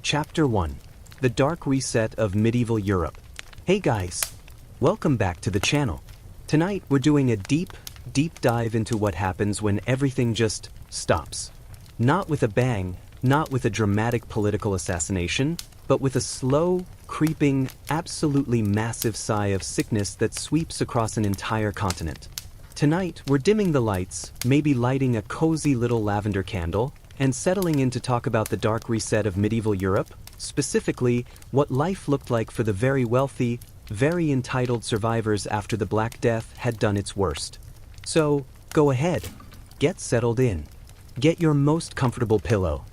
Chapter 1. The Dark Reset of Medieval Europe. Hey guys! Welcome back to the channel. Tonight we're doing a deep dive into what happens when everything just stops. Not with a bang, not with a dramatic political assassination, but with a slow, creeping, absolutely massive sigh of sickness that sweeps across an entire continent. Tonight we're dimming the lights, maybe lighting a cozy little lavender candle, and settling in to talk about the dark reset of medieval Europe, specifically what life looked like for the very wealthy, very entitled survivors after the Black Death had done its worst. So, go ahead, get settled in, get your most comfortable pillow,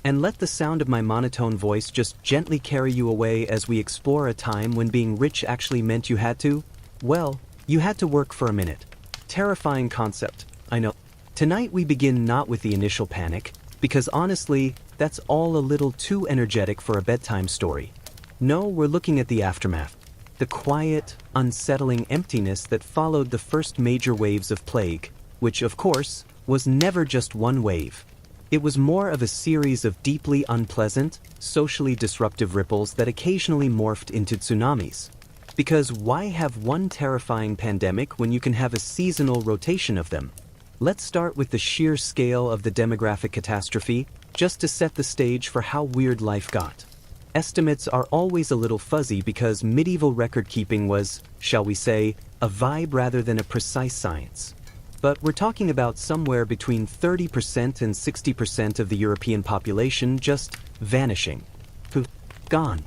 and let the sound of my monotone voice just gently carry you away as we explore a time when being rich actually meant you had to, well, you had to work for a minute. Terrifying concept, I know. Tonight we begin not with the initial panic, because honestly, that's all a little too energetic for a bedtime story. No, we're looking at the aftermath. The quiet, unsettling emptiness that followed the first major waves of plague, which, of course, was never just one wave. It was more of a series of deeply unpleasant, socially disruptive ripples that occasionally morphed into tsunamis. Because why have one terrifying pandemic when you can have a seasonal rotation of them? Let's start with the sheer scale of the demographic catastrophe, just to set the stage for how weird life got. Estimates are always a little fuzzy because medieval record-keeping was, shall we say, a vibe rather than a precise science. But we're talking about somewhere between 30% and 60% of the European population just vanishing. Gone.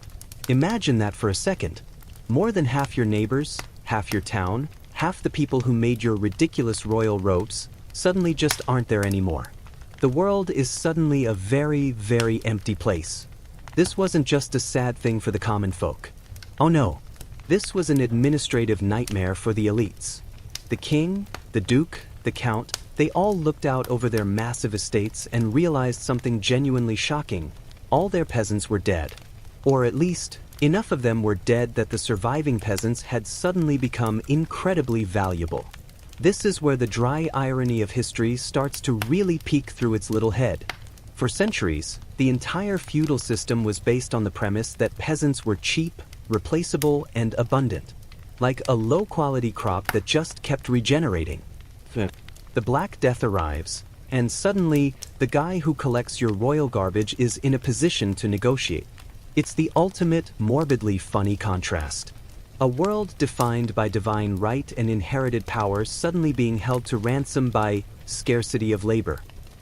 Imagine that for a second. More than half your neighbors, half your town, half the people who made your ridiculous royal robes, suddenly just aren't there anymore. The world is suddenly a very, very empty place. This wasn't just a sad thing for the common folk. Oh no, this was an administrative nightmare for the elites. The king, the duke, the count, they all looked out over their massive estates and realized something genuinely shocking. All their peasants were dead. Or at least, enough of them were dead that the surviving peasants had suddenly become incredibly valuable. This is where the dry irony of history starts to really peek through its little head. For centuries, the entire feudal system was based on the premise that peasants were cheap, replaceable, and abundant, like a low-quality crop that just kept regenerating. The Black Death arrives, and suddenly, the guy who collects your royal garbage is in a position to negotiate. It's the ultimate, morbidly funny contrast. A world defined by divine right and inherited power suddenly being held to ransom by scarcity of labor.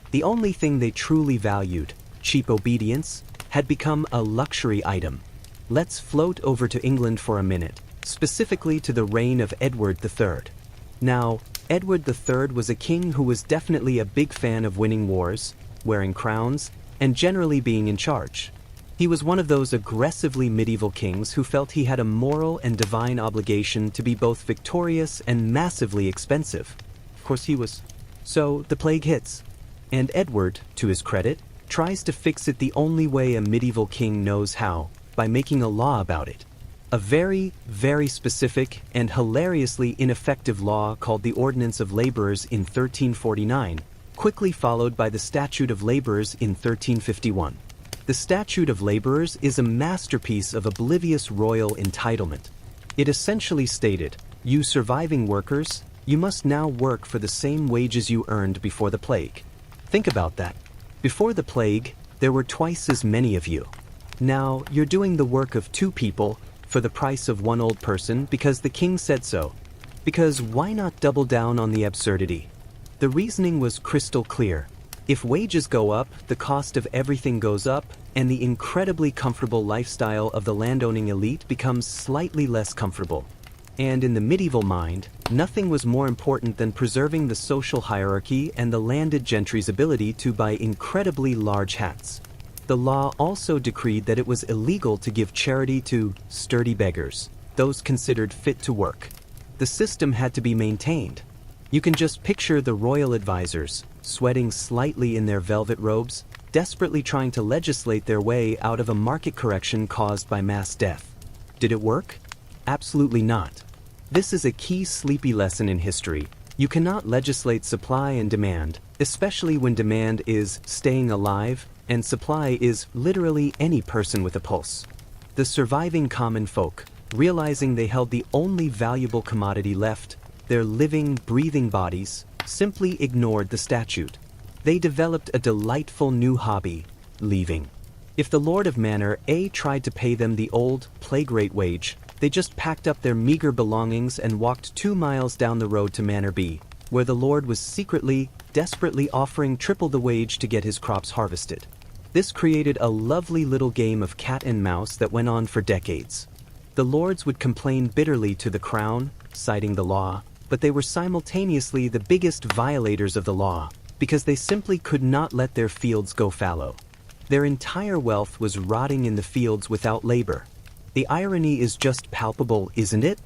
The only thing they truly valued, cheap obedience, had become a luxury item. Let's float over to England for a minute, specifically to the reign of Edward III. Now, Edward III was a king who was definitely a big fan of winning wars, wearing crowns, and generally being in charge. He was one of those aggressively medieval kings who felt he had a moral and divine obligation to be both victorious and massively expensive. Of course he was. So the plague hits. And Edward, to his credit, tries to fix it the only way a medieval king knows how, by making a law about it. A very, very specific and hilariously ineffective law called the Ordinance of Laborers in 1349, quickly followed by the Statute of Laborers in 1351. The Statute of Laborers is a masterpiece of oblivious royal entitlement. It essentially stated, you surviving workers, you must now work for the same wages you earned before the plague. Think about that. Before the plague, there were twice as many of you. Now, you're doing the work of two people for the price of one old person because the king said so. Because why not double down on the absurdity? The reasoning was crystal clear. If wages go up, the cost of everything goes up, and the incredibly comfortable lifestyle of the landowning elite becomes slightly less comfortable. And in the medieval mind, nothing was more important than preserving the social hierarchy and the landed gentry's ability to buy incredibly large hats. The law also decreed that it was illegal to give charity to sturdy beggars, those considered fit to work. The system had to be maintained. You can just picture the royal advisors, sweating slightly in their velvet robes, desperately trying to legislate their way out of a market correction caused by mass death. Did it work? Absolutely not. This is a key sleepy lesson in history. You cannot legislate supply and demand, especially when demand is staying alive, and supply is literally any person with a pulse. The surviving common folk, realizing they held the only valuable commodity left, their living, breathing bodies, simply ignored the statute. They developed a delightful new hobby: leaving. If the Lord of Manor A tried to pay them the old, plague rate wage, they just packed up their meager belongings and walked 2 miles down the road to Manor B, where the Lord was secretly, desperately offering triple the wage to get his crops harvested. This created a lovely little game of cat and mouse that went on for decades. The lords would complain bitterly to the crown, citing the law, but they were simultaneously the biggest violators of the law, because they simply could not let their fields go fallow. Their entire wealth was rotting in the fields without labor. The irony is just palpable, isn't it?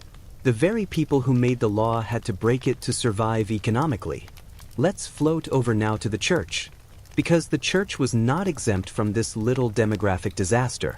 The very people who made the law had to break it to survive economically. Let's float over now to the church, because the church was not exempt from this little demographic disaster.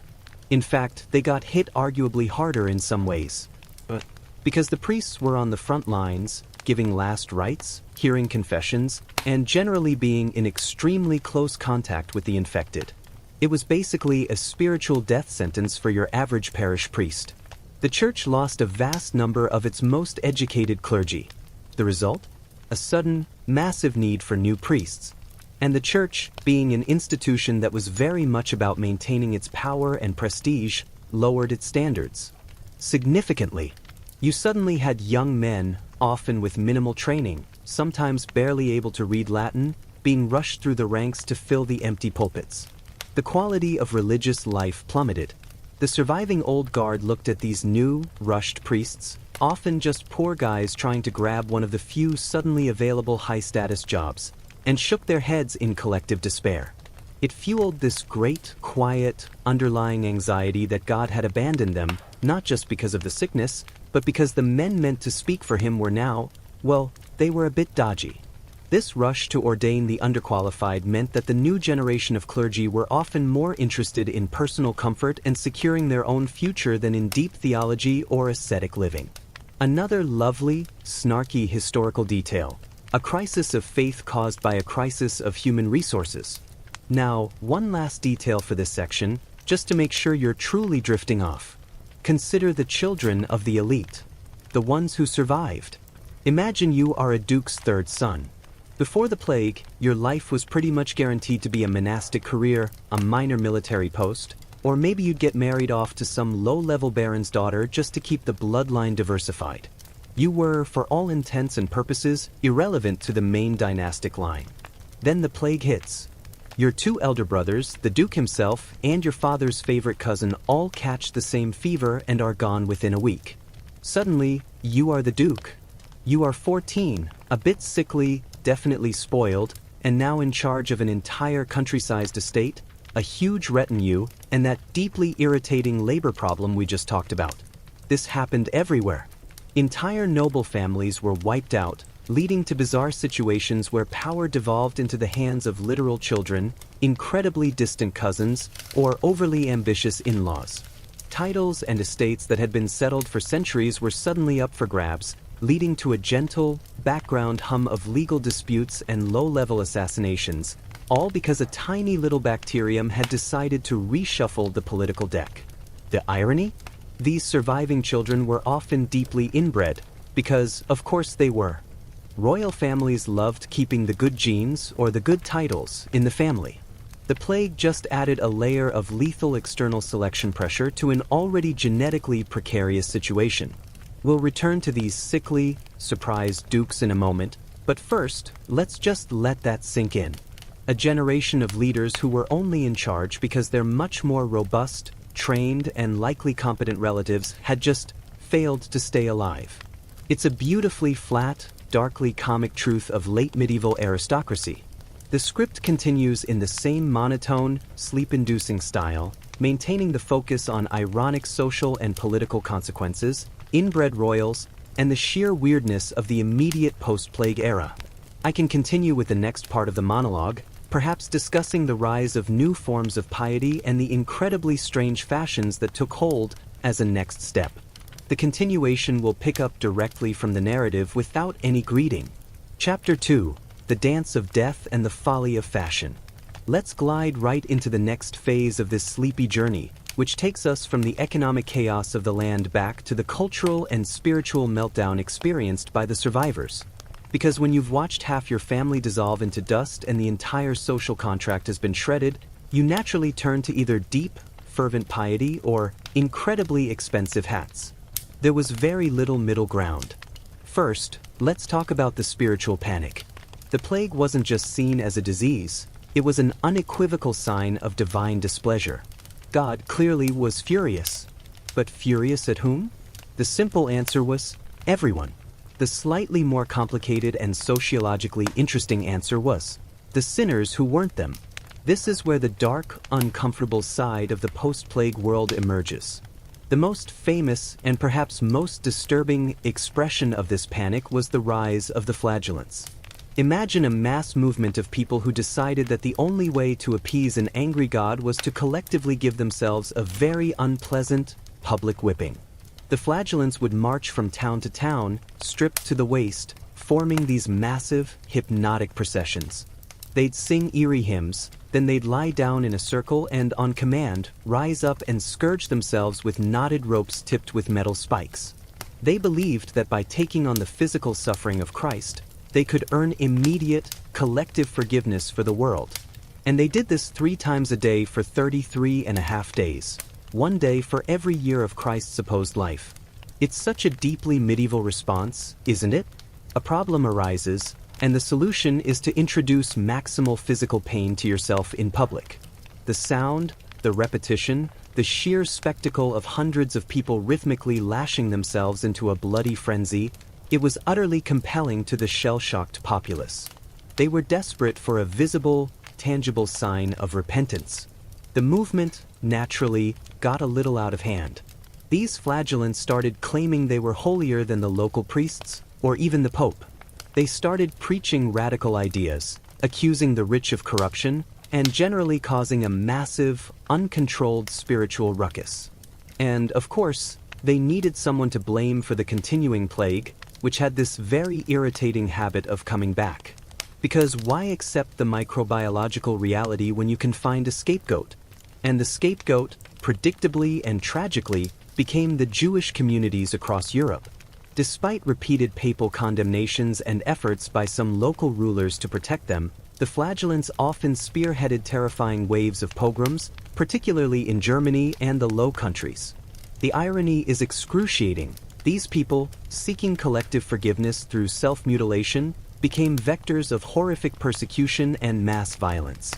In fact, they got hit arguably harder in some ways. But because the priests were on the front lines, giving last rites, hearing confessions, and generally being in extremely close contact with the infected. It was basically a spiritual death sentence for your average parish priest. The church lost a vast number of its most educated clergy. The result? A sudden, massive need for new priests. And the church, being an institution that was very much about maintaining its power and prestige, lowered its standards. Significantly, you suddenly had young men, often with minimal training, sometimes barely able to read Latin, being rushed through the ranks to fill the empty pulpits. The quality of religious life plummeted. The surviving old guard looked at these new, rushed priests, often just poor guys trying to grab one of the few suddenly available high-status jobs, and shook their heads in collective despair. It fueled this great, quiet, underlying anxiety that God had abandoned them, not just because of the sickness, but because the men meant to speak for him were now, well, they were a bit dodgy. This rush to ordain the underqualified meant that the new generation of clergy were often more interested in personal comfort and securing their own future than in deep theology or ascetic living. Another lovely, snarky historical detail: a crisis of faith caused by a crisis of human resources. Now, one last detail for this section, just to make sure you're truly drifting off. Consider the children of the elite, the ones who survived. Imagine you are a duke's third son. Before the plague, your life was pretty much guaranteed to be a monastic career, a minor military post, or maybe you'd get married off to some low-level baron's daughter just to keep the bloodline diversified. You were, for all intents and purposes, irrelevant to the main dynastic line. Then the plague hits. Your 2 elder brothers, the duke himself, and your father's favorite cousin all catch the same fever and are gone within a week. Suddenly, you are the duke. You are 14, a bit sickly, definitely spoiled, and now in charge of an entire country-sized estate, a huge retinue, and that deeply irritating labor problem we just talked about. This happened everywhere. Entire noble families were wiped out, leading to bizarre situations where power devolved into the hands of literal children, incredibly distant cousins, or overly ambitious in-laws. Titles and estates that had been settled for centuries were suddenly up for grabs, leading to a gentle, background hum of legal disputes and low-level assassinations, all because a tiny little bacterium had decided to reshuffle the political deck. The irony? These surviving children were often deeply inbred, because, of course, they were. Royal families loved keeping the good genes or the good titles in the family. The plague just added a layer of lethal external selection pressure to an already genetically precarious situation. We'll return to these sickly, surprised dukes in a moment, but first, let's just let that sink in. A generation of leaders who were only in charge because their much more robust, trained, and likely competent relatives had just failed to stay alive. It's a beautifully flat, darkly comic truth of late medieval aristocracy. The script continues in the same monotone, sleep-inducing style, maintaining the focus on ironic social and political consequences, inbred royals, and the sheer weirdness of the immediate post-plague era. I can continue with the next part of the monologue, perhaps discussing the rise of new forms of piety and the incredibly strange fashions that took hold as a next step. The continuation will pick up directly from the narrative without any greeting. Chapter 2: The Dance of Death and the Folly of Fashion. Let's glide right into the next phase of this sleepy journey, which takes us from the economic chaos of the land back to the cultural and spiritual meltdown experienced by the survivors. Because when you've watched half your family dissolve into dust and the entire social contract has been shredded, you naturally turn to either deep, fervent piety or incredibly expensive hats. There was very little middle ground. First, let's talk about the spiritual panic. The plague wasn't just seen as a disease, it was an unequivocal sign of divine displeasure. God clearly was furious. But furious at whom? The simple answer was everyone. The slightly more complicated and sociologically interesting answer was the sinners who weren't them. This is where the dark, uncomfortable side of the post-plague world emerges. The most famous and perhaps most disturbing expression of this panic was the rise of the flagellants. Imagine a mass movement of people who decided that the only way to appease an angry God was to collectively give themselves a very unpleasant public whipping. The flagellants would march from town to town, stripped to the waist, forming these massive, hypnotic processions. They'd sing eerie hymns, then they'd lie down in a circle and, on command, rise up and scourge themselves with knotted ropes tipped with metal spikes. They believed that by taking on the physical suffering of Christ, they could earn immediate, collective forgiveness for the world. And they did this 3 times a day for 33.5 days, 1 day for every year of Christ's supposed life. It's such a deeply medieval response, isn't it? A problem arises, and the solution is to introduce maximal physical pain to yourself in public. The sound, the repetition, the sheer spectacle of hundreds of people rhythmically lashing themselves into a bloody frenzy, it was utterly compelling to the shell-shocked populace. They were desperate for a visible, tangible sign of repentance. The movement, naturally, got a little out of hand. These flagellants started claiming they were holier than the local priests, or even the Pope. They started preaching radical ideas, accusing the rich of corruption, and generally causing a massive, uncontrolled spiritual ruckus. And, of course, they needed someone to blame for the continuing plague, which had this very irritating habit of coming back. Because why accept the microbiological reality when you can find a scapegoat? And the scapegoat, predictably and tragically, became the Jewish communities across Europe. Despite repeated papal condemnations and efforts by some local rulers to protect them, the flagellants often spearheaded terrifying waves of pogroms, particularly in Germany and the Low Countries. The irony is excruciating. These people, seeking collective forgiveness through self-mutilation, became vectors of horrific persecution and mass violence,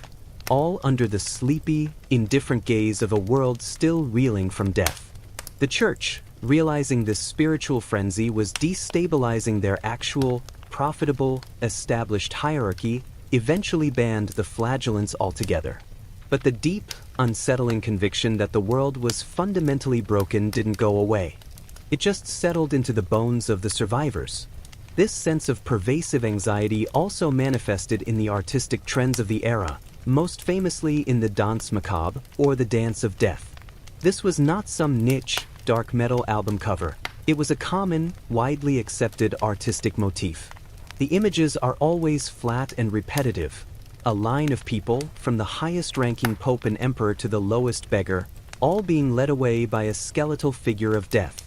all under the sleepy, indifferent gaze of a world still reeling from death. The Church, realizing this spiritual frenzy was destabilizing their actual, profitable, established hierarchy, eventually banned the flagellants altogether. But the deep, unsettling conviction that the world was fundamentally broken didn't go away. It just settled into the bones of the survivors. This sense of pervasive anxiety also manifested in the artistic trends of the era, most famously in the danse macabre, or the dance of death. This was not some niche, dark metal album cover. It was a common, widely accepted artistic motif. The images are always flat and repetitive. A line of people, from the highest-ranking pope and emperor to the lowest beggar, all being led away by a skeletal figure of death.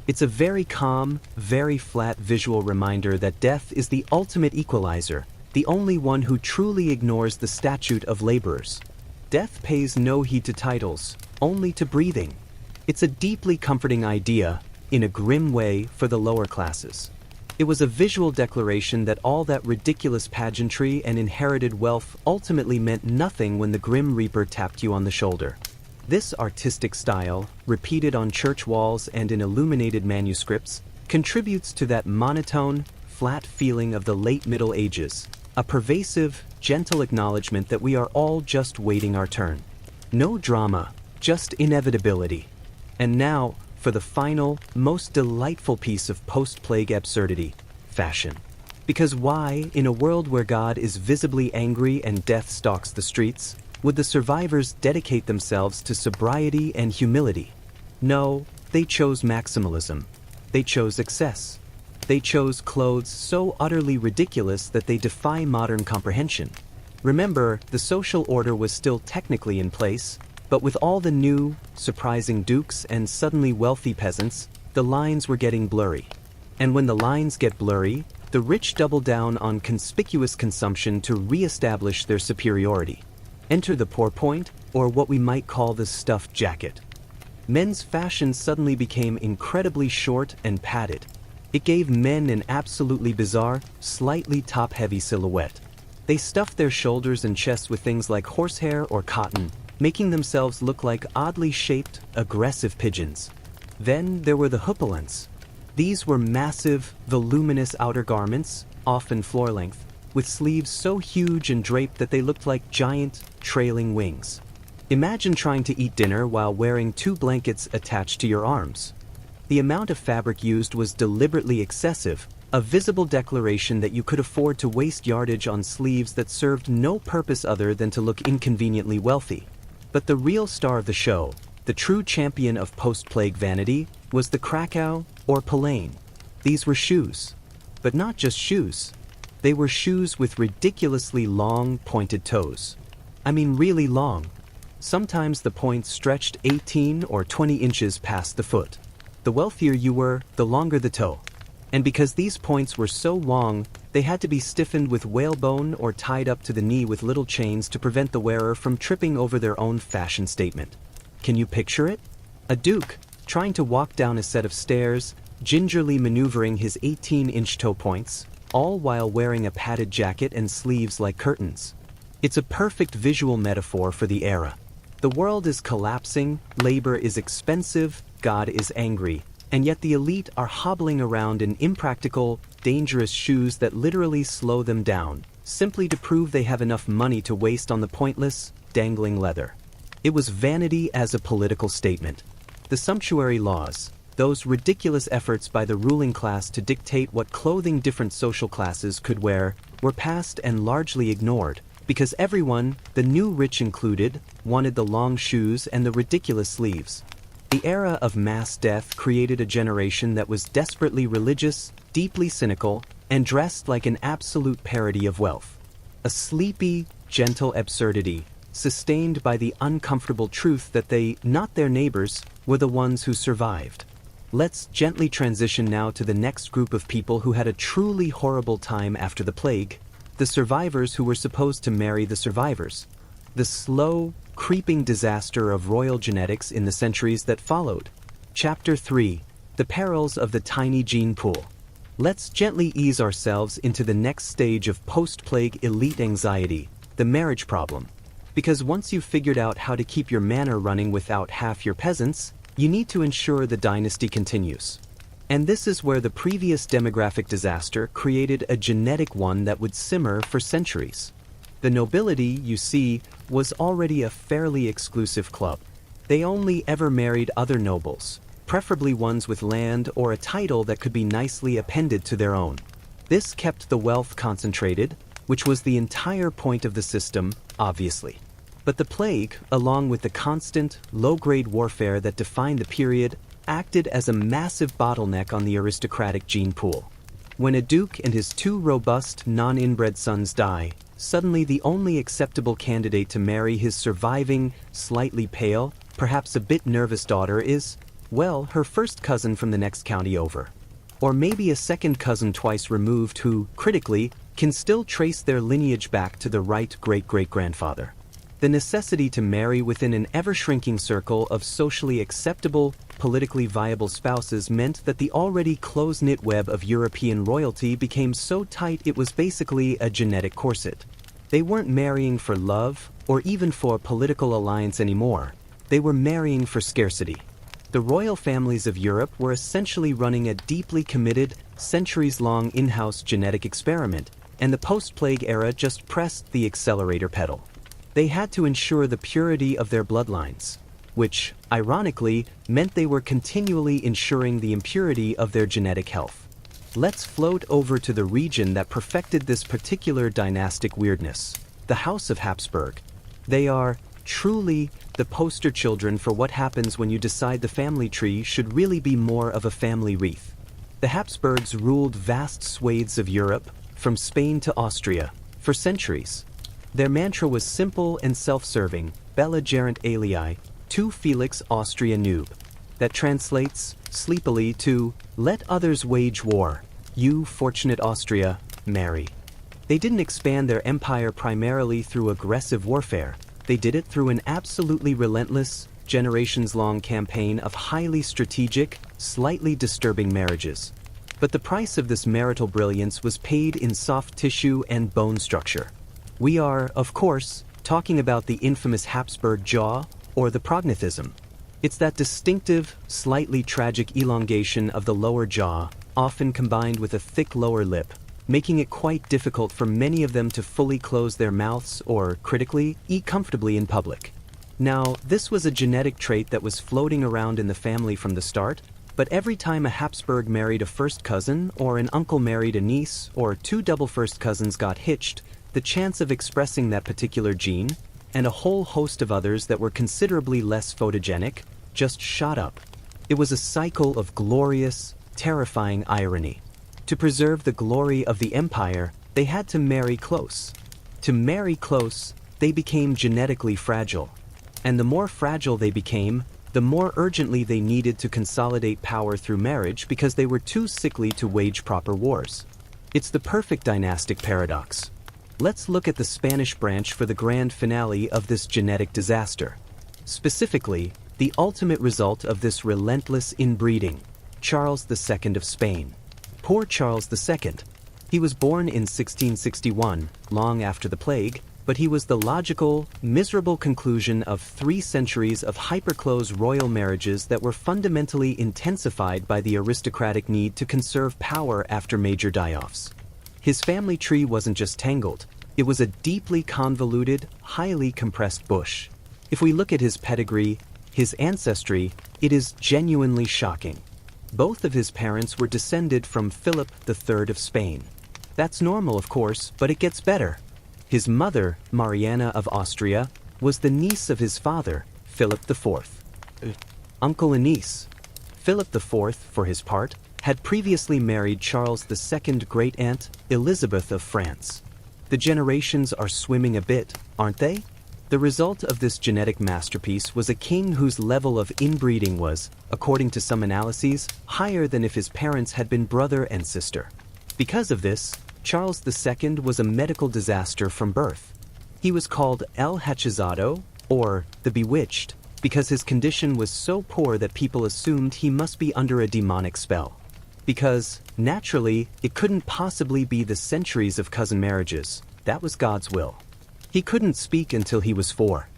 It's a very calm, very flat visual reminder that death is the ultimate equalizer, the only one who truly ignores the statute of laborers. Death pays no heed to titles, only to breathing. It's a deeply comforting idea, in a grim way, for the lower classes. It was a visual declaration that all that ridiculous pageantry and inherited wealth ultimately meant nothing when the Grim Reaper tapped you on the shoulder. This artistic style, repeated on church walls and in illuminated manuscripts, contributes to that monotone, flat feeling of the late Middle Ages, a pervasive, gentle acknowledgement that we are all just waiting our turn. No drama, just inevitability. And now, for the final, most delightful piece of post-plague absurdity, fashion. Because why, in a world where God is visibly angry and death stalks the streets, would the survivors dedicate themselves to sobriety and humility? No, they chose maximalism. They chose excess. They chose clothes so utterly ridiculous that they defy modern comprehension. Remember, the social order was still technically in place, but with all the new, surprising dukes and suddenly wealthy peasants, the lines were getting blurry. And when the lines get blurry, the rich double down on conspicuous consumption to re-establish their superiority. Enter the pourpoint, or what we might call the stuffed jacket. Men's fashion suddenly became incredibly short and padded. It gave men an absolutely bizarre, slightly top-heavy silhouette. They stuffed their shoulders and chests with things like horsehair or cotton, making themselves look like oddly shaped, aggressive pigeons. Then there were the hupalants. These were massive, voluminous outer garments, often floor-length, with sleeves so huge and draped that they looked like giant, trailing wings. Imagine trying to eat dinner while wearing 2 blankets attached to your arms. The amount of fabric used was deliberately excessive, a visible declaration that you could afford to waste yardage on sleeves that served no purpose other than to look inconveniently wealthy. But the real star of the show, the true champion of post-plague vanity, was the Krakow or Palain. These were shoes. But not just shoes. They were shoes with ridiculously long, pointed toes. I mean really long. Sometimes the points stretched 18 or 20 inches past the foot. The wealthier you were, the longer the toe. And because these points were so long, they had to be stiffened with whalebone or tied up to the knee with little chains to prevent the wearer from tripping over their own fashion statement. Can you picture it? A duke, trying to walk down a set of stairs, gingerly maneuvering his 18-inch toe points, all while wearing a padded jacket and sleeves like curtains. It's a perfect visual metaphor for the era. The world is collapsing, labor is expensive, God is angry, and yet the elite are hobbling around in impractical, dangerous shoes that literally slow them down, simply to prove they have enough money to waste on the pointless, dangling leather. It was vanity as a political statement. The sumptuary laws, those ridiculous efforts by the ruling class to dictate what clothing different social classes could wear, were passed and largely ignored, because everyone, the new rich included, wanted the long shoes and the ridiculous sleeves. The era of mass death created a generation that was desperately religious, deeply cynical, and dressed like an absolute parody of wealth. A sleepy, gentle absurdity, sustained by the uncomfortable truth that they, not their neighbors, were the ones who survived. Let's gently transition now to the next group of people who had a truly horrible time after the plague, the survivors who were supposed to marry the survivors. The slow, creeping disaster of royal genetics in the centuries that followed. Chapter 3. The Perils of the Tiny Gene Pool. Let's gently ease ourselves into the next stage of post-plague elite anxiety, the marriage problem. Because once you've figured out how to keep your manor running without half your peasants, you need to ensure the dynasty continues. And this is where the previous demographic disaster created a genetic one that would simmer for centuries. The nobility, you see, was already a fairly exclusive club. They only ever married other nobles, preferably ones with land or a title that could be nicely appended to their own. This kept the wealth concentrated, which was the entire point of the system, obviously. But the plague, along with the constant, low-grade warfare that defined the period, acted as a massive bottleneck on the aristocratic gene pool. When a duke and his 2 robust, non-inbred sons die, suddenly the only acceptable candidate to marry his surviving, slightly pale, perhaps a bit nervous daughter is, well, her first cousin from the next county over. Or maybe a second cousin twice removed who, critically, can still trace their lineage back to the right great-great-grandfather. The necessity to marry within an ever-shrinking circle of socially acceptable, politically viable spouses meant that the already close-knit web of European royalty became so tight it was basically a genetic corset. They weren't marrying for love, or even for political alliance anymore. They were marrying for scarcity. The royal families of Europe were essentially running a deeply committed, centuries-long in-house genetic experiment, and the post-plague era just pressed the accelerator pedal. They had to ensure the purity of their bloodlines, which, ironically, meant they were continually ensuring the impurity of their genetic health. Let's float over to the region that perfected this particular dynastic weirdness, the House of Habsburg. They are, truly, the poster children for what happens when you decide the family tree should really be more of a family wreath. The Habsburgs ruled vast swathes of Europe, from Spain to Austria, for centuries. Their mantra was simple and self-serving, Bella gerunt alii, tu Felix Austria nube. That translates, sleepily, to, let others wage war, you, fortunate Austria, marry. They didn't expand their empire primarily through aggressive warfare. They did it through an absolutely relentless, generations-long campaign of highly strategic, slightly disturbing marriages. But the price of this marital brilliance was paid in soft tissue and bone structure. We are, of course, talking about the infamous Habsburg jaw, or the prognathism. It's that distinctive, slightly tragic elongation of the lower jaw, often combined with a thick lower lip, making it quite difficult for many of them to fully close their mouths or, critically, eat comfortably in public. Now, this was a genetic trait that was floating around in the family from the start, but every time a Habsburg married a first cousin, or an uncle married a niece, or two double first cousins got hitched, the chance of expressing that particular gene, and a whole host of others that were considerably less photogenic, just shot up. It was a cycle of glorious, terrifying irony. To preserve the glory of the empire, they had to marry close. To marry close, they became genetically fragile. And the more fragile they became, the more urgently they needed to consolidate power through marriage because they were too sickly to wage proper wars. It's the perfect dynastic paradox. Let's look at the Spanish branch for the grand finale of this genetic disaster. Specifically, the ultimate result of this relentless inbreeding, Charles II of Spain. Poor Charles II. He was born in 1661, long after the plague, but he was the logical, miserable conclusion of 3 centuries of hyper-close royal marriages that were fundamentally intensified by the aristocratic need to conserve power after major die-offs. His family tree wasn't just tangled, it was a deeply convoluted, highly compressed bush. If we look at his pedigree, his ancestry, it is genuinely shocking. Both of his parents were descended from Philip III of Spain. That's normal, of course, but it gets better. His mother, Mariana of Austria, was the niece of his father, Philip IV. Uncle and niece. Philip IV, for his part, had previously married Charles II's great-aunt, Elizabeth of France. The generations are swimming a bit, aren't they? The result of this genetic masterpiece was a king whose level of inbreeding was, according to some analyses, higher than if his parents had been brother and sister. Because of this, Charles II was a medical disaster from birth. He was called El Hechizado, or the Bewitched, because his condition was so poor that people assumed he must be under a demonic spell. Because, naturally, it couldn't possibly be the centuries of cousin marriages. That was God's will. He couldn't speak until he was 4.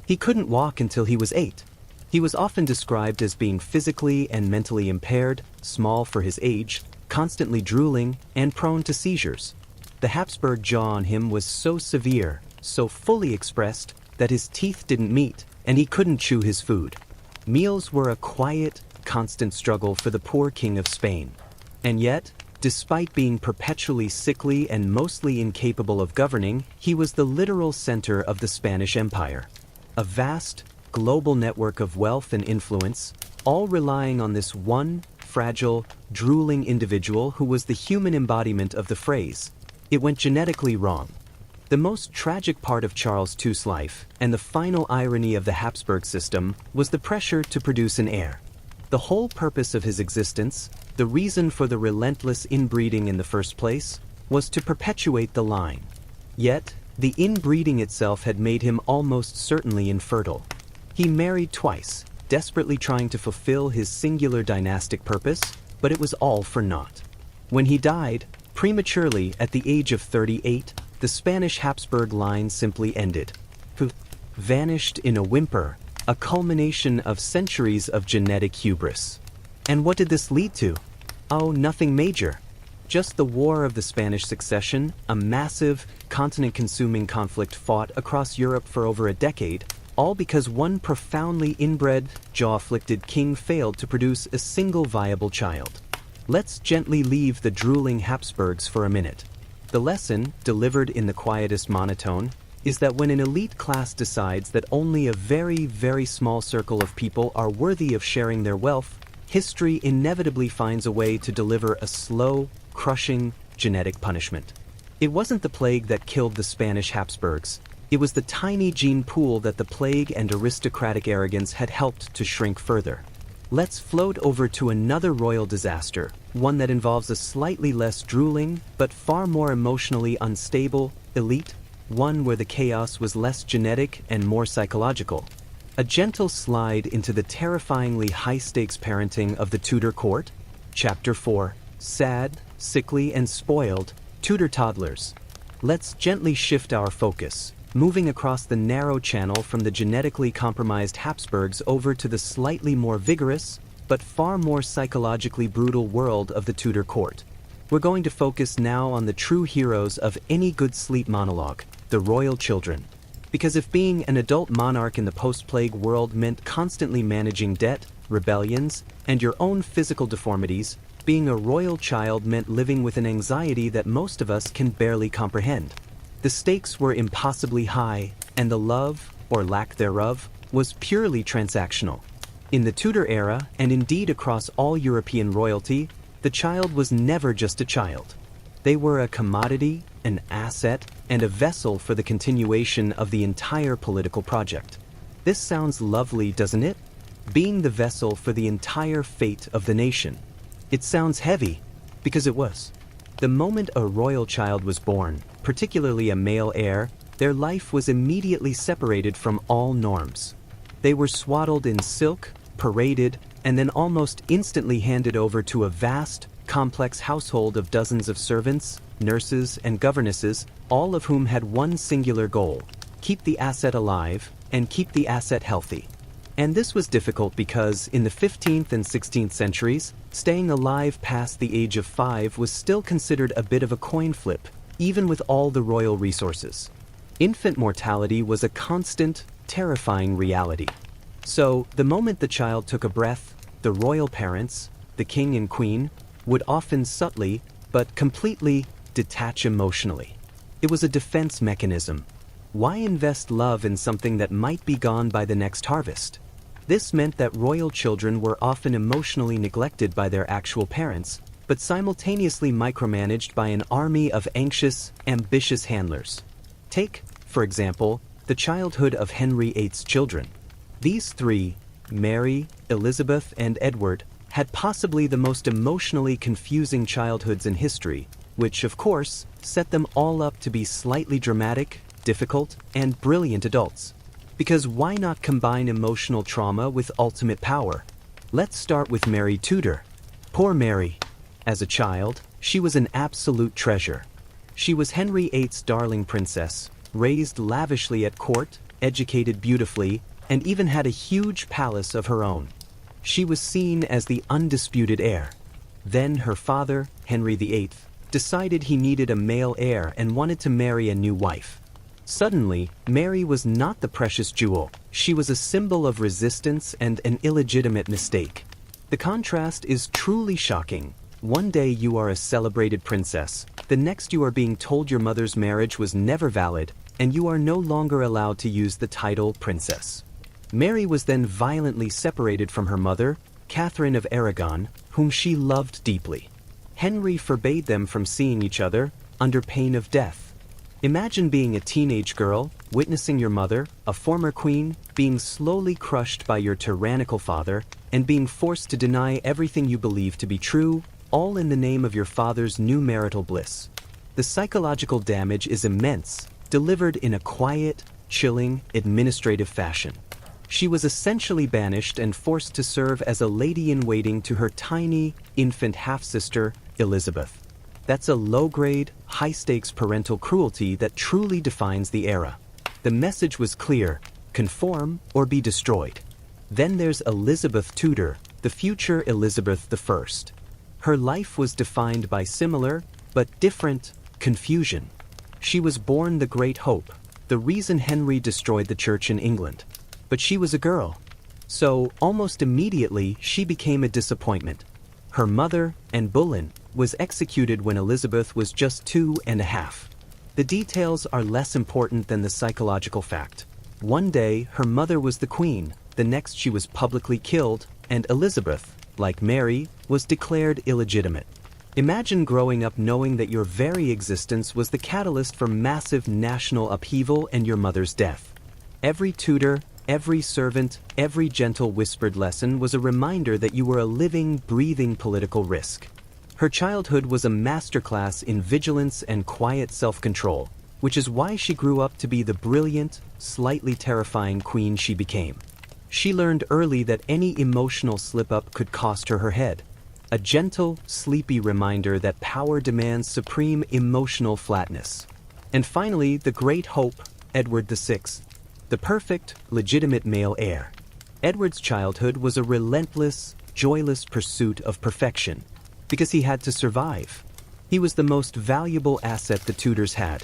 He couldn't walk until he was 8. He was often described as being physically and mentally impaired, small for his age, constantly drooling, and prone to seizures. The Habsburg jaw on him was so severe, so fully expressed, that his teeth didn't meet, and he couldn't chew his food. Meals were a quiet, constant struggle for the poor king of Spain. And yet, despite being perpetually sickly and mostly incapable of governing, he was the literal center of the Spanish Empire. A vast, global network of wealth and influence, all relying on this one, fragile, drooling individual who was the human embodiment of the phrase, "It went genetically wrong." The most tragic part of Charles II's life, and the final irony of the Habsburg system, was the pressure to produce an heir. The whole purpose of his existence, the reason for the relentless inbreeding in the first place, was to perpetuate the line. Yet, the inbreeding itself had made him almost certainly infertile. He married twice, desperately trying to fulfill his singular dynastic purpose, but it was all for naught. When he died, prematurely at the age of 38, the Spanish Habsburg line simply ended. Vanished in a whimper, a culmination of centuries of genetic hubris. And what did this lead to? Oh, nothing major. Just the War of the Spanish Succession, a massive, continent-consuming conflict fought across Europe for over a decade, all because one profoundly inbred, jaw-afflicted king failed to produce a single viable child. Let's gently leave the drooling Habsburgs for a minute. The lesson, delivered in the quietest monotone, is that when an elite class decides that only a very, very small circle of people are worthy of sharing their wealth, history inevitably finds a way to deliver a slow, crushing, genetic punishment. It wasn't the plague that killed the Spanish Habsburgs. It was the tiny gene pool that the plague and aristocratic arrogance had helped to shrink further. Let's float over to another royal disaster, one that involves a slightly less drooling, but far more emotionally unstable, elite, one where the chaos was less genetic and more psychological. A gentle slide into the terrifyingly high-stakes parenting of the Tudor court. Chapter 4. Sad, sickly, and spoiled, Tudor toddlers. Let's gently shift our focus, moving across the narrow channel from the genetically compromised Habsburgs over to the slightly more vigorous, but far more psychologically brutal world of the Tudor court. We're going to focus now on the true heroes of any good sleep monologue, the royal children. Because if being an adult monarch in the post-plague world meant constantly managing debt, rebellions, and your own physical deformities, being a royal child meant living with an anxiety that most of us can barely comprehend. The stakes were impossibly high, and the love, or lack thereof, was purely transactional. In the Tudor era, and indeed across all European royalty, the child was never just a child. They were a commodity, an asset, and a vessel for the continuation of the entire political project. This sounds lovely, doesn't it? Being the vessel for the entire fate of the nation. It sounds heavy, because it was. The moment a royal child was born, particularly a male heir, their life was immediately separated from all norms. They were swaddled in silk, paraded, and then almost instantly handed over to a vast, complex household of dozens of servants, nurses, and governesses, all of whom had one singular goal: keep the asset alive and keep the asset healthy. And this was difficult because, in the 15th and 16th centuries, staying alive past the age of 5 was still considered a bit of a coin flip, even with all the royal resources. Infant mortality was a constant, terrifying reality. So, the moment the child took a breath, the royal parents, the king and queen, would often subtly, but completely, detach emotionally. It was a defense mechanism. Why invest love in something that might be gone by the next harvest? This meant that royal children were often emotionally neglected by their actual parents, but simultaneously micromanaged by an army of anxious, ambitious handlers. Take, for example, the childhood of Henry VIII's children. These three, Mary, Elizabeth, and Edward, had possibly the most emotionally confusing childhoods in history, which, of course, set them all up to be slightly dramatic, difficult, and brilliant adults. Because why not combine emotional trauma with ultimate power? Let's start with Mary Tudor. Poor Mary. As a child, she was an absolute treasure. She was Henry VIII's darling princess, raised lavishly at court, educated beautifully, and even had a huge palace of her own. She was seen as the undisputed heir. Then her father, Henry VIII, decided he needed a male heir and wanted to marry a new wife. Suddenly, Mary was not the precious jewel. She was a symbol of resistance and an illegitimate mistake. The contrast is truly shocking. One day you are a celebrated princess, the next you are being told your mother's marriage was never valid, and you are no longer allowed to use the title princess. Mary was then violently separated from her mother, Catherine of Aragon, whom she loved deeply. Henry forbade them from seeing each other, under pain of death. Imagine being a teenage girl, witnessing your mother, a former queen, being slowly crushed by your tyrannical father, and being forced to deny everything you believe to be true, all in the name of your father's new marital bliss. The psychological damage is immense, delivered in a quiet, chilling, administrative fashion. She was essentially banished and forced to serve as a lady-in-waiting to her tiny, infant half-sister, Elizabeth. That's a low-grade, high-stakes parental cruelty that truly defines the era. The message was clear: conform or be destroyed. Then there's Elizabeth Tudor, the future Elizabeth I. Her life was defined by similar, but different, confusion. She was born the Great Hope, the reason Henry destroyed the church in England. But she was a girl. So, almost immediately, she became a disappointment. Her mother, Anne Boleyn, was executed when Elizabeth was just 2.5. The details are less important than the psychological fact. One day, her mother was the queen, the next she was publicly killed, and Elizabeth, like Mary, was declared illegitimate. Imagine growing up knowing that your very existence was the catalyst for massive national upheaval and your mother's death. Every tutor, every servant, every gentle whispered lesson was a reminder that you were a living, breathing political risk. Her childhood was a masterclass in vigilance and quiet self-control, which is why she grew up to be the brilliant, slightly terrifying queen she became. She learned early that any emotional slip-up could cost her her head. A gentle, sleepy reminder that power demands supreme emotional flatness. And finally, the great hope, Edward VI, the perfect, legitimate male heir. Edward's childhood was a relentless, joyless pursuit of perfection, because he had to survive. He was the most valuable asset the Tudors had.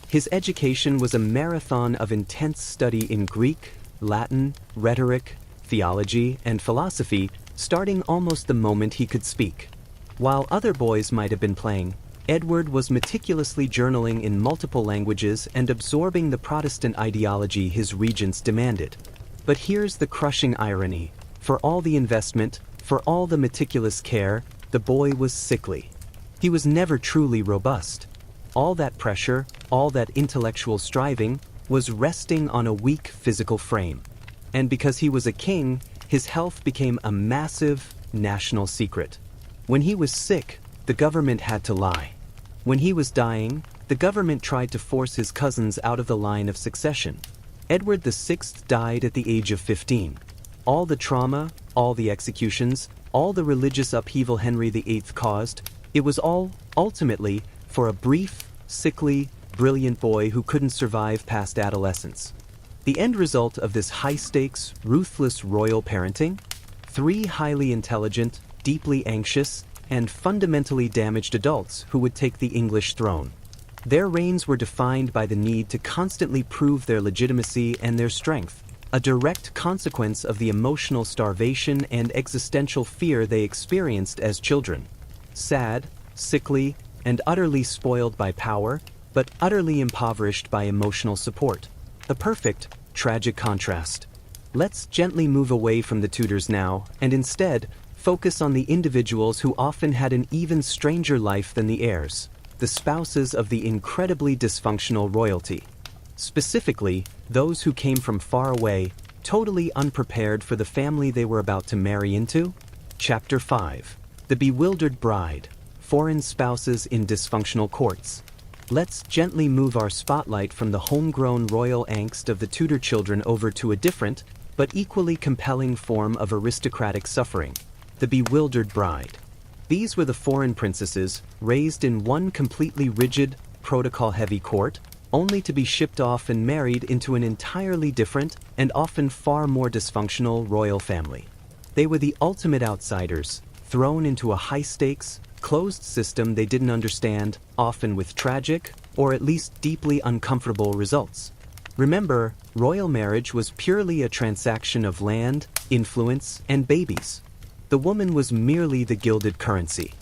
His education was a marathon of intense study in Greek, Latin, rhetoric, theology, and philosophy, starting almost the moment he could speak. While other boys might have been playing, Edward was meticulously journaling in multiple languages and absorbing the Protestant ideology his regents demanded. But here's the crushing irony. For all the investment, for all the meticulous care, the boy was sickly. He was never truly robust. All that pressure, all that intellectual striving, was resting on a weak physical frame. And because he was a king, his health became a massive national secret. When he was sick, the government had to lie. When he was dying, the government tried to force his cousins out of the line of succession. Edward VI died at the age of 15. All the trauma, all the executions, all the religious upheaval Henry VIII caused, it was all, ultimately, for a brief, sickly, brilliant boy who couldn't survive past adolescence. The end result of this high-stakes, ruthless royal parenting? 3 highly intelligent, deeply anxious, and fundamentally damaged adults who would take the English throne. Their reigns were defined by the need to constantly prove their legitimacy and their strength, a direct consequence of the emotional starvation and existential fear they experienced as children. Sad, sickly, and utterly spoiled by power, but utterly impoverished by emotional support. A perfect, tragic contrast. Let's gently move away from the Tudors now, and instead, focus on the individuals who often had an even stranger life than the heirs, the spouses of the incredibly dysfunctional royalty. Specifically, those who came from far away, totally unprepared for the family they were about to marry into. Chapter 5. The Bewildered Bride. Foreign Spouses in Dysfunctional Courts. Let's gently move our spotlight from the homegrown royal angst of the Tudor children over to a different, but equally compelling form of aristocratic suffering, the bewildered bride. These were the foreign princesses, raised in one completely rigid, protocol-heavy court, only to be shipped off and married into an entirely different and often far more dysfunctional royal family. They were the ultimate outsiders, thrown into a high-stakes, closed system they didn't understand, often with tragic, or at least deeply uncomfortable results. Remember, royal marriage was purely a transaction of land, influence, and babies. The woman was merely the gilded currency.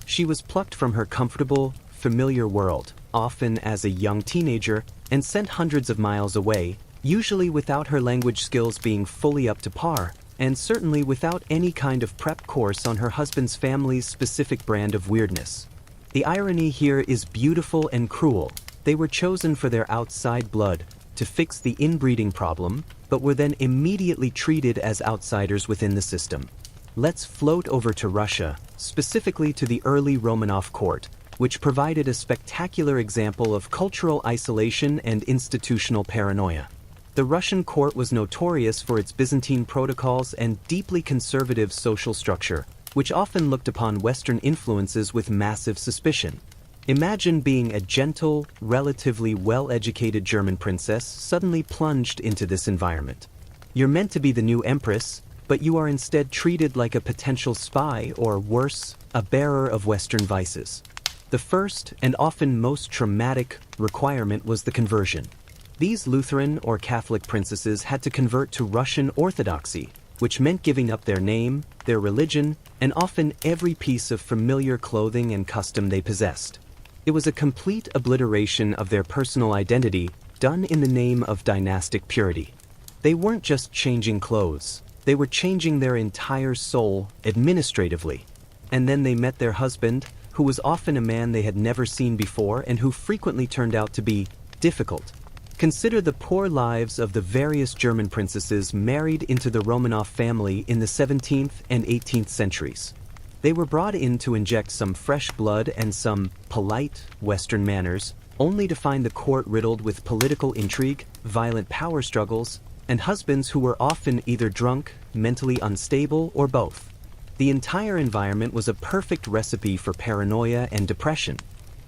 She was plucked from her comfortable, familiar world, often as a young teenager, and sent hundreds of miles away, usually without her language skills being fully up to par, and certainly without any kind of prep course on her husband's family's specific brand of weirdness. The irony here is beautiful and cruel. They were chosen for their outside blood to fix the inbreeding problem, but were then immediately treated as outsiders within the system. Let's float over to Russia, specifically to the early Romanov court, which provided a spectacular example of cultural isolation and institutional paranoia. The Russian court was notorious for its Byzantine protocols and deeply conservative social structure, which often looked upon Western influences with massive suspicion. Imagine being a gentle, relatively well-educated German princess suddenly plunged into this environment. You're meant to be the new empress, but you are instead treated like a potential spy or, worse, a bearer of Western vices. The first, and often most traumatic, requirement was the conversion. These Lutheran or Catholic princesses had to convert to Russian Orthodoxy, which meant giving up their name, their religion, and often every piece of familiar clothing and custom they possessed. It was a complete obliteration of their personal identity, done in the name of dynastic purity. They weren't just changing clothes, they were changing their entire soul administratively. And then they met their husband, who was often a man they had never seen before and who frequently turned out to be difficult. Consider the poor lives of the various German princesses married into the Romanov family in the 17th and 18th centuries. They were brought in to inject some fresh blood and some polite Western manners, only to find the court riddled with political intrigue, violent power struggles, and husbands who were often either drunk, mentally unstable, or both. The entire environment was a perfect recipe for paranoia and depression.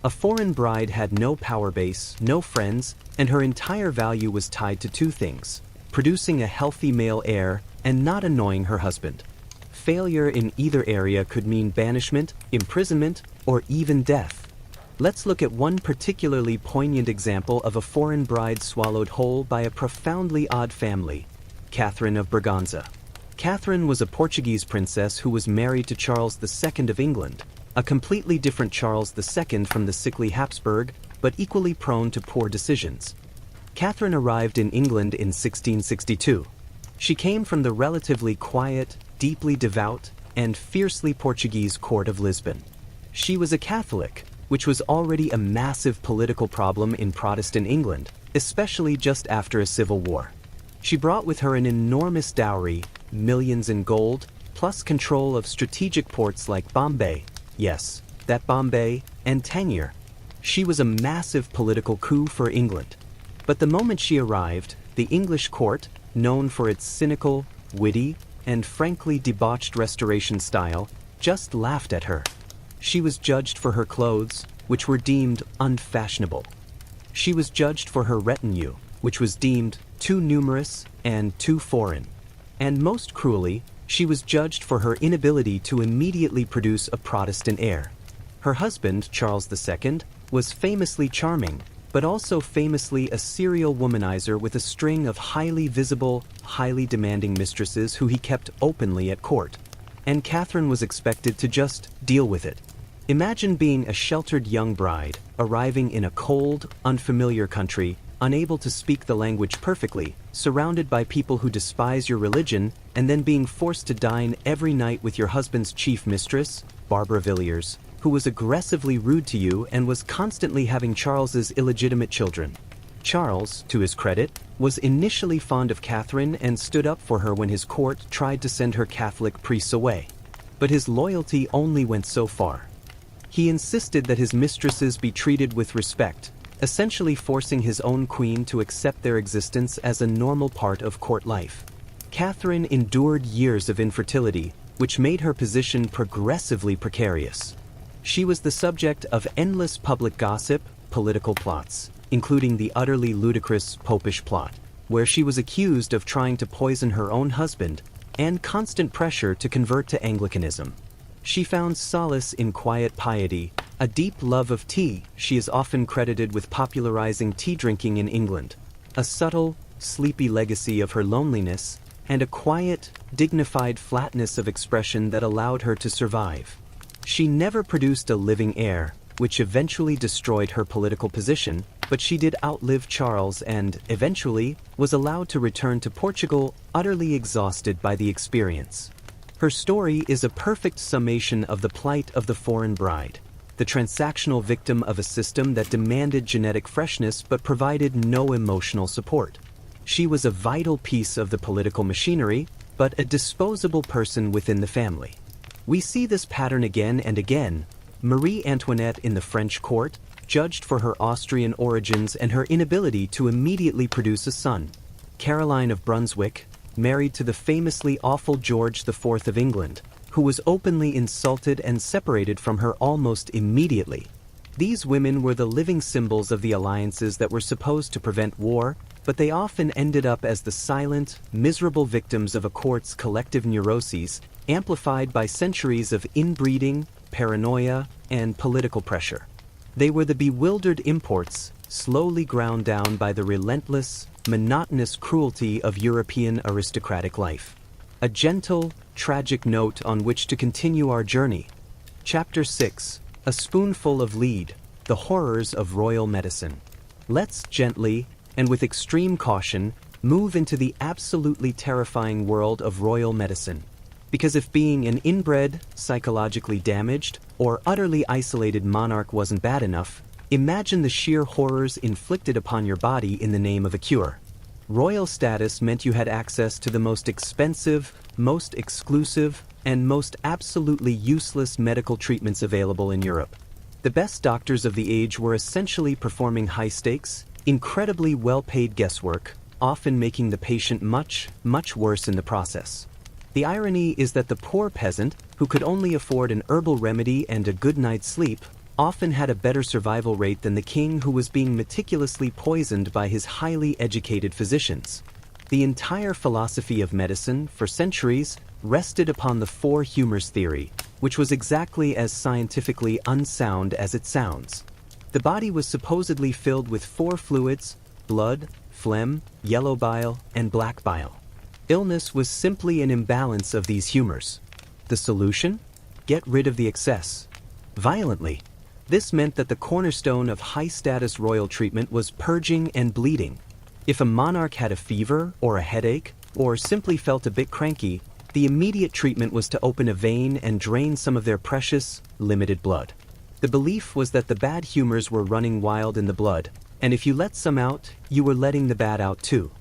A foreign bride had no power base, no friends, and her entire value was tied to two things: producing a healthy male heir and not annoying her husband. Failure in either area could mean banishment, imprisonment, or even death. Let's look at one particularly poignant example of a foreign bride swallowed whole by a profoundly odd family: Catherine of Braganza. Catherine was a Portuguese princess who was married to Charles II of England, a completely different Charles II from the sickly Habsburg, but equally prone to poor decisions. Catherine arrived in England in 1662. She came from the relatively quiet, deeply devout, and fiercely Portuguese court of Lisbon. She was a Catholic, which was already a massive political problem in Protestant England, especially just after a civil war. She brought with her an enormous dowry, millions in gold, plus control of strategic ports like Bombay, yes, that Bombay, and Tangier. She was a massive political coup for England. But the moment she arrived, the English court, known for its cynical, witty, and frankly debauched restoration style, just laughed at her. She was judged for her clothes, which were deemed unfashionable. She was judged for her retinue, which was deemed too numerous and too foreign. And most cruelly, she was judged for her inability to immediately produce a Protestant heir. Her husband, Charles II, was famously charming, but also famously a serial womanizer with a string of highly visible, highly demanding mistresses who he kept openly at court. And Catherine was expected to just deal with it. Imagine being a sheltered young bride, arriving in a cold, unfamiliar country, unable to speak the language perfectly, surrounded by people who despise your religion, and then being forced to dine every night with your husband's chief mistress, Barbara Villiers, who was aggressively rude to you and was constantly having Charles's illegitimate children. Charles, to his credit, was initially fond of Catherine and stood up for her when his court tried to send her Catholic priests away. But his loyalty only went so far. He insisted that his mistresses be treated with respect, essentially forcing his own queen to accept their existence as a normal part of court life. Catherine endured years of infertility, which made her position progressively precarious. She was the subject of endless public gossip, political plots, including the utterly ludicrous Popish plot, where she was accused of trying to poison her own husband, and constant pressure to convert to Anglicanism. She found solace in quiet piety, a deep love of tea. She is often credited with popularizing tea drinking in England, a subtle, sleepy legacy of her loneliness, and a quiet, dignified flatness of expression that allowed her to survive. She never produced a living heir, which eventually destroyed her political position, but she did outlive Charles and, eventually, was allowed to return to Portugal utterly exhausted by the experience. Her story is a perfect summation of the plight of the foreign bride, the transactional victim of a system that demanded genetic freshness but provided no emotional support. She was a vital piece of the political machinery, but a disposable person within the family. We see this pattern again and again. Marie Antoinette in the French court, judged for her Austrian origins and her inability to immediately produce a son. Caroline of Brunswick, married to the famously awful George IV of England, who was openly insulted and separated from her almost immediately. These women were the living symbols of the alliances that were supposed to prevent war, but they often ended up as the silent, miserable victims of a court's collective neuroses, amplified by centuries of inbreeding, paranoia, and political pressure. They were the bewildered imports, slowly ground down by the relentless, monotonous cruelty of European aristocratic life. A gentle, tragic note on which to continue our journey. Chapter 6: A Spoonful of Lead, The Horrors of Royal Medicine. Let's gently, and with extreme caution, move into the absolutely terrifying world of royal medicine. Because if being an inbred, psychologically damaged, or utterly isolated monarch wasn't bad enough, imagine the sheer horrors inflicted upon your body in the name of a cure. Royal status meant you had access to the most expensive, most exclusive, and most absolutely useless medical treatments available in Europe. The best doctors of the age were essentially performing high-stakes, incredibly well-paid guesswork, often making the patient much, much worse in the process. The irony is that the poor peasant, who could only afford an herbal remedy and a good night's sleep, often had a better survival rate than the king who was being meticulously poisoned by his highly educated physicians. The entire philosophy of medicine, for centuries, rested upon the four humors theory, which was exactly as scientifically unsound as it sounds. The body was supposedly filled with four fluids: blood, phlegm, yellow bile, and black bile. Illness was simply an imbalance of these humors. The solution? Get rid of the excess. Violently. This meant that the cornerstone of high-status royal treatment was purging and bleeding. If a monarch had a fever, or a headache, or simply felt a bit cranky, the immediate treatment was to open a vein and drain some of their precious, limited blood. The belief was that the bad humors were running wild in the blood, and if you let some out, you were letting the bad out too.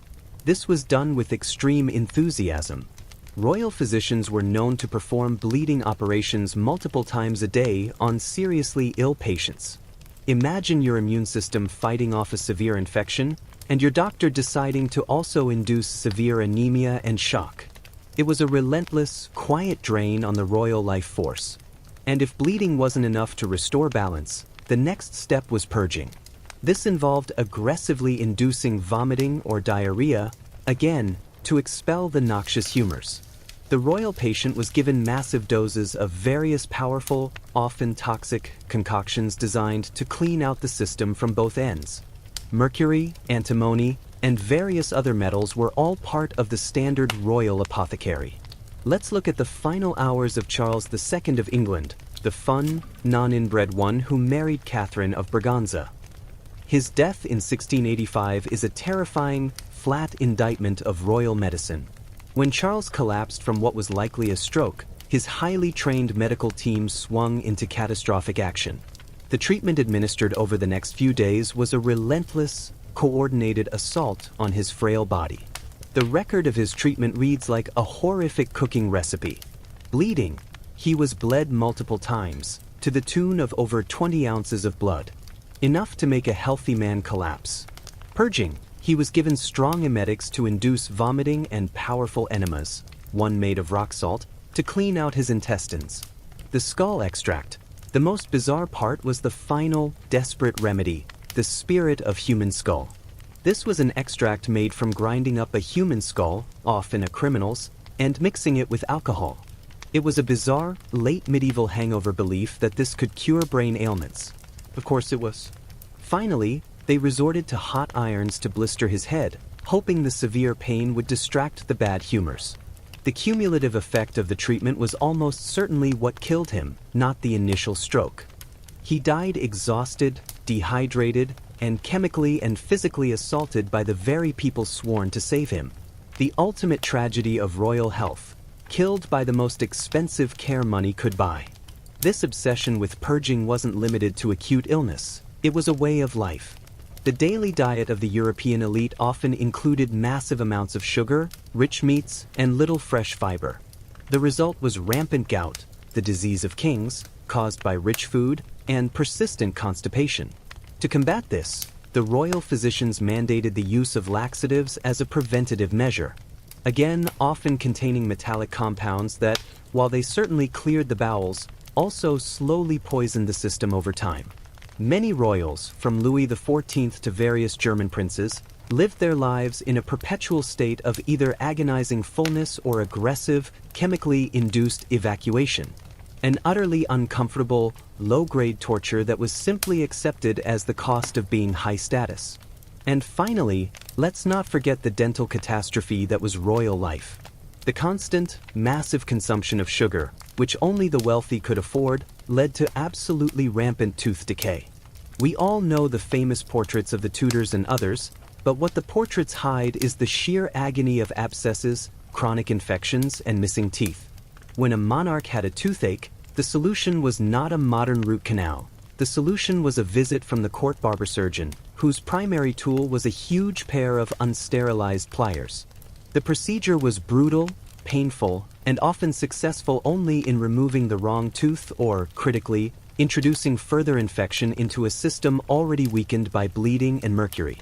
This was done with extreme enthusiasm. Royal physicians were known to perform bleeding operations multiple times a day on seriously ill patients. Imagine your immune system fighting off a severe infection, and your doctor deciding to also induce severe anemia and shock. It was a relentless, quiet drain on the royal life force. And if bleeding wasn't enough to restore balance, the next step was purging. This involved aggressively inducing vomiting or diarrhea, again, to expel the noxious humors. The royal patient was given massive doses of various powerful, often toxic, concoctions designed to clean out the system from both ends. Mercury, antimony, and various other metals were all part of the standard royal apothecary. Let's look at the final hours of Charles II of England, the fun, non-inbred one who married Catherine of Braganza. His death in 1685 is a terrifying, flat indictment of royal medicine. When Charles collapsed from what was likely a stroke, his highly trained medical team swung into catastrophic action. The treatment administered over the next few days was a relentless, coordinated assault on his frail body. The record of his treatment reads like a horrific cooking recipe. Bleeding. He was bled multiple times, to the tune of over 20 ounces of blood. Enough to make a healthy man collapse. Purging. He was given strong emetics to induce vomiting and powerful enemas, one made of rock salt, to clean out his intestines. The skull extract. The most bizarre part was the final, desperate remedy, the spirit of human skull. This was an extract made from grinding up a human skull, often a criminal's, and mixing it with alcohol. It was a bizarre, late medieval hangover belief that this could cure brain ailments. Of course it was. Finally, they resorted to hot irons to blister his head, hoping the severe pain would distract the bad humors. The cumulative effect of the treatment was almost certainly what killed him, not the initial stroke. He died exhausted, dehydrated, and chemically and physically assaulted by the very people sworn to save him. The ultimate tragedy of royal health, killed by the most expensive care money could buy. This obsession with purging wasn't limited to acute illness. It was a way of life. The daily diet of the European elite often included massive amounts of sugar, rich meats, and little fresh fiber. The result was rampant gout, the disease of kings, caused by rich food, and persistent constipation. To combat this, the royal physicians mandated the use of laxatives as a preventative measure. Again, often containing metallic compounds that, while they certainly cleared the bowels, also slowly poisoned the system over time. Many royals, from Louis XIV to various German princes, lived their lives in a perpetual state of either agonizing fullness or aggressive, chemically induced evacuation. An utterly uncomfortable, low-grade torture that was simply accepted as the cost of being high status. And finally, let's not forget the dental catastrophe that was royal life. The constant, massive consumption of sugar, which only the wealthy could afford, led to absolutely rampant tooth decay. We all know the famous portraits of the Tudors and others, but what the portraits hide is the sheer agony of abscesses, chronic infections, and missing teeth. When a monarch had a toothache, the solution was not a modern root canal. The solution was a visit from the court barber surgeon, whose primary tool was a huge pair of unsterilized pliers. The procedure was brutal, painful, and often successful only in removing the wrong tooth or, critically, introducing further infection into a system already weakened by bleeding and mercury.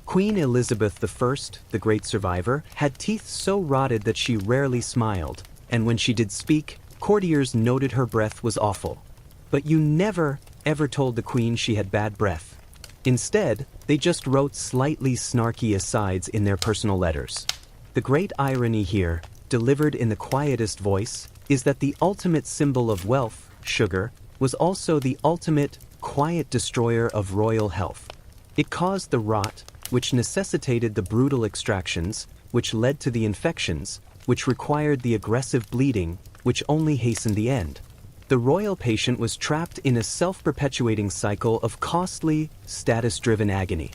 Queen Elizabeth I, the great survivor, had teeth so rotted that she rarely smiled, and when she did speak, courtiers noted her breath was awful. But you never, ever told the queen she had bad breath. Instead, they just wrote slightly snarky asides in their personal letters. The great irony here, delivered in the quietest voice, is that the ultimate symbol of wealth, sugar, was also the ultimate, quiet destroyer of royal health. It caused the rot, which necessitated the brutal extractions, which led to the infections, which required the aggressive bleeding, which only hastened the end. The royal patient was trapped in a self-perpetuating cycle of costly, status-driven agony.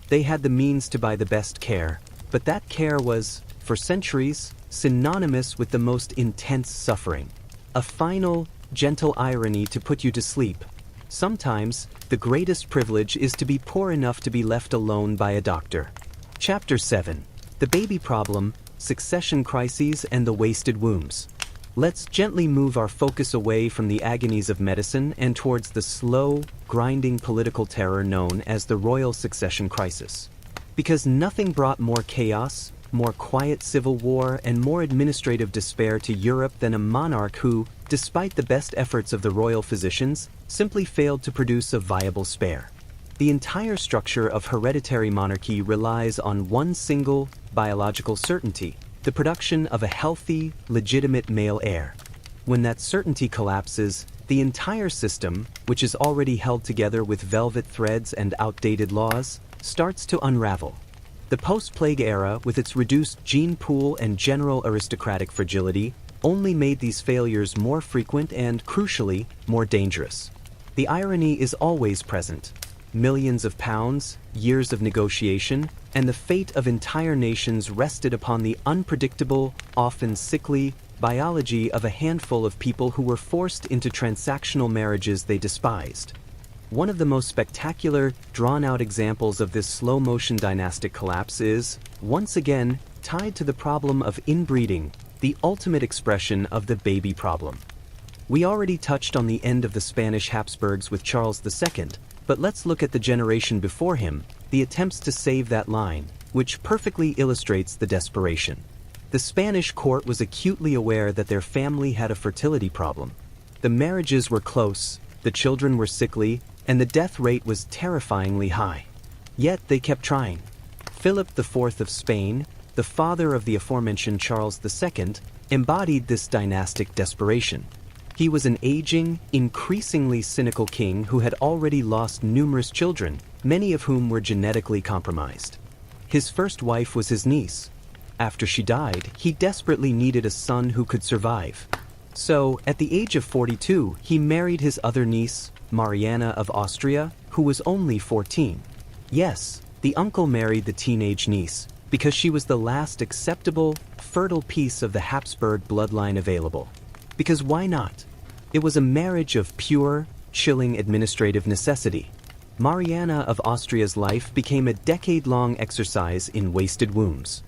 They had the means to buy the best care, but that care was, for centuries, synonymous with the most intense suffering. A final, gentle irony to put you to sleep. Sometimes, the greatest privilege is to be poor enough to be left alone by a doctor. Chapter 7. The Baby Problem, Succession Crises and the Wasted Wombs. Let's gently move our focus away from the agonies of medicine and towards the slow, grinding political terror known as the royal succession crisis. Because nothing brought more chaos, more quiet civil war, and more administrative despair to Europe than a monarch who, despite the best efforts of the royal physicians, simply failed to produce a viable spare. The entire structure of hereditary monarchy relies on one single, biological certainty: the production of a healthy, legitimate male heir. When that certainty collapses, the entire system, which is already held together with velvet threads and outdated laws, starts to unravel. The post-plague era, with its reduced gene pool and general aristocratic fragility, only made these failures more frequent and, crucially, more dangerous. The irony is always present. Millions of pounds, years of negotiation, and the fate of entire nations rested upon the unpredictable, often sickly, biology of a handful of people who were forced into transactional marriages they despised. One of the most spectacular, drawn-out examples of this slow-motion dynastic collapse is, once again, tied to the problem of inbreeding, the ultimate expression of the baby problem. We already touched on the end of the Spanish Habsburgs with Charles II, but let's look at the generation before him, the attempts to save that line, which perfectly illustrates the desperation. The Spanish court was acutely aware that their family had a fertility problem. The marriages were close, the children were sickly, and the death rate was terrifyingly high. Yet they kept trying. Philip IV of Spain, the father of the aforementioned Charles II, embodied this dynastic desperation. He was an aging, increasingly cynical king who had already lost numerous children, many of whom were genetically compromised. His first wife was his niece. After she died, he desperately needed a son who could survive. So, at the age of 42, he married his other niece, Mariana of Austria, who was only 14. Yes, the uncle married the teenage niece, because she was the last acceptable, fertile piece of the Habsburg bloodline available. Because why not? It was a marriage of pure, chilling administrative necessity. Mariana of Austria's life became a decade-long exercise in wasted wombs.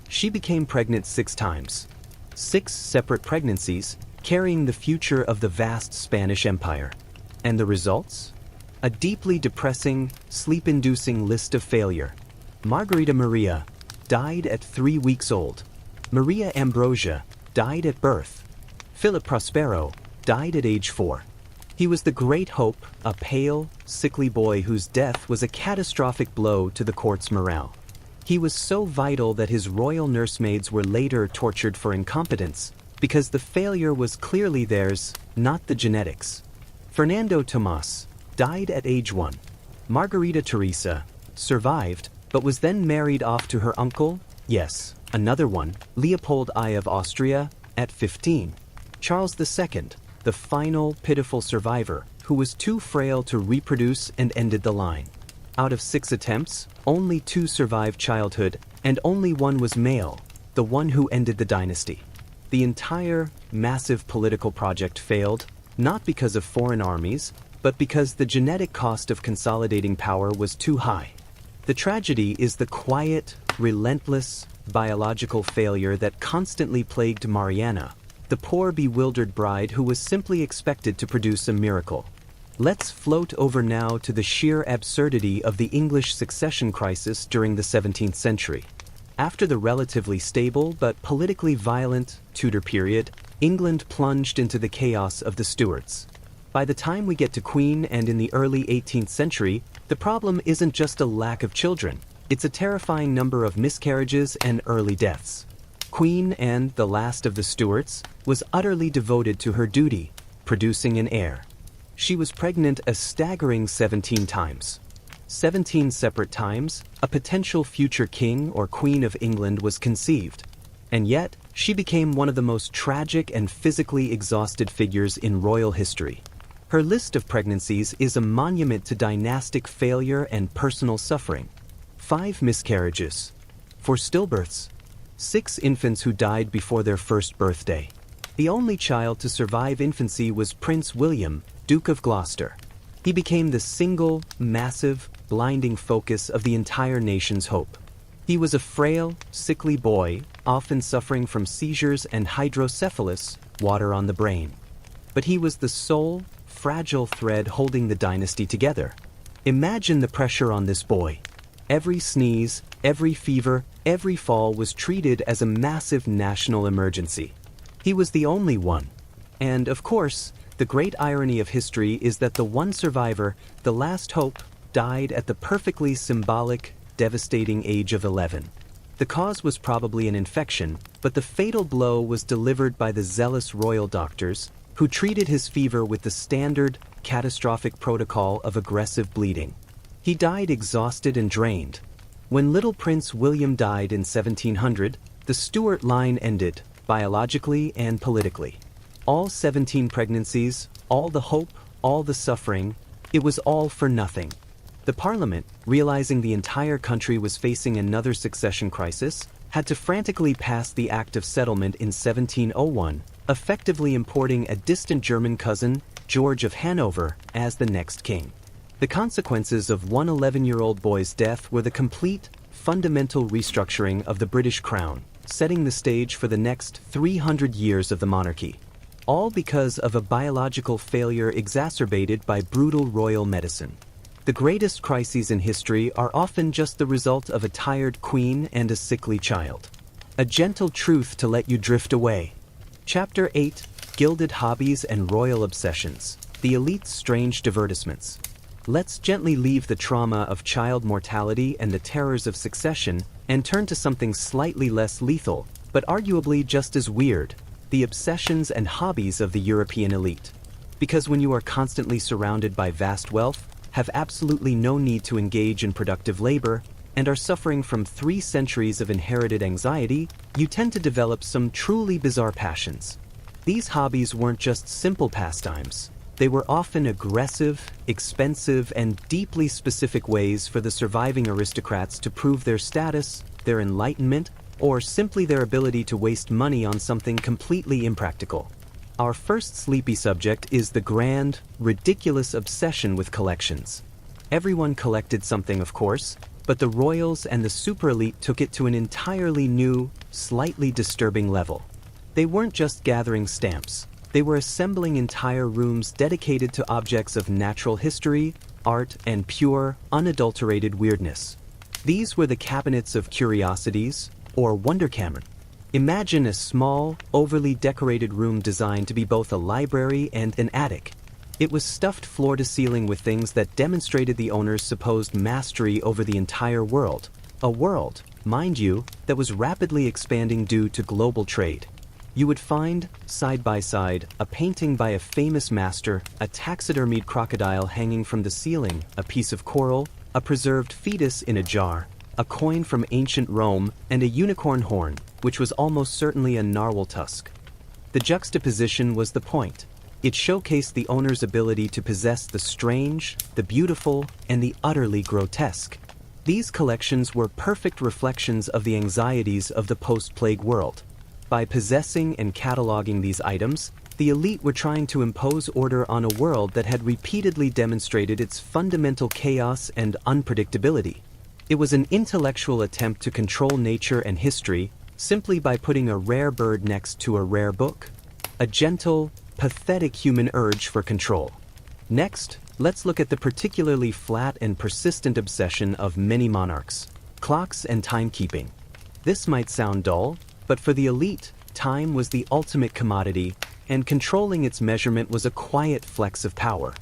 She became pregnant 6 times. 6 separate pregnancies, carrying the future of the vast Spanish Empire. And the results? A deeply depressing, sleep-inducing list of failure. Margarita Maria died at 3 weeks old. Maria Ambrosia died at birth. Philip Prospero died at age 4. He was the great hope, a pale, sickly boy whose death was a catastrophic blow to the court's morale. He was so vital that his royal nursemaids were later tortured for incompetence, because the failure was clearly theirs, not the genetics. Fernando Tomas died at age 1. Margarita Teresa survived, but was then married off to her uncle, yes, another one, Leopold I of Austria, at 15. Charles II, the final, pitiful survivor, who was too frail to reproduce and ended the line. Out of 6 attempts, only 2 survived childhood, and only one was male, the one who ended the dynasty. the entire, massive political project failed, not because of foreign armies, but because the genetic cost of consolidating power was too high. The tragedy is the quiet, relentless, biological failure that constantly plagued Mariana, the poor bewildered bride who was simply expected to produce a miracle. Let's float over now to the sheer absurdity of the English succession crisis during the 17th century. After the relatively stable but politically violent Tudor period, England plunged into the chaos of the Stuarts. By the time we get to Queen and in the early 18th century, the problem isn't just a lack of children, it's a terrifying number of miscarriages and early deaths. Queen Anne, the last of the Stuarts, was utterly devoted to her duty, producing an heir. She was pregnant a staggering 17 times. 17 separate times, a potential future king or queen of England was conceived. And yet, she became one of the most tragic and physically exhausted figures in royal history. Her list of pregnancies is a monument to dynastic failure and personal suffering. 5 miscarriages. 4 stillbirths. 6 infants who died before their first birthday. The only child to survive infancy was Prince William, Duke of Gloucester. He became the single, massive, blinding focus of the entire nation's hope. He was a frail, sickly boy, often suffering from seizures and hydrocephalus, water on the brain. But he was the sole, fragile thread holding the dynasty together. Imagine the pressure on this boy. Every sneeze, every fever, every fall was treated as a massive national emergency. He was the only one. And, of course, the great irony of history is that the one survivor, the last hope, died at the perfectly symbolic, devastating age of 11. The cause was probably an infection, but the fatal blow was delivered by the zealous royal doctors, who treated his fever with the standard, catastrophic protocol of aggressive bleeding. He died exhausted and drained. When little Prince William died in 1700, the Stuart line ended, biologically and politically. All 17 pregnancies, all the hope, all the suffering, it was all for nothing. The Parliament, realizing the entire country was facing another succession crisis, had to frantically pass the Act of Settlement in 1701, effectively importing a distant German cousin, George of Hanover, as the next king. The consequences of one 11-year-old boy's death were the complete, fundamental restructuring of the British crown, setting the stage for the next 300 years of the monarchy. All because of a biological failure exacerbated by brutal royal medicine. The greatest crises in history are often just the result of a tired queen and a sickly child. A gentle truth to let you drift away. Chapter 8, Gilded Hobbies and Royal Obsessions, the elite's strange divertissements. Let's gently leave the trauma of child mortality and the terrors of succession and turn to something slightly less lethal, but arguably just as weird, the obsessions and hobbies of the European elite. Because when you are constantly surrounded by vast wealth, have absolutely no need to engage in productive labor, and are suffering from 3 centuries of inherited anxiety, you tend to develop some truly bizarre passions. These hobbies weren't just simple pastimes. They were often aggressive, expensive, and deeply specific ways for the surviving aristocrats to prove their status, their enlightenment, or simply their ability to waste money on something completely impractical. Our first sleepy subject is the grand, ridiculous obsession with collections. Everyone collected something, of course, but the royals and the super elite took it to an entirely new, slightly disturbing level. They weren't just gathering stamps. They were assembling entire rooms dedicated to objects of natural history, art, and pure, unadulterated weirdness. These were the cabinets of curiosities, or Wunderkammern. Imagine a small, overly decorated room designed to be both a library and an attic. It was stuffed floor to ceiling with things that demonstrated the owner's supposed mastery over the entire world. A world, mind you, that was rapidly expanding due to global trade. You would find, side by side, a painting by a famous master, a taxidermied crocodile hanging from the ceiling, a piece of coral, a preserved fetus in a jar, a coin from ancient Rome, and a unicorn horn, which was almost certainly a narwhal tusk. The juxtaposition was the point. It showcased the owner's ability to possess the strange, the beautiful, and the utterly grotesque. These collections were perfect reflections of the anxieties of the post-plague world. By possessing and cataloging these items, the elite were trying to impose order on a world that had repeatedly demonstrated its fundamental chaos and unpredictability. It was an intellectual attempt to control nature and history simply by putting a rare bird next to a rare book. A gentle, pathetic human urge for control. Next, let's look at the particularly flat and persistent obsession of many monarchs: clocks and timekeeping. This might sound dull, but for the elite, time was the ultimate commodity, and controlling its measurement was a quiet flex of power.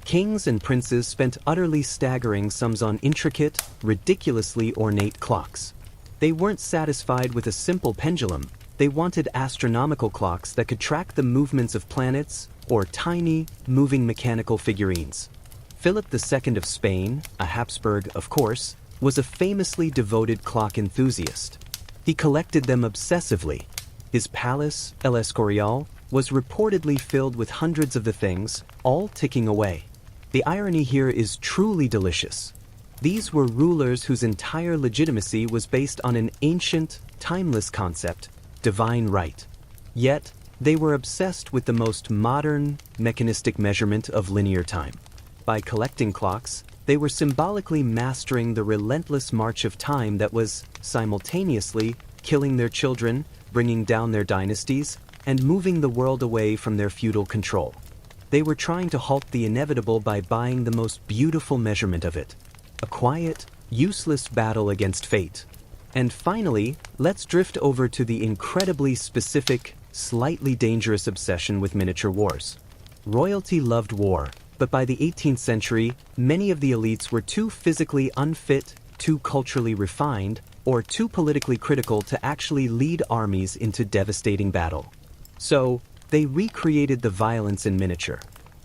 Kings and princes spent utterly staggering sums on intricate, ridiculously ornate clocks. They weren't satisfied with a simple pendulum. They wanted astronomical clocks that could track the movements of planets or tiny, moving mechanical figurines. Philip II of Spain, a Habsburg of course, was a famously devoted clock enthusiast. He collected them obsessively. His palace, El Escorial, was reportedly filled with hundreds of the things, all ticking away. The irony here is truly delicious. These were rulers whose entire legitimacy was based on an ancient, timeless concept: divine right. Yet, they were obsessed with the most modern, mechanistic measurement of linear time. By collecting clocks, they were symbolically mastering the relentless march of time that was, simultaneously, killing their children, bringing down their dynasties, and moving the world away from their feudal control. They were trying to halt the inevitable by buying the most beautiful measurement of it. A quiet, useless battle against fate. And finally, let's drift over to the incredibly specific, slightly dangerous obsession with miniature wars. Royalty loved war, but by the 18th century, many of the elites were too physically unfit, too culturally refined, or too politically critical to actually lead armies into devastating battle. So, they recreated the violence in miniature.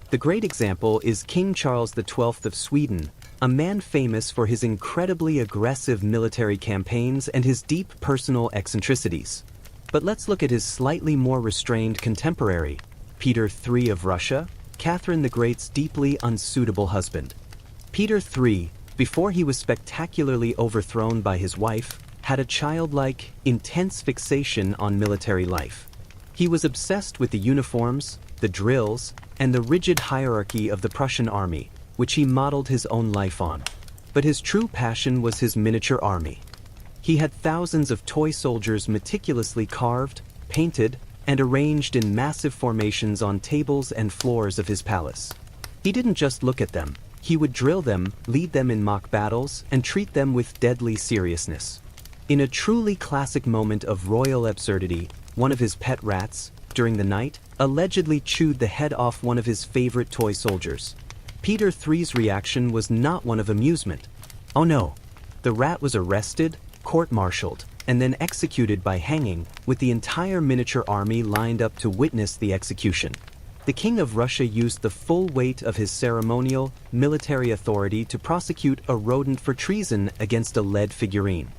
The great example is King Charles XII of Sweden, a man famous for his incredibly aggressive military campaigns and his deep personal eccentricities. But let's look at his slightly more restrained contemporary, Peter III of Russia, Catherine the Great's deeply unsuitable husband. Peter III, before he was spectacularly overthrown by his wife, had a childlike, intense fixation on military life. He was obsessed with the uniforms, the drills, and the rigid hierarchy of the Prussian army, which he modeled his own life on. But his true passion was his miniature army. He had thousands of toy soldiers meticulously carved, painted, and arranged in massive formations on tables and floors of his palace. He didn't just look at them. He would drill them, lead them in mock battles, and treat them with deadly seriousness. In a truly classic moment of royal absurdity, one of his pet rats, during the night, allegedly chewed the head off one of his favorite toy soldiers. Peter III's reaction was not one of amusement. Oh no, the rat was arrested, court-martialed, and then executed by hanging, with the entire miniature army lined up to witness the execution. The King of Russia used the full weight of his ceremonial, military authority to prosecute a rodent for treason against a lead figurine.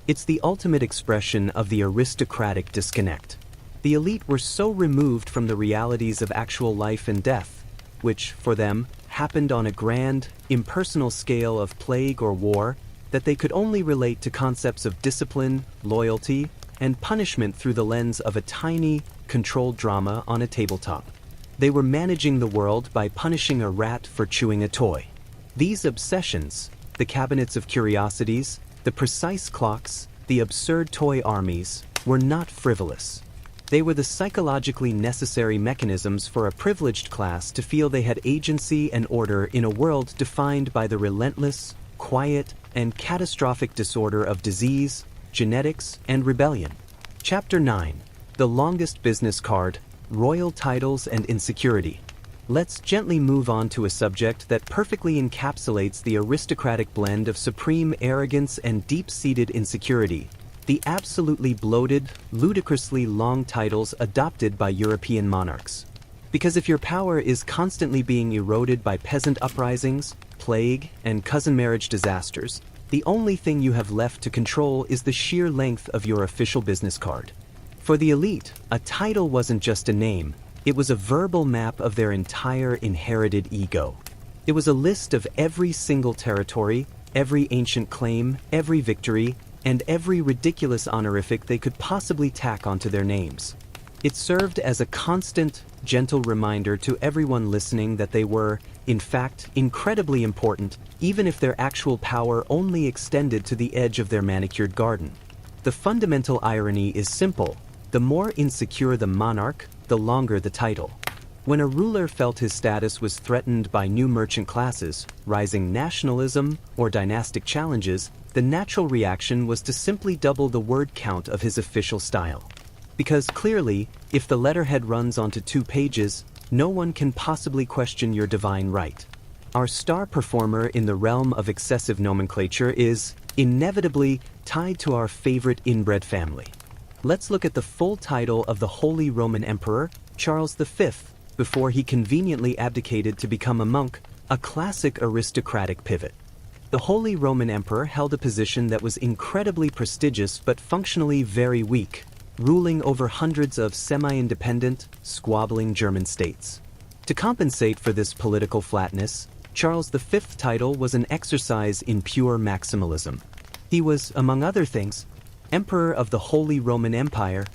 It's the ultimate expression of the aristocratic disconnect. The elite were so removed from the realities of actual life and death, which, for them, happened on a grand, impersonal scale of plague or war, that they could only relate to concepts of discipline, loyalty, and punishment through the lens of a tiny, controlled drama on a tabletop. They were managing the world by punishing a rat for chewing a toy. These obsessions, the cabinets of curiosities, the precise clocks, the absurd toy armies, were not frivolous. They were the psychologically necessary mechanisms for a privileged class to feel they had agency and order in a world defined by the relentless, quiet, and catastrophic disorder of disease, genetics, and rebellion. Chapter 9. The longest business card: Royal Titles and Insecurity. Let's gently move on to a subject that perfectly encapsulates the aristocratic blend of supreme arrogance and deep-seated insecurity: the absolutely bloated, ludicrously long titles adopted by European monarchs. Because if your power is constantly being eroded by peasant uprisings, plague, and cousin marriage disasters, the only thing you have left to control is the sheer length of your official business card. For the elite, a title wasn't just a name, it was a verbal map of their entire inherited ego. It was a list of every single territory, every ancient claim, every victory, and every ridiculous honorific they could possibly tack onto their names. It served as a constant, gentle reminder to everyone listening that they were, in fact, incredibly important, even if their actual power only extended to the edge of their manicured garden. The fundamental irony is simple: the more insecure the monarch, the longer the title. When a ruler felt his status was threatened by new merchant classes, rising nationalism, or dynastic challenges, the natural reaction was to simply double the word count of his official style. Because clearly, if the letterhead runs onto 2 pages, no one can possibly question your divine right. Our star performer in the realm of excessive nomenclature is, inevitably, tied to our favorite inbred family. Let's look at the full title of the Holy Roman Emperor, Charles V, before he conveniently abdicated to become a monk, a classic aristocratic pivot. The Holy Roman Emperor held a position that was incredibly prestigious but functionally very weak, ruling over hundreds of semi-independent, squabbling German states. To compensate for this political flatness, Charles V's title was an exercise in pure maximalism. He was, among other things, Emperor of the Holy Roman Empire,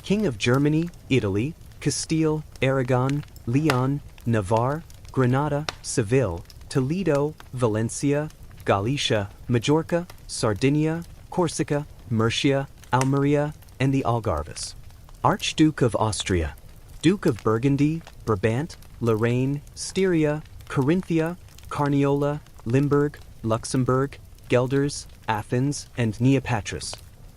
King of Germany, Italy, Castile, Aragon, Leon, Navarre, Granada, Seville, Toledo, Valencia, Galicia, Majorca, Sardinia, Corsica, Murcia, Almeria, and the Algarves. Archduke of Austria, Duke of Burgundy, Brabant, Lorraine, Styria, Carinthia, Carniola, Limburg, Luxembourg, Gelders, Athens, and Neopatris.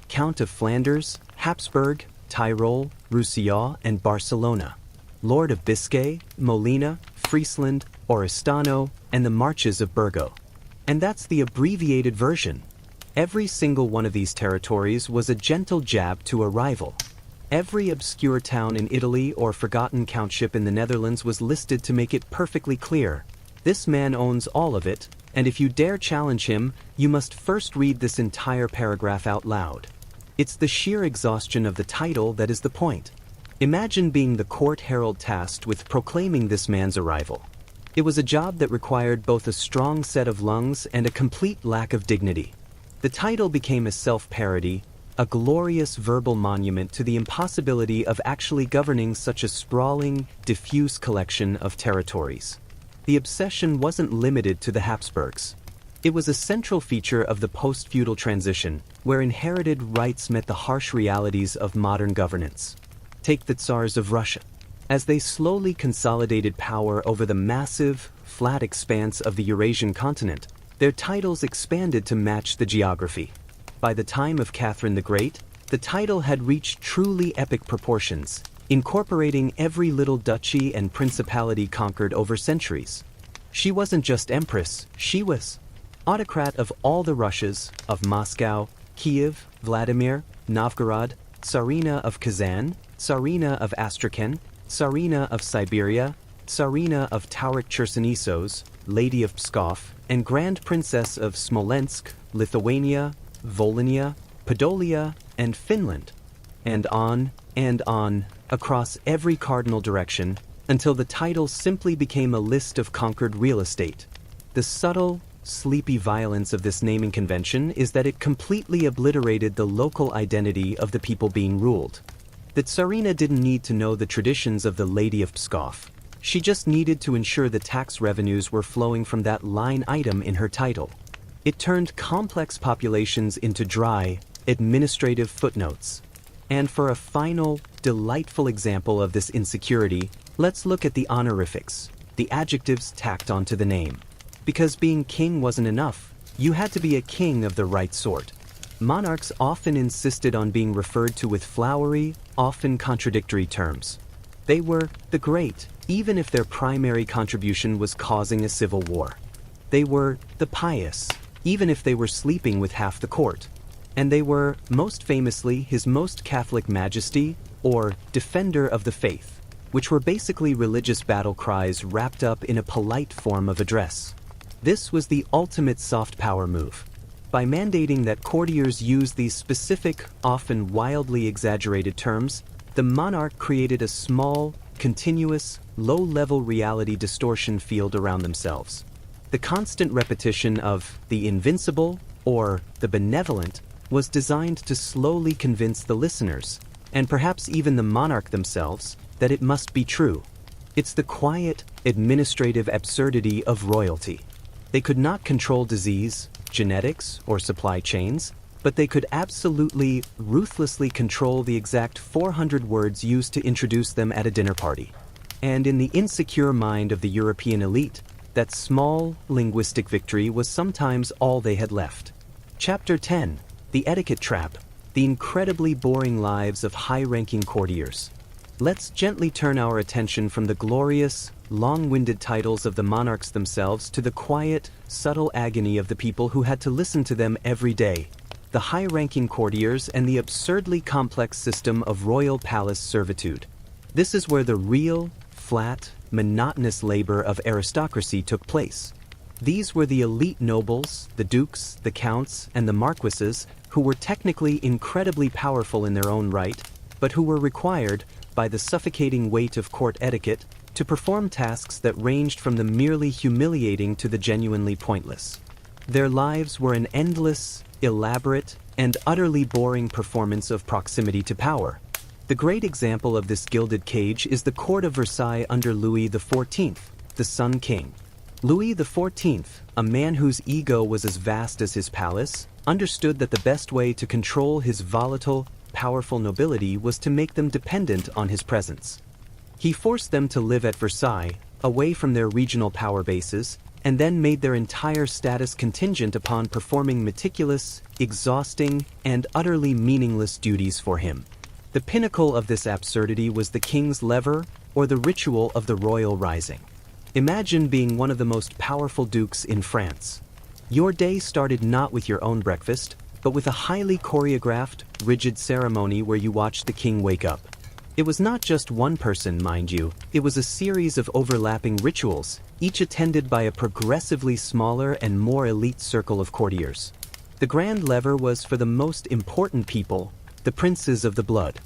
Count of Flanders, Habsburg, Tyrol, Roussillon, and Barcelona. Lord of Biscay, Molina, Friesland, Oristano, and the Marches of Burgo. And that's the abbreviated version. Every single one of these territories was a gentle jab to a rival. Every obscure town in Italy or forgotten countship in the Netherlands was listed to make it perfectly clear: this man owns all of it, and if you dare challenge him, you must first read this entire paragraph out loud. It's the sheer exhaustion of the title that is the point. Imagine being the court herald tasked with proclaiming this man's arrival. It was a job that required both a strong set of lungs and a complete lack of dignity. The title became a self-parody, a glorious verbal monument to the impossibility of actually governing such a sprawling, diffuse collection of territories. The obsession wasn't limited to the Habsburgs. It was a central feature of the post-feudal transition, where inherited rights met the harsh realities of modern governance. Take the Tsars of Russia. As they slowly consolidated power over the massive, flat expanse of the Eurasian continent, their titles expanded to match the geography. By the time of Catherine the Great, the title had reached truly epic proportions, incorporating every little duchy and principality conquered over centuries. She wasn't just empress, she was autocrat of all the Russias, of Moscow, Kiev, Vladimir, Novgorod, Tsarina of Kazan, Tsarina of Astrakhan, Tsarina of Siberia, Tsarina of Tauric-Chersonesos, Lady of Pskov, and Grand Princess of Smolensk, Lithuania, Volhynia, Podolia, and Finland. And on, across every cardinal direction, until the title simply became a list of conquered real estate. The subtle, sleepy violence of this naming convention is that it completely obliterated the local identity of the people being ruled. The Tsarina didn't need to know the traditions of the Lady of Pskov. She just needed to ensure the tax revenues were flowing from that line item in her title. It turned complex populations into dry, administrative footnotes. And for a final, delightful example of this insecurity, let's look at the honorifics, the adjectives tacked onto the name. Because being king wasn't enough, you had to be a king of the right sort. Monarchs often insisted on being referred to with flowery, often contradictory terms. They were the great, even if their primary contribution was causing a civil war. They were the pious, even if they were sleeping with half the court. And they were, most famously, His Most Catholic Majesty, or Defender of the Faith, which were basically religious battle cries wrapped up in a polite form of address. This was the ultimate soft power move. By mandating that courtiers use these specific, often wildly exaggerated terms, the monarch created a small, continuous, low-level reality distortion field around themselves. The constant repetition of the invincible or the benevolent was designed to slowly convince the listeners, and perhaps even the monarch themselves, that it must be true. It's the quiet, administrative absurdity of royalty. They could not control disease, genetics, or supply chains, but they could absolutely, ruthlessly control the exact 400 words used to introduce them at a dinner party. And in the insecure mind of the European elite, that small, linguistic victory was sometimes all they had left. Chapter 10. The Etiquette Trap. The incredibly boring lives of high-ranking courtiers. Let's gently turn our attention from the glorious, long-winded titles of the monarchs themselves to the quiet, subtle agony of the people who had to listen to them every day. The high-ranking courtiers and the absurdly complex system of royal palace servitude. This is where the real, flat, monotonous labor of aristocracy took place. These were the elite nobles, the dukes, the counts, and the marquises, who were technically incredibly powerful in their own right, but who were required, by the suffocating weight of court etiquette, to perform tasks that ranged from the merely humiliating to the genuinely pointless. Their lives were an endless, elaborate, and utterly boring performance of proximity to power. The great example of this gilded cage is the court of Versailles under Louis XIV, the Sun King. Louis XIV, a man whose ego was as vast as his palace, understood that the best way to control his volatile, powerful nobility was to make them dependent on his presence. He forced them to live at Versailles, away from their regional power bases, and then made their entire status contingent upon performing meticulous, exhausting, and utterly meaningless duties for him. The pinnacle of this absurdity was the king's lever, or the ritual of the royal rising. Imagine being one of the most powerful dukes in France. Your day started not with your own breakfast, but with a highly choreographed, rigid ceremony where you watched the king wake up. It was not just one person, mind you, it was a series of overlapping rituals, each attended by a progressively smaller and more elite circle of courtiers. The grand lever was for the most important people, the princes of the blood.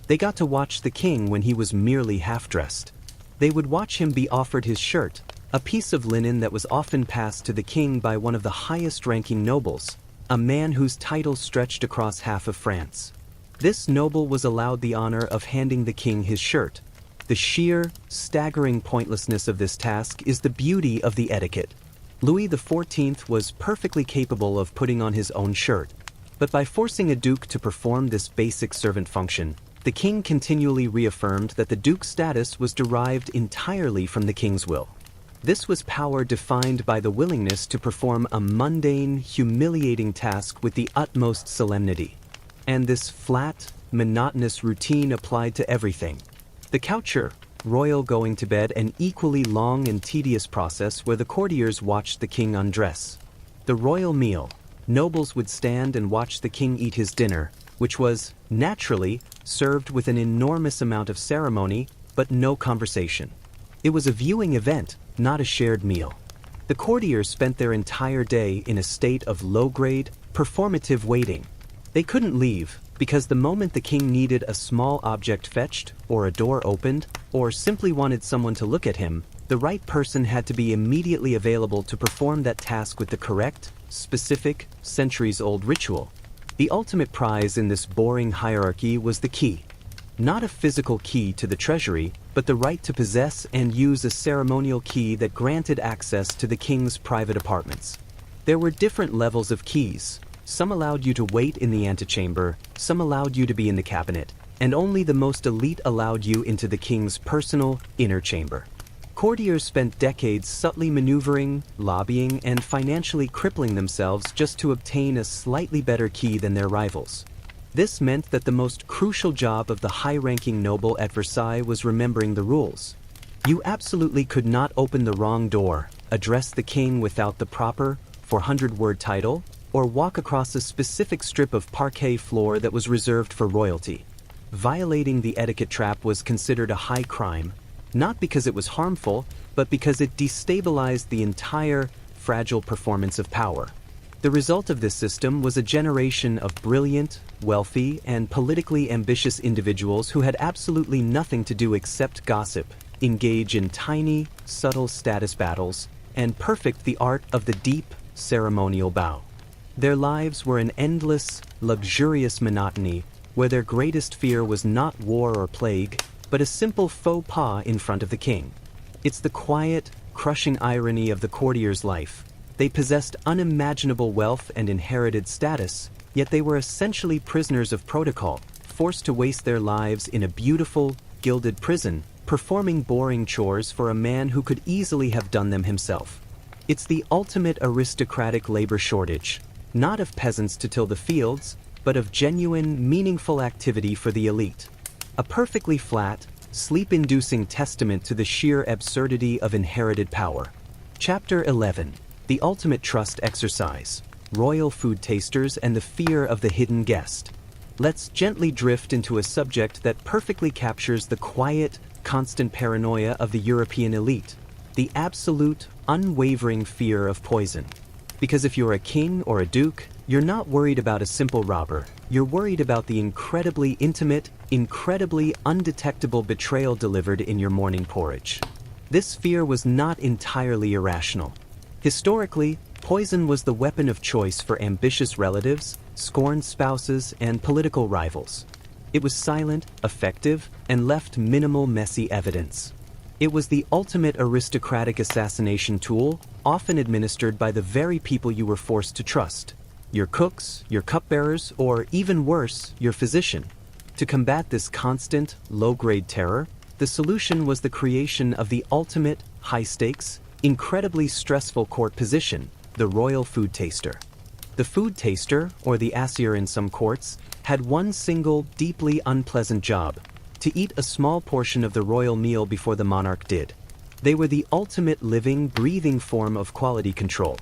They got to watch the king when he was merely half-dressed. They would watch him be offered his shirt, a piece of linen that was often passed to the king by one of the highest-ranking nobles, a man whose title stretched across half of France. This noble was allowed the honor of handing the king his shirt. The sheer, staggering pointlessness of this task is the beauty of the etiquette. Louis XIV was perfectly capable of putting on his own shirt, but by forcing a duke to perform this basic servant function, the king continually reaffirmed that the duke's status was derived entirely from the king's will. This was power defined by the willingness to perform a mundane, humiliating task with the utmost solemnity. And this flat, monotonous routine applied to everything. The coucher, royal going to bed, an equally long and tedious process where the courtiers watched the king undress. The royal meal, nobles would stand and watch the king eat his dinner, which was, naturally, served with an enormous amount of ceremony, but no conversation. It was a viewing event, not a shared meal. The courtiers spent their entire day in a state of low-grade, performative waiting. They couldn't leave, because the moment the king needed a small object fetched, or a door opened, or simply wanted someone to look at him, the right person had to be immediately available to perform that task with the correct, specific, centuries-old ritual. The ultimate prize in this boring hierarchy was the key. Not a physical key to the treasury, but the right to possess and use a ceremonial key that granted access to the king's private apartments. There were different levels of keys. Some allowed you to wait in the antechamber, some allowed you to be in the cabinet, and only the most elite allowed you into the king's personal, inner chamber. Courtiers spent decades subtly maneuvering, lobbying, and financially crippling themselves just to obtain a slightly better key than their rivals. This meant that the most crucial job of the high-ranking noble at Versailles was remembering the rules. You absolutely could not open the wrong door, address the king without the proper, 400-word title, or walk across a specific strip of parquet floor that was reserved for royalty. Violating the etiquette trap was considered a high crime, not because it was harmful, but because it destabilized the entire, fragile performance of power. The result of this system was a generation of brilliant, wealthy, and politically ambitious individuals who had absolutely nothing to do except gossip, engage in tiny, subtle status battles, and perfect the art of the deep, ceremonial bow. Their lives were an endless, luxurious monotony where their greatest fear was not war or plague, but a simple faux pas in front of the king. It's the quiet, crushing irony of the courtier's life. They possessed unimaginable wealth and inherited status, yet they were essentially prisoners of protocol, forced to waste their lives in a beautiful, gilded prison, performing boring chores for a man who could easily have done them himself. It's the ultimate aristocratic labor shortage, not of peasants to till the fields, but of genuine, meaningful activity for the elite. A perfectly flat, sleep-inducing testament to the sheer absurdity of inherited power. Chapter 11. The Ultimate Trust Exercise. Royal Food Tasters and the Fear of the Hidden Guest. Let's gently drift into a subject that perfectly captures the quiet, constant paranoia of the European elite. The absolute, unwavering fear of poison. Because if you're a king or a duke, you're not worried about a simple robber. You're worried about the incredibly intimate, incredibly undetectable betrayal delivered in your morning porridge. This fear was not entirely irrational. Historically, poison was the weapon of choice for ambitious relatives, scorned spouses, and political rivals. It was silent, effective, and left minimal messy evidence. It was the ultimate aristocratic assassination tool, often administered by the very people you were forced to trust. Your cooks, your cupbearers, or even worse, your physician. To combat this constant, low-grade terror, the solution was the creation of the ultimate, high-stakes, incredibly stressful court position, the royal food taster. The food taster, or the assier in some courts, had one single, deeply unpleasant job: to eat a small portion of the royal meal before the monarch did. They were the ultimate living, breathing form of quality control.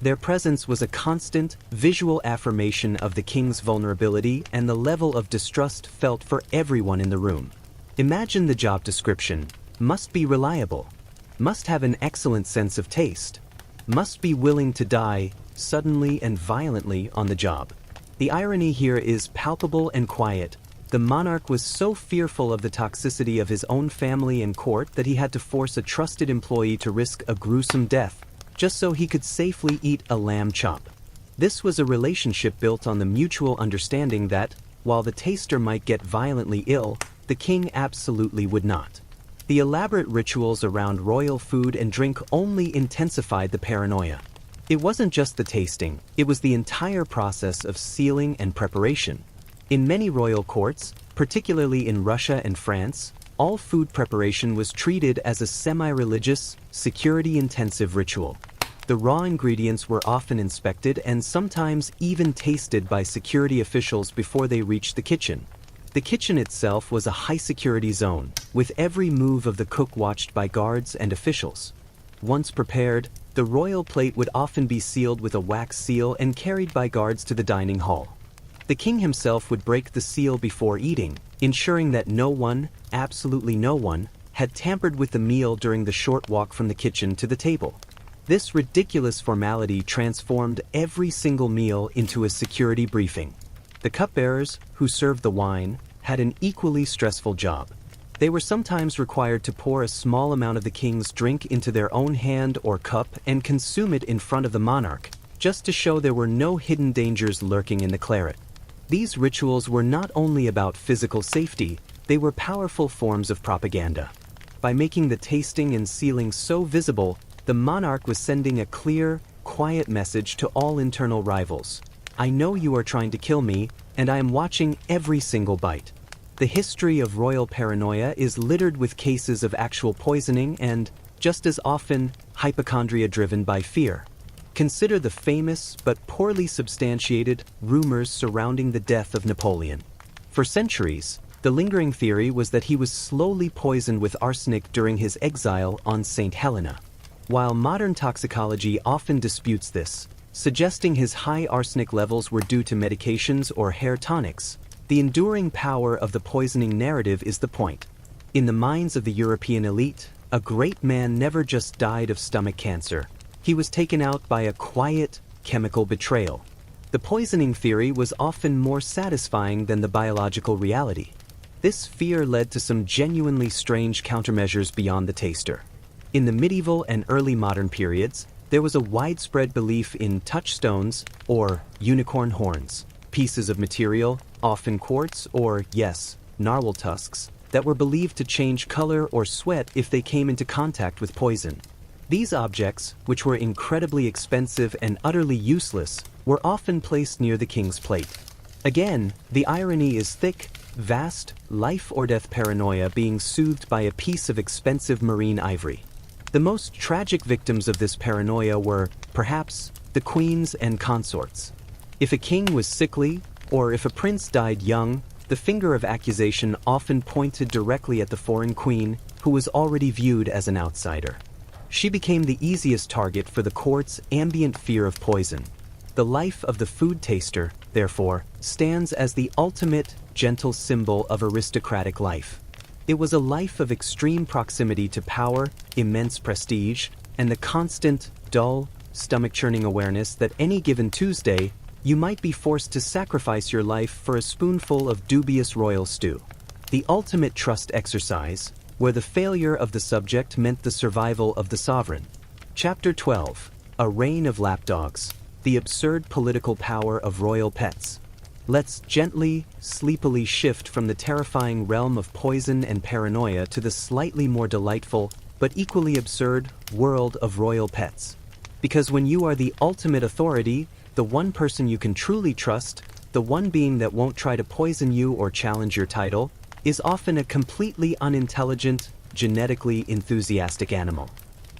Their presence was a constant, visual affirmation of the king's vulnerability and the level of distrust felt for everyone in the room. Imagine the job description: must be reliable, must have an excellent sense of taste, must be willing to die, suddenly and violently, on the job. The irony here is palpable and quiet. The monarch was so fearful of the toxicity of his own family and court that he had to force a trusted employee to risk a gruesome death, just so he could safely eat a lamb chop. This was a relationship built on the mutual understanding that, while the taster might get violently ill, the king absolutely would not. The elaborate rituals around royal food and drink only intensified the paranoia. It wasn't just the tasting, it was the entire process of sealing and preparation. In many royal courts, particularly in Russia and France, all food preparation was treated as a semi-religious, security-intensive ritual. The raw ingredients were often inspected and sometimes even tasted by security officials before they reached the kitchen. The kitchen itself was a high-security zone, with every move of the cook watched by guards and officials. Once prepared, the royal plate would often be sealed with a wax seal and carried by guards to the dining hall. The king himself would break the seal before eating, ensuring that no one, absolutely no one, had tampered with the meal during the short walk from the kitchen to the table. This ridiculous formality transformed every single meal into a security briefing. The cupbearers, who served the wine, had an equally stressful job. They were sometimes required to pour a small amount of the king's drink into their own hand or cup and consume it in front of the monarch, just to show there were no hidden dangers lurking in the claret. These rituals were not only about physical safety, they were powerful forms of propaganda. By making the tasting and sealing so visible, the monarch was sending a clear, quiet message to all internal rivals. I know you are trying to kill me, and I am watching every single bite. The history of royal paranoia is littered with cases of actual poisoning and, just as often, hypochondria driven by fear. Consider the famous but poorly substantiated rumors surrounding the death of Napoleon. For centuries, the lingering theory was that he was slowly poisoned with arsenic during his exile on St. Helena. While modern toxicology often disputes this, suggesting his high arsenic levels were due to medications or hair tonics, the enduring power of the poisoning narrative is the point. In the minds of the European elite, a great man never just died of stomach cancer. He was taken out by a quiet, chemical betrayal. The poisoning theory was often more satisfying than the biological reality. This fear led to some genuinely strange countermeasures beyond the taster. In the medieval and early modern periods, There was a widespread belief in touchstones, or unicorn horns, pieces of material, often quartz or, yes, narwhal tusks, that were believed to change color or sweat if they came into contact with poison. These objects, which were incredibly expensive and utterly useless, were often placed near the king's plate. Again, the irony is thick, vast, life-or-death paranoia being soothed by a piece of expensive marine ivory. The most tragic victims of this paranoia were, perhaps, the queens and consorts. If a king was sickly, or if a prince died young, the finger of accusation often pointed directly at the foreign queen, who was already viewed as an outsider. She became the easiest target for the court's ambient fear of poison. The life of the food taster, therefore, stands as the ultimate, gentle symbol of aristocratic life. It was a life of extreme proximity to power, immense prestige, and the constant, dull, stomach-churning awareness that any given Tuesday, you might be forced to sacrifice your life for a spoonful of dubious royal stew. The ultimate trust exercise, where the failure of the subject meant the survival of the sovereign. Chapter 12. A Reign of Lapdogs. The absurd political power of royal pets. Let's gently, sleepily shift from the terrifying realm of poison and paranoia to the slightly more delightful, but equally absurd, world of royal pets. Because when you are the ultimate authority, the one person you can truly trust, the one being that won't try to poison you or challenge your title, is often a completely unintelligent, genetically enthusiastic animal.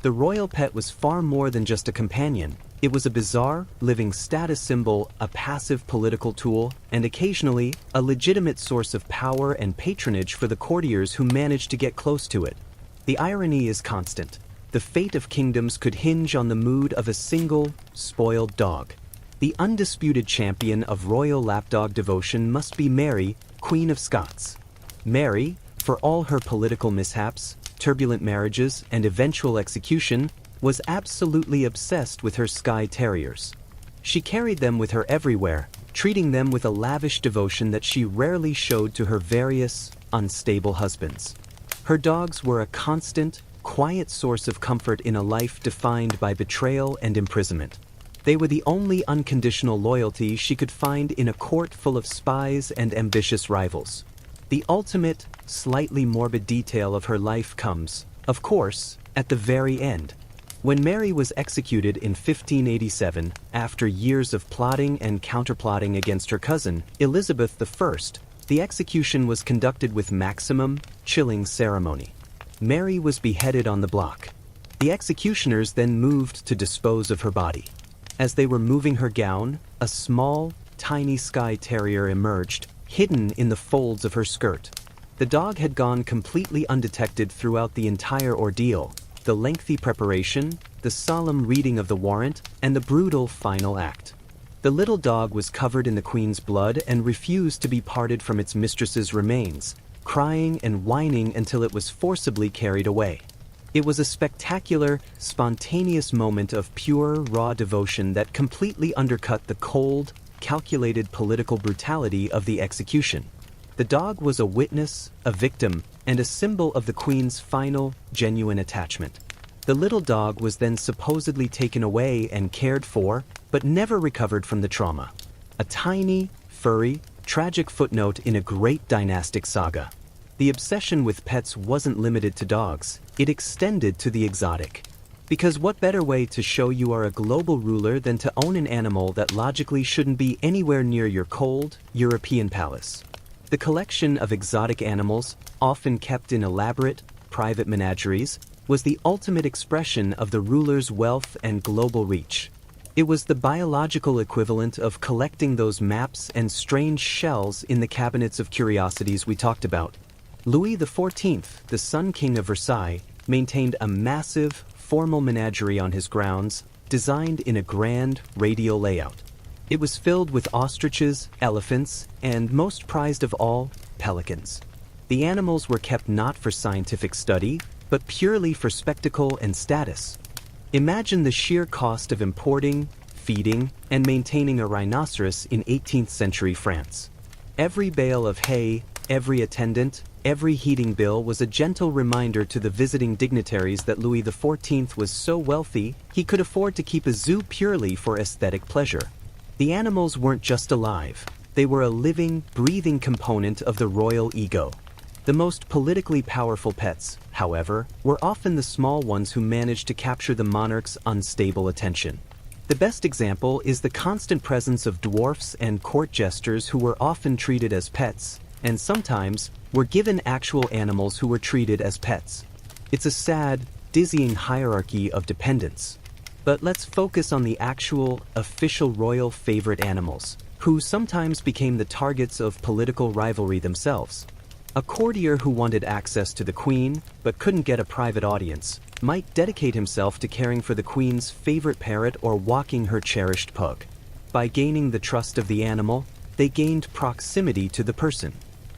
The royal pet was far more than just a companion. It was a bizarre, living status symbol, a passive political tool, and occasionally, a legitimate source of power and patronage for the courtiers who managed to get close to it. The irony is constant. The fate of kingdoms could hinge on the mood of a single, spoiled dog. The undisputed champion of royal lapdog devotion must be Mary, Queen of Scots. Mary, for all her political mishaps, turbulent marriages, and eventual execution, was absolutely obsessed with her Skye Terriers. She carried them with her everywhere, treating them with a lavish devotion that she rarely showed to her various, unstable husbands. Her dogs were a constant, quiet source of comfort in a life defined by betrayal and imprisonment. They were the only unconditional loyalty she could find in a court full of spies and ambitious rivals. The ultimate, slightly morbid detail of her life comes, of course, at the very end. When Mary was executed in 1587, after years of plotting and counterplotting against her cousin, Elizabeth I, the execution was conducted with maximum, chilling ceremony. Mary was beheaded on the block. The executioners then moved to dispose of her body. As they were moving her gown, a small, tiny Skye Terrier emerged, hidden in the folds of her skirt. The dog had gone completely undetected throughout the entire ordeal, the lengthy preparation, the solemn reading of the warrant, and the brutal final act. The little dog was covered in the Queen's blood and refused to be parted from its mistress's remains, crying and whining until it was forcibly carried away. It was a spectacular, spontaneous moment of pure, raw devotion that completely undercut the cold, calculated political brutality of the execution. The dog was a witness, a victim, and a symbol of the Queen's final, genuine attachment. The little dog was then supposedly taken away and cared for, but never recovered from the trauma. A tiny, furry, tragic footnote in a great dynastic saga. The obsession with pets wasn't limited to dogs, it extended to the exotic. Because what better way to show you are a global ruler than to own an animal that logically shouldn't be anywhere near your cold, European palace? The collection of exotic animals, often kept in elaborate, private menageries, was the ultimate expression of the ruler's wealth and global reach. It was the biological equivalent of collecting those maps and strange shells in the cabinets of curiosities we talked about. Louis XIV, the Sun King of Versailles, maintained a massive, formal menagerie on his grounds, designed in a grand, radial layout. It was filled with ostriches, elephants, and, most prized of all, pelicans. The animals were kept not for scientific study, but purely for spectacle and status. Imagine the sheer cost of importing, feeding, and maintaining a rhinoceros in 18th century France. Every bale of hay, every attendant, Every heating bill was a gentle reminder to the visiting dignitaries that Louis XIV was so wealthy he could afford to keep a zoo purely for aesthetic pleasure. The animals weren't just alive, they were a living, breathing component of the royal ego. The most politically powerful pets, however, were often the small ones who managed to capture the monarch's unstable attention. The best example is the constant presence of dwarfs and court jesters who were often treated as pets, and sometimes were given actual animals who were treated as pets. It's a sad, dizzying hierarchy of dependence. But let's focus on the actual, official royal favorite animals, who sometimes became the targets of political rivalry themselves. A courtier who wanted access to the queen, but couldn't get a private audience, might dedicate himself to caring for the queen's favorite parrot or walking her cherished pug. By gaining the trust of the animal, they gained proximity to the person.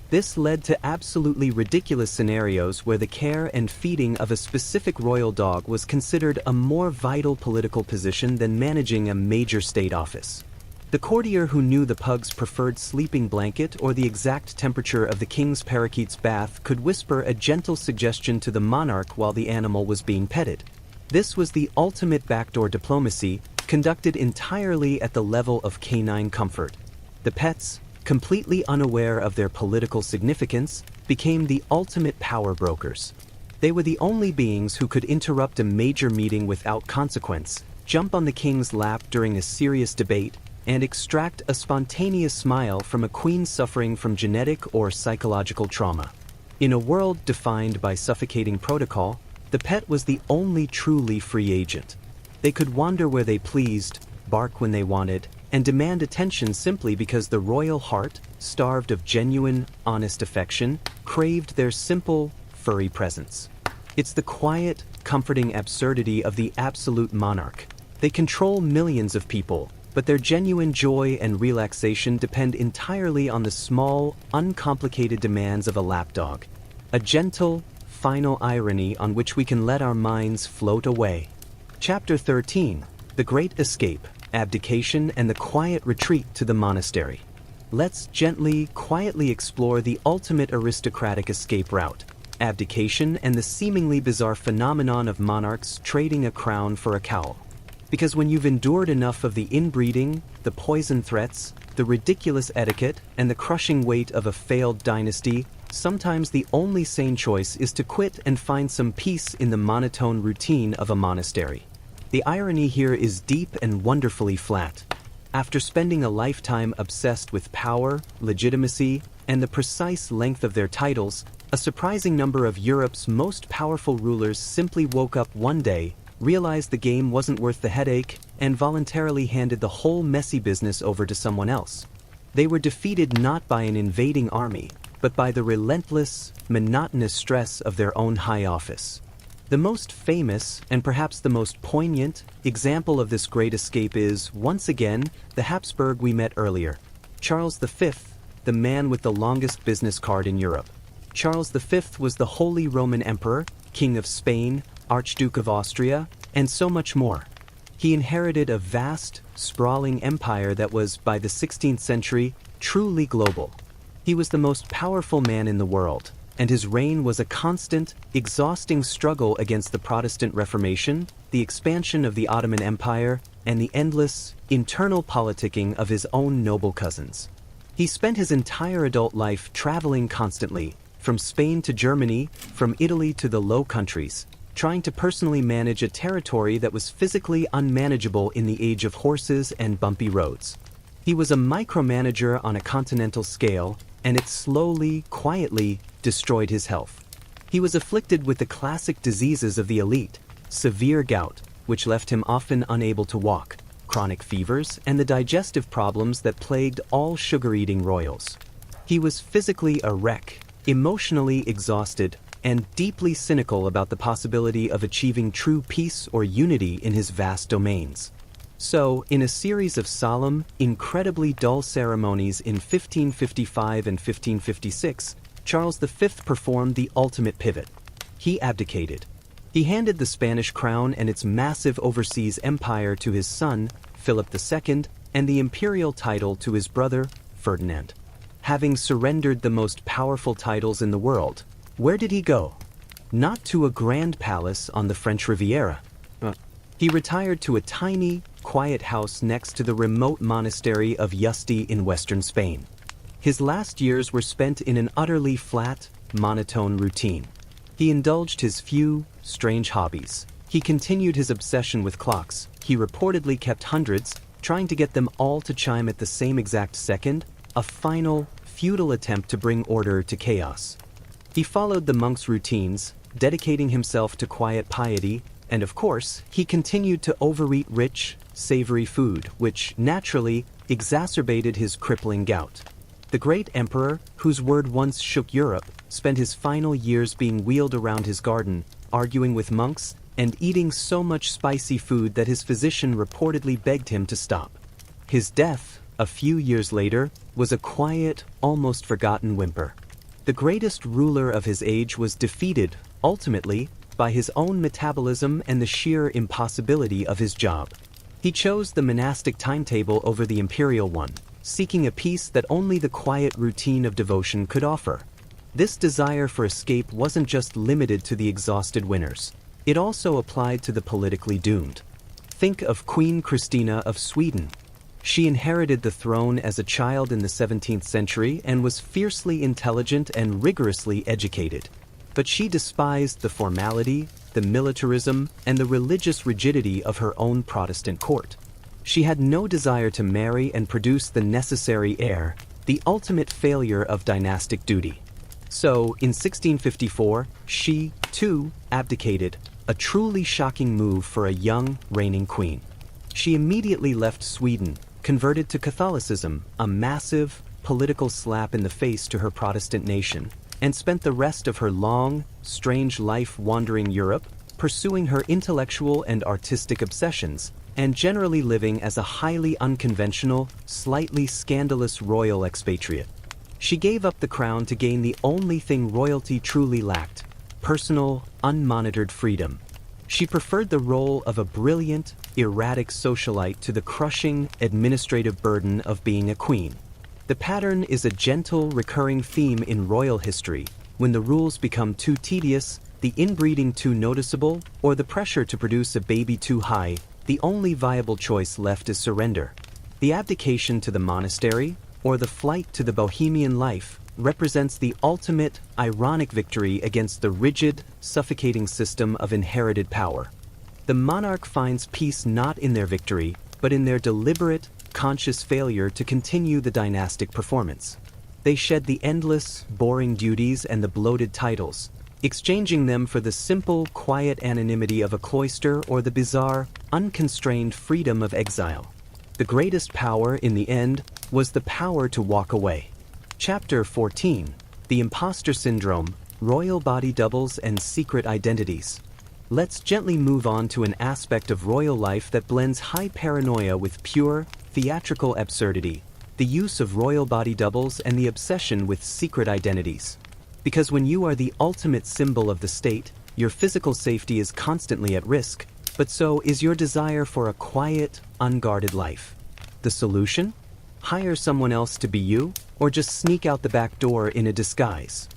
This led to absolutely ridiculous scenarios where the care and feeding of a specific royal dog was considered a more vital political position than managing a major state office. The courtier who knew the pug's preferred sleeping blanket or the exact temperature of the king's parakeet's bath could whisper a gentle suggestion to the monarch while the animal was being petted. This was the ultimate backdoor diplomacy, conducted entirely at the level of canine comfort. The pets, completely unaware of their political significance, became the ultimate power brokers. They were the only beings who could interrupt a major meeting without consequence, jump on the king's lap during a serious debate, and extract a spontaneous smile from a queen suffering from genetic or psychological trauma. In a world defined by suffocating protocol, the pet was the only truly free agent. They could wander where they pleased, bark when they wanted, and demand attention simply because the royal heart, starved of genuine, honest affection, craved their simple, furry presence. It's the quiet, comforting absurdity of the absolute monarch. They control millions of people, but their genuine joy and relaxation depend entirely on the small, uncomplicated demands of a lapdog. A gentle, final irony on which we can let our minds float away. Chapter 13: The Great Escape, Abdication and the Quiet Retreat to the Monastery. Let's gently, quietly explore the ultimate aristocratic escape route, abdication and the seemingly bizarre phenomenon of monarchs trading a crown for a cowl. Because when you've endured enough of the inbreeding, the poison threats, the ridiculous etiquette, and the crushing weight of a failed dynasty, sometimes the only sane choice is to quit and find some peace in the monotone routine of a monastery. The irony here is deep and wonderfully flat. After spending a lifetime obsessed with power, legitimacy, and the precise length of their titles, a surprising number of Europe's most powerful rulers simply woke up one day, realized the game wasn't worth the headache, and voluntarily handed the whole messy business over to someone else. They were defeated not by an invading army, but by the relentless, monotonous stress of their own high office. The most famous, and perhaps the most poignant, example of this great escape is, once again, the Habsburg we met earlier. Charles V, the man with the longest business card in Europe. Charles V was the Holy Roman Emperor, King of Spain, Archduke of Austria, and so much more. He inherited a vast, sprawling empire that was, by the 16th century, truly global. He was the most powerful man in the world, and his reign was a constant, exhausting struggle against the Protestant Reformation, the expansion of the Ottoman Empire, and the endless, internal politicking of his own noble cousins. He spent his entire adult life traveling constantly, from Spain to Germany, from Italy to the Low Countries, trying to personally manage a territory that was physically unmanageable in the age of horses and bumpy roads. He was a micromanager on a continental scale, and it slowly, quietly destroyed his health. He was afflicted with the classic diseases of the elite: severe gout, which left him often unable to walk, chronic fevers, and the digestive problems that plagued all sugar-eating royals. He was physically a wreck, emotionally exhausted, and deeply cynical about the possibility of achieving true peace or unity in his vast domains. So, in a series of solemn, incredibly dull ceremonies in 1555 and 1556, Charles V performed the ultimate pivot. He abdicated. He handed the Spanish crown and its massive overseas empire to his son, Philip II, and the imperial title to his brother, Ferdinand. having surrendered the most powerful titles in the world, where did he go? Not to a grand palace on the French Riviera. He retired to a tiny, quiet house next to the remote monastery of Yuste in western Spain. His last years were spent in an utterly flat, monotone routine. He indulged his few, strange hobbies. He continued his obsession with clocks. He reportedly kept hundreds, trying to get them all to chime at the same exact second, a final, futile attempt to bring order to chaos. He followed the monks' routines, dedicating himself to quiet piety, and of course, he continued to overeat rich, savory food, which, naturally, exacerbated his crippling gout. The great emperor, whose word once shook Europe, spent his final years being wheeled around his garden, arguing with monks, and eating so much spicy food that his physician reportedly begged him to stop. His death, a few years later, was a quiet, almost forgotten whimper. The greatest ruler of his age was defeated, ultimately, by his own metabolism and the sheer impossibility of his job. He chose the monastic timetable over the imperial one, seeking a peace that only the quiet routine of devotion could offer. This desire for escape wasn't just limited to the exhausted winners. It also applied to the politically doomed. Think of Queen Christina of Sweden. She inherited the throne as a child in the 17th century and was fiercely intelligent and rigorously educated. But she despised the formality, the militarism, and the religious rigidity of her own Protestant court. She had no desire to marry and produce the necessary heir, the ultimate failure of dynastic duty. So, in 1654, she, too, abdicated, a truly shocking move for a young, reigning queen. She immediately left Sweden, converted to Catholicism, a massive, political slap in the face to her Protestant nation, and spent the rest of her long, strange life wandering Europe, pursuing her intellectual and artistic obsessions, and generally living as a highly unconventional, slightly scandalous royal expatriate. She gave up the crown to gain the only thing royalty truly lacked: personal, unmonitored freedom. She preferred the role of a brilliant, erratic socialite to the crushing, administrative burden of being a queen. The pattern is a gentle, recurring theme in royal history: when the rules become too tedious, the inbreeding too noticeable, or the pressure to produce a baby too high, the only viable choice left is surrender. The abdication to the monastery, or the flight to the bohemian life, represents the ultimate, ironic victory against the rigid, suffocating system of inherited power. The monarch finds peace not in their victory, but in their deliberate, conscious failure to continue the dynastic performance. They shed the endless, boring duties and the bloated titles, exchanging them for the simple, quiet anonymity of a cloister or the bizarre, unconstrained freedom of exile. The greatest power, in the end, was the power to walk away. Chapter 14: The Imposter Syndrome, Royal Body Doubles and Secret Identities. Let's gently move on to an aspect of royal life that blends high paranoia with pure, theatrical absurdity: the use of royal body doubles and the obsession with secret identities. Because when you are the ultimate symbol of the state, your physical safety is constantly at risk, but so is your desire for a quiet, unguarded life. The solution? Hire someone else to be you, or just sneak out the back door in a disguise.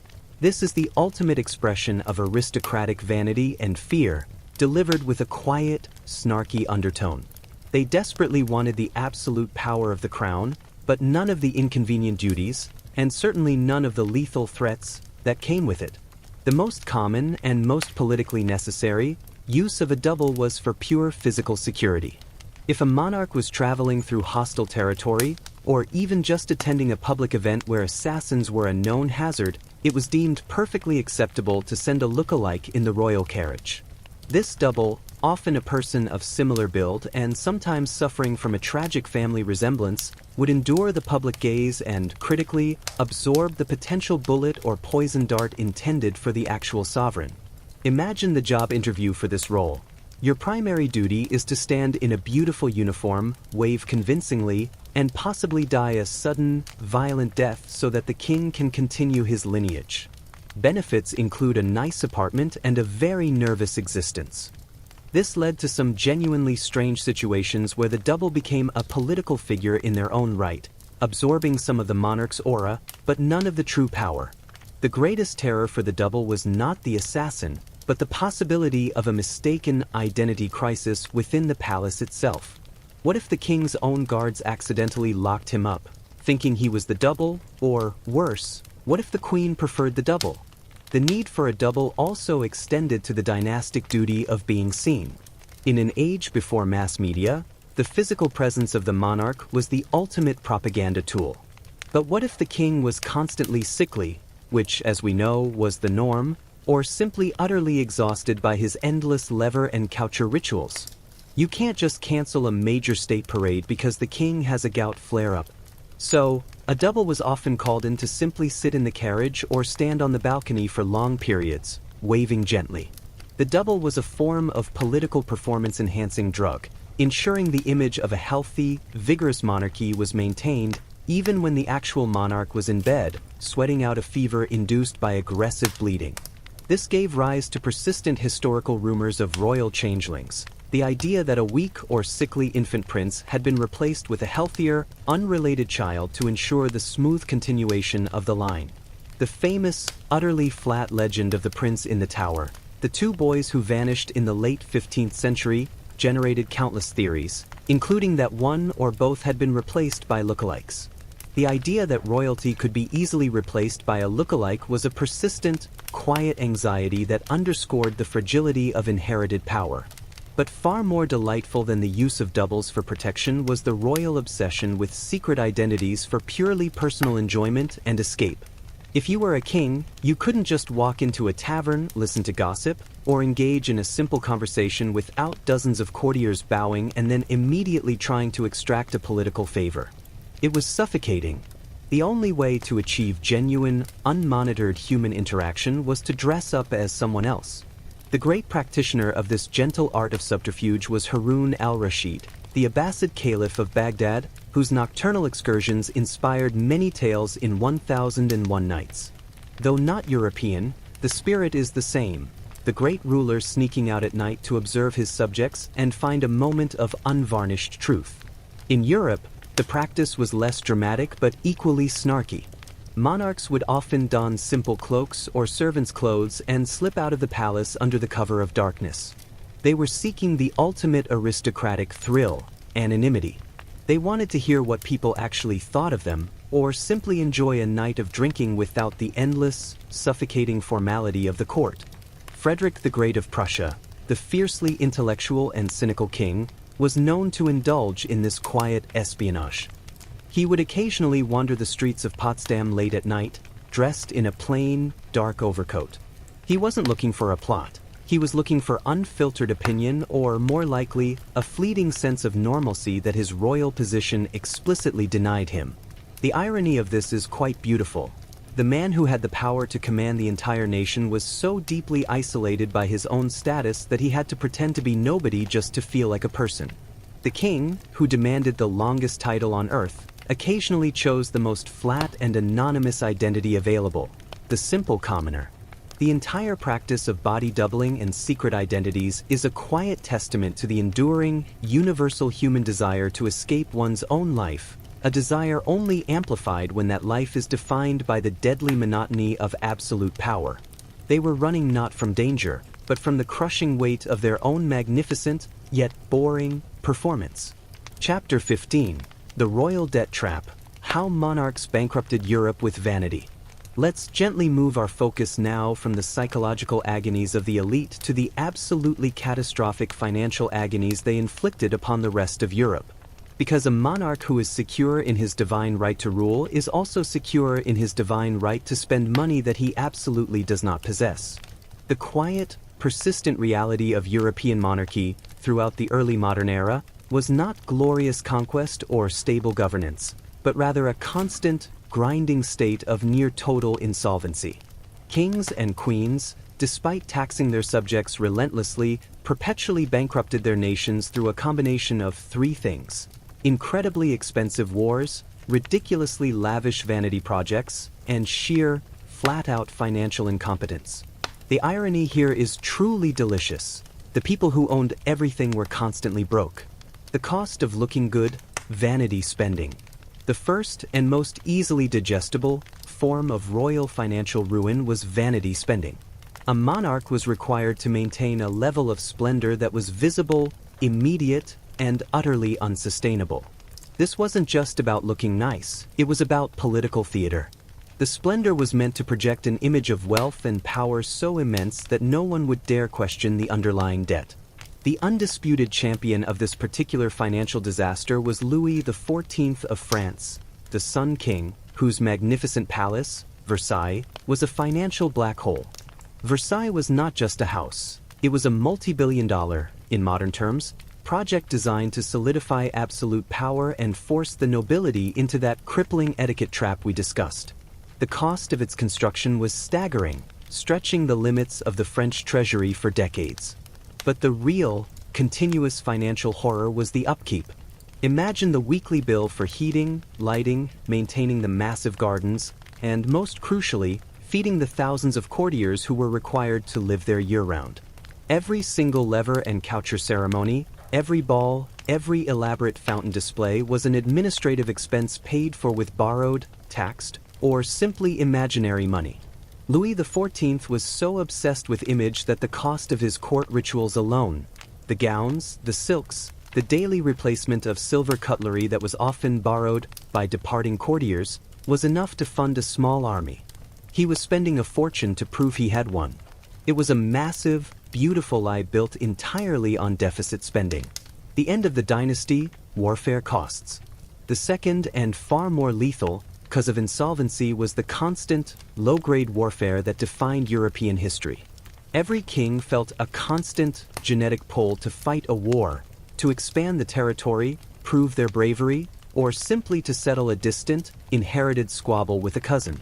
This is the ultimate expression of aristocratic vanity and fear, delivered with a quiet, snarky undertone. They desperately wanted the absolute power of the crown, but none of the inconvenient duties, and certainly none of the lethal threats, that came with it. The most common and most politically necessary use of a double was for pure physical security. If a monarch was traveling through hostile territory, or even just attending a public event where assassins were a known hazard, it was deemed perfectly acceptable to send a look-alike in the royal carriage. This double, often a person of similar build and sometimes suffering from a tragic family resemblance, would endure the public gaze and, critically, absorb the potential bullet or poison dart intended for the actual sovereign. Imagine the job interview for this role. Your primary duty is to stand in a beautiful uniform, wave convincingly, and possibly die a sudden, violent death so that the king can continue his lineage. Benefits include a nice apartment and a very nervous existence. This led to some genuinely strange situations where the double became a political figure in their own right, absorbing some of the monarch's aura, but none of the true power. The greatest terror for the double was not the assassin, but the possibility of a mistaken identity crisis within the palace itself. What if the king's own guards accidentally locked him up, thinking he was the double, or worse, what if the queen preferred the double? The need for a double also extended to the dynastic duty of being seen. In an age before mass media, the physical presence of the monarch was the ultimate propaganda tool. But what if the king was constantly sickly, which, as we know, was the norm, or simply utterly exhausted by his endless lever and coucher rituals? You can't just cancel a major state parade because the king has a gout flare-up. So, a double was often called in to simply sit in the carriage or stand on the balcony for long periods, waving gently. The double was a form of political performance-enhancing drug, ensuring the image of a healthy, vigorous monarchy was maintained even when the actual monarch was in bed, sweating out a fever induced by aggressive bleeding. This gave rise to persistent historical rumors of royal changelings, the idea that a weak or sickly infant prince had been replaced with a healthier, unrelated child to ensure the smooth continuation of the line. The famous, utterly flat legend of the prince in the tower, the two boys who vanished in the late 15th century, generated countless theories, including that one or both had been replaced by lookalikes. The idea that royalty could be easily replaced by a lookalike was a persistent, quiet anxiety that underscored the fragility of inherited power. But far more delightful than the use of doubles for protection was the royal obsession with secret identities for purely personal enjoyment and escape. If you were a king, you couldn't just walk into a tavern, listen to gossip, or engage in a simple conversation without dozens of courtiers bowing and then immediately trying to extract a political favor. It was suffocating. The only way to achieve genuine, unmonitored human interaction was to dress up as someone else. The great practitioner of this gentle art of subterfuge was Harun al-Rashid, the Abbasid Caliph of Baghdad, whose nocturnal excursions inspired many tales in 1001 Nights. Though not European, the spirit is the same, the great ruler sneaking out at night to observe his subjects and find a moment of unvarnished truth. In Europe, the practice was less dramatic but equally snarky. Monarchs would often don simple cloaks or servants' clothes and slip out of the palace under the cover of darkness. They were seeking the ultimate aristocratic thrill, anonymity. They wanted to hear what people actually thought of them, or simply enjoy a night of drinking without the endless, suffocating formality of the court. Frederick the Great of Prussia, the fiercely intellectual and cynical king, was known to indulge in this quiet espionage. He would occasionally wander the streets of Potsdam late at night, dressed in a plain, dark overcoat. He wasn't looking for a plot. He was looking for unfiltered opinion or, more likely, a fleeting sense of normalcy that his royal position explicitly denied him. The irony of this is quite beautiful. The man who had the power to command the entire nation was so deeply isolated by his own status that he had to pretend to be nobody just to feel like a person. The king, who demanded the longest title on earth, occasionally chose the most flat and anonymous identity available, the simple commoner. The entire practice of body doubling and secret identities is a quiet testament to the enduring, universal human desire to escape one's own life, a desire only amplified when that life is defined by the deadly monotony of absolute power. They were running not from danger, but from the crushing weight of their own magnificent, yet boring, performance. Chapter 15. The Royal Debt Trap. How Monarchs Bankrupted Europe with Vanity. Let's gently move our focus now from the psychological agonies of the elite to the absolutely catastrophic financial agonies they inflicted upon the rest of Europe. Because a monarch who is secure in his divine right to rule is also secure in his divine right to spend money that he absolutely does not possess. The quiet, persistent reality of European monarchy throughout the early modern era was not glorious conquest or stable governance, but rather a constant, grinding state of near-total insolvency. Kings and queens, despite taxing their subjects relentlessly, perpetually bankrupted their nations through a combination of three things: incredibly expensive wars, ridiculously lavish vanity projects, and sheer, flat-out financial incompetence. The irony here is truly delicious. The people who owned everything were constantly broke. The cost of looking good, vanity spending. The first and most easily digestible form of royal financial ruin was vanity spending. A monarch was required to maintain a level of splendor that was visible, immediate, and utterly unsustainable. This wasn't just about looking nice, it was about political theater. The splendor was meant to project an image of wealth and power so immense that no one would dare question the underlying debt. The undisputed champion of this particular financial disaster was Louis XIV of France, the Sun King, whose magnificent palace, Versailles, was a financial black hole. Versailles was not just a house, it was a multi-billion-dollar, in modern terms, project designed to solidify absolute power and force the nobility into that crippling etiquette trap we discussed. The cost of its construction was staggering, stretching the limits of the French treasury for decades. But the real, continuous financial horror was the upkeep. Imagine the weekly bill for heating, lighting, maintaining the massive gardens, and most crucially, feeding the thousands of courtiers who were required to live there year-round. Every single lever and coucher ceremony, every ball, every elaborate fountain display was an administrative expense paid for with borrowed, taxed, or simply imaginary money. Louis XIV was so obsessed with image that the cost of his court rituals alone, the gowns, the silks, the daily replacement of silver cutlery that was often borrowed by departing courtiers, was enough to fund a small army. He was spending a fortune to prove he had one. It was a massive, beautiful lie built entirely on deficit spending. The end of the dynasty, warfare costs. The second and far more lethal, because of insolvency, was the constant, low-grade warfare that defined European history. Every king felt a constant genetic pull to fight a war, to expand the territory, prove their bravery, or simply to settle a distant, inherited squabble with a cousin.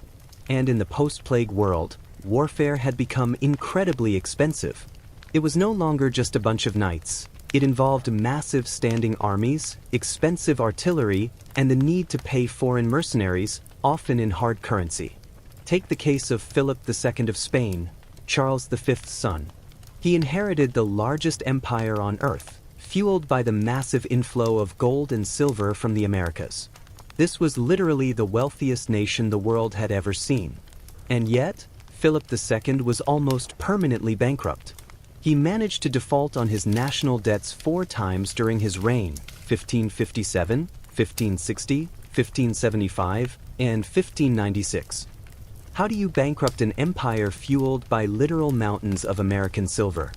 And in the post-plague world, warfare had become incredibly expensive. It was no longer just a bunch of knights. It involved massive standing armies, expensive artillery, and the need to pay foreign mercenaries, often in hard currency. Take the case of Philip II of Spain, Charles V's son. He inherited the largest empire on earth, fueled by the massive inflow of gold and silver from the Americas. This was literally the wealthiest nation the world had ever seen. And yet, Philip II was almost permanently bankrupt. He managed to default on his national debts 4 times during his reign: 1557, 1560, 1575, and 1596. How do you bankrupt an empire fueled by literal mountains of American silver?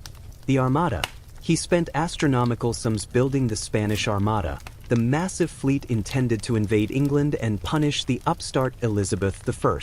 The Armada. He spent astronomical sums building the Spanish Armada, the massive fleet intended to invade England and punish the upstart Elizabeth I.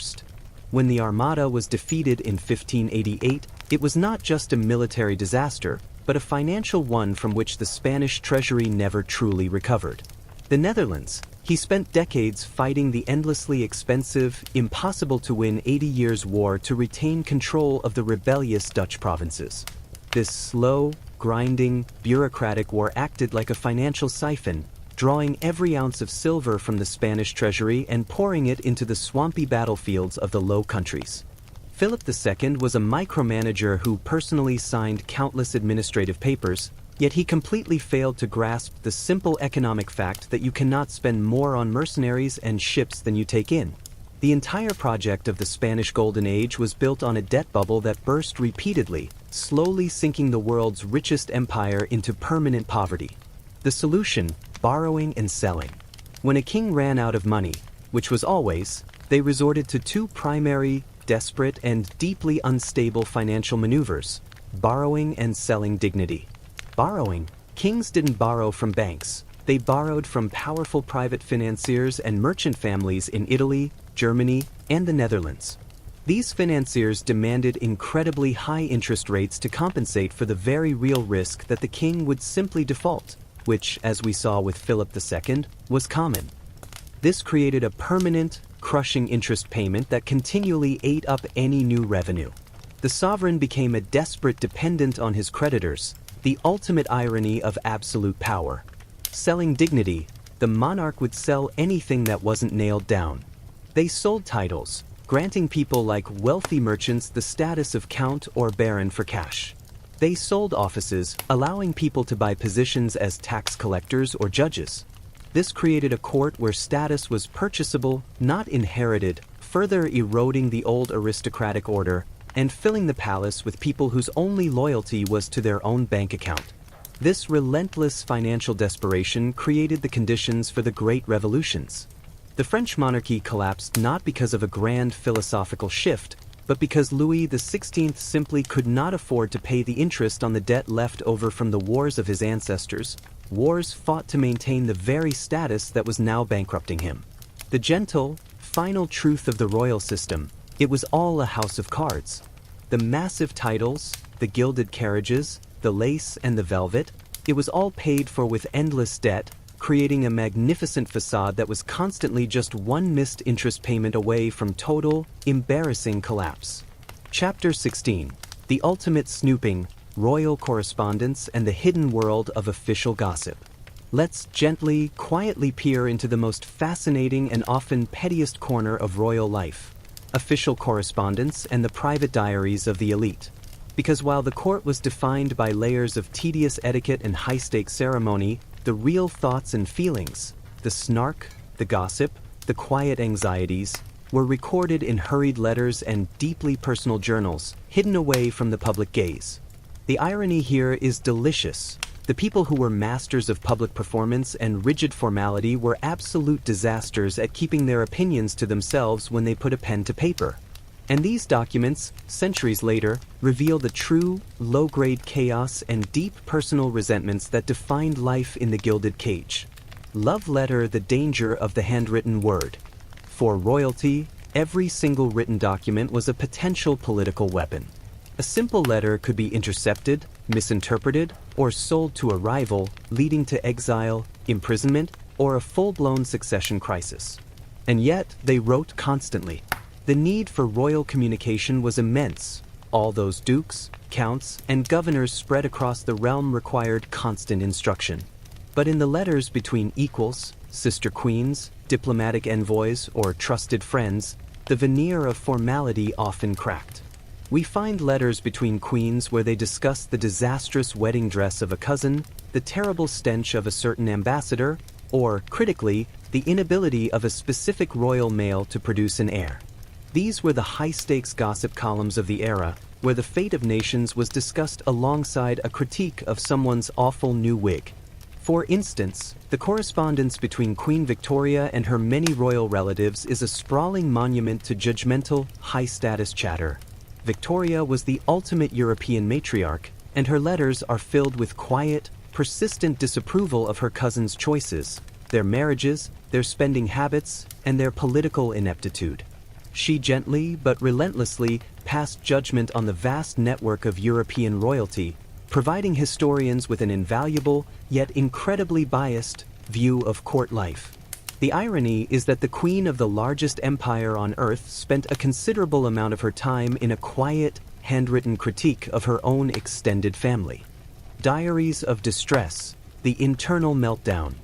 When the Armada was defeated in 1588, it was not just a military disaster, but a financial one from which the Spanish treasury never truly recovered. The Netherlands. He spent decades fighting the endlessly expensive, impossible-to-win 80 Years' War to retain control of the rebellious Dutch provinces. This slow, grinding, bureaucratic war acted like a financial siphon, drawing every ounce of silver from the Spanish treasury and pouring it into the swampy battlefields of the Low Countries. Philip II was a micromanager who personally signed countless administrative papers, yet he completely failed to grasp the simple economic fact that you cannot spend more on mercenaries and ships than you take in. The entire project of the Spanish Golden Age was built on a debt bubble that burst repeatedly, slowly sinking the world's richest empire into permanent poverty. The solution: borrowing and selling. When a king ran out of money, which was always, they resorted to 2 primary, desperate, and deeply unstable financial maneuvers: borrowing and selling dignity. Borrowing. Kings didn't borrow from banks. They borrowed from powerful private financiers and merchant families in Italy, Germany, and the Netherlands. These financiers demanded incredibly high interest rates to compensate for the very real risk that the king would simply default, which, as we saw with Philip II, was common. This created a permanent, crushing interest payment that continually ate up any new revenue. The sovereign became a desperate dependent on his creditors, the ultimate irony of absolute power. Selling dignity, the monarch would sell anything that wasn't nailed down. They sold titles, granting people like wealthy merchants the status of count or baron for cash. They sold offices, allowing people to buy positions as tax collectors or judges. This created a court where status was purchasable, not inherited, further eroding the old aristocratic order and filling the palace with people whose only loyalty was to their own bank account. This relentless financial desperation created the conditions for the Great Revolutions. The French monarchy collapsed not because of a grand philosophical shift, but because Louis XVI simply could not afford to pay the interest on the debt left over from the wars of his ancestors, wars fought to maintain the very status that was now bankrupting him. The gentle, final truth of the royal system: it was all a house of cards. The massive titles, the gilded carriages, the lace and the velvet, it was all paid for with endless debt, creating a magnificent facade that was constantly just one missed interest payment away from total, embarrassing collapse. Chapter 16: The Ultimate Snooping, Royal Correspondence and the Hidden World of Official Gossip. Let's gently, quietly peer into the most fascinating and often pettiest corner of royal life: official correspondence and the private diaries of the elite. Because while the court was defined by layers of tedious etiquette and high-stakes ceremony, the real thoughts and feelings, the snark, the gossip, the quiet anxieties, were recorded in hurried letters and deeply personal journals, hidden away from the public gaze. The irony here is delicious. The people who were masters of public performance and rigid formality were absolute disasters at keeping their opinions to themselves when they put a pen to paper. And these documents, centuries later, reveal the true, low-grade chaos and deep personal resentments that defined life in the Gilded Cage. Love letter: the danger of the handwritten word. For royalty, every single written document was a potential political weapon. A simple letter could be intercepted, misinterpreted, or sold to a rival, leading to exile, imprisonment, or a full-blown succession crisis. And yet, they wrote constantly. The need for royal communication was immense. All those dukes, counts, and governors spread across the realm required constant instruction. But in the letters between equals, sister queens, diplomatic envoys, or trusted friends, the veneer of formality often cracked. We find letters between queens where they discuss the disastrous wedding dress of a cousin, the terrible stench of a certain ambassador, or, critically, the inability of a specific royal male to produce an heir. These were the high-stakes gossip columns of the era, where the fate of nations was discussed alongside a critique of someone's awful new wig. For instance, the correspondence between Queen Victoria and her many royal relatives is a sprawling monument to judgmental, high-status chatter. Victoria was the ultimate European matriarch, and her letters are filled with quiet, persistent disapproval of her cousins' choices, their marriages, their spending habits, and their political ineptitude. She gently but relentlessly passed judgment on the vast network of European royalty, providing historians with an invaluable, yet incredibly biased, view of court life. The irony is that the queen of the largest empire on earth spent a considerable amount of her time in a quiet, handwritten critique of her own extended family. Diaries of distress, the internal meltdown.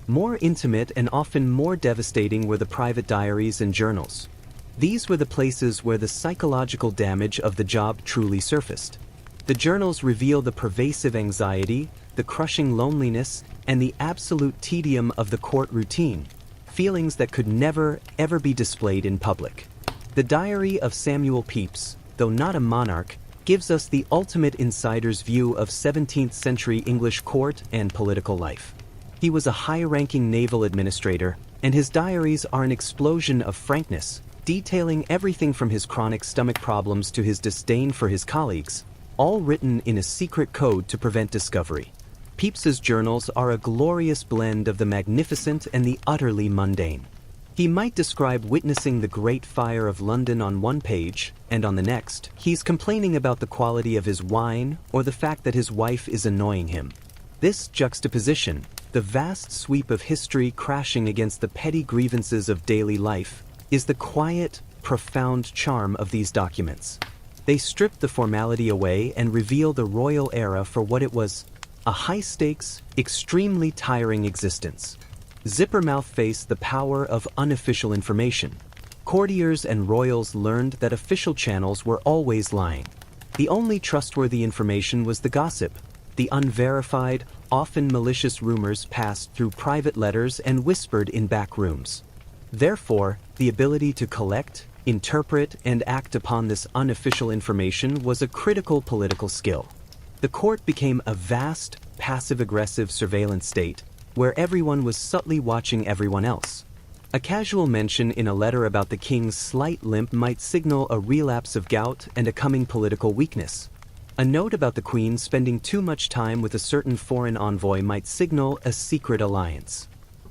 More intimate and often more devastating were the private diaries and journals. These were the places where the psychological damage of the job truly surfaced. The journals reveal the pervasive anxiety, the crushing loneliness, and the absolute tedium of the court routine, feelings that could never, ever be displayed in public. The Diary of Samuel Pepys, though not a monarch, gives us the ultimate insider's view of 17th century English court and political life. He was a high-ranking naval administrator, and his diaries are an explosion of frankness, detailing everything from his chronic stomach problems to his disdain for his colleagues, all written in a secret code to prevent discovery. Pepys's journals are a glorious blend of the magnificent and the utterly mundane. He might describe witnessing the Great Fire of London on one page, and on the next, he's complaining about the quality of his wine or the fact that his wife is annoying him. This juxtaposition, the vast sweep of history crashing against the petty grievances of daily life, is the quiet, profound charm of these documents. They strip the formality away and reveal the royal era for what it was: a high-stakes, extremely tiring existence. Zippermouth faced the power of unofficial information. Courtiers and royals learned that official channels were always lying. The only trustworthy information was the gossip, the unverified, often malicious rumors passed through private letters and whispered in back rooms. Therefore, the ability to collect, interpret, and act upon this unofficial information was a critical political skill. The court became a vast, passive-aggressive surveillance state, where everyone was subtly watching everyone else. A casual mention in a letter about the king's slight limp might signal a relapse of gout and a coming political weakness. A note about the queen spending too much time with a certain foreign envoy might signal a secret alliance.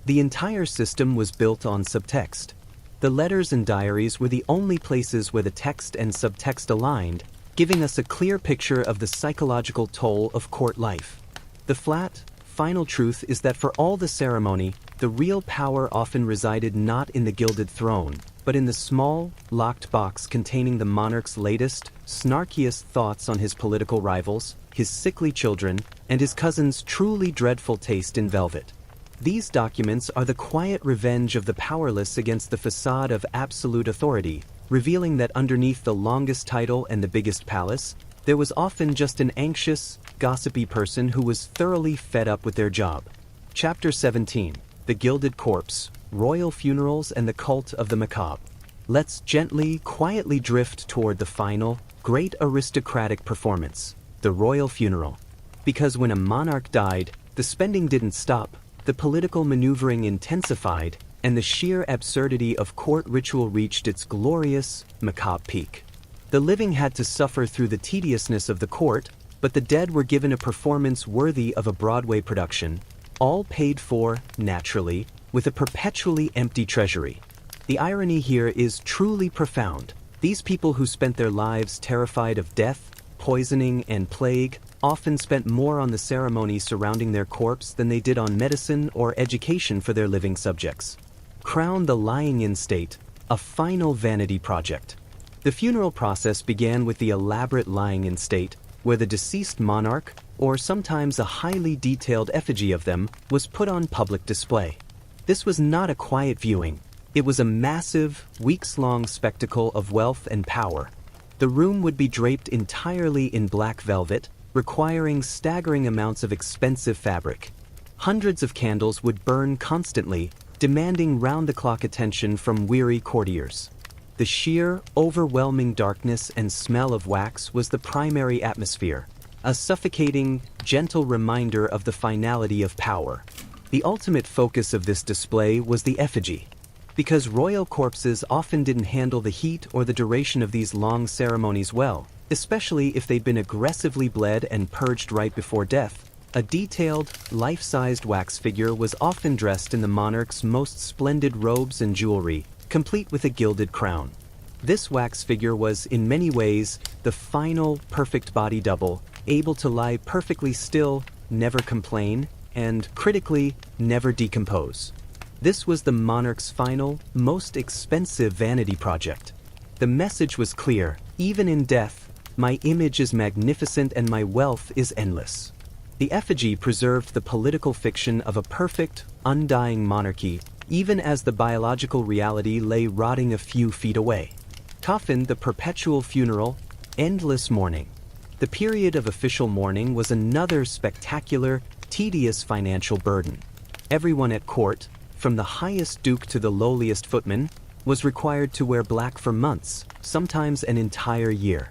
The entire system was built on subtext. The letters and diaries were the only places where the text and subtext aligned, giving us a clear picture of the psychological toll of court life. The flat, final truth is that for all the ceremony, the real power often resided not in the gilded throne, but in the small, locked box containing the monarch's latest, snarkiest thoughts on his political rivals, his sickly children, and his cousin's truly dreadful taste in velvet. These documents are the quiet revenge of the powerless against the facade of absolute authority, revealing that underneath the longest title and the biggest palace, there was often just an anxious, gossipy person who was thoroughly fed up with their job. Chapter 17. The Gilded Corpse, Royal Funerals and the Cult of the Macabre. Let's gently, quietly drift toward the final, great aristocratic performance, the royal funeral. Because when a monarch died, the spending didn't stop, the political maneuvering intensified, and the sheer absurdity of court ritual reached its glorious, macabre peak. The living had to suffer through the tediousness of the court, but the dead were given a performance worthy of a Broadway production, all paid for, naturally, with a perpetually empty treasury. The irony here is truly profound. These people who spent their lives terrified of death, poisoning, and plague often spent more on the ceremony surrounding their corpse than they did on medicine or education for their living subjects. Crown the lying-in state, a final vanity project. The funeral process began with the elaborate lying-in state, where the deceased monarch, or sometimes a highly detailed effigy of them, was put on public display. This was not a quiet viewing. It was a massive, weeks-long spectacle of wealth and power. The room would be draped entirely in black velvet, requiring staggering amounts of expensive fabric. Hundreds of candles would burn constantly, demanding round-the-clock attention from weary courtiers. The sheer, overwhelming darkness and smell of wax was the primary atmosphere, a suffocating, gentle reminder of the finality of power. The ultimate focus of this display was the effigy. Because royal corpses often didn't handle the heat or the duration of these long ceremonies well, especially if they'd been aggressively bled and purged right before death, a detailed, life-sized wax figure was often dressed in the monarch's most splendid robes and jewelry, complete with a gilded crown. This wax figure was, in many ways, the final, perfect body double, able to lie perfectly still, never complain, and, critically, never decompose. This was the monarch's final, most expensive vanity project. The message was clear: even in death, my image is magnificent and my wealth is endless. The effigy preserved the political fiction of a perfect, undying monarchy, even as the biological reality lay rotting a few feet away. Coffin, the perpetual funeral, endless mourning. The period of official mourning was another spectacular, tedious financial burden. Everyone at court, from the highest duke to the lowliest footman, was required to wear black for months, sometimes an entire year.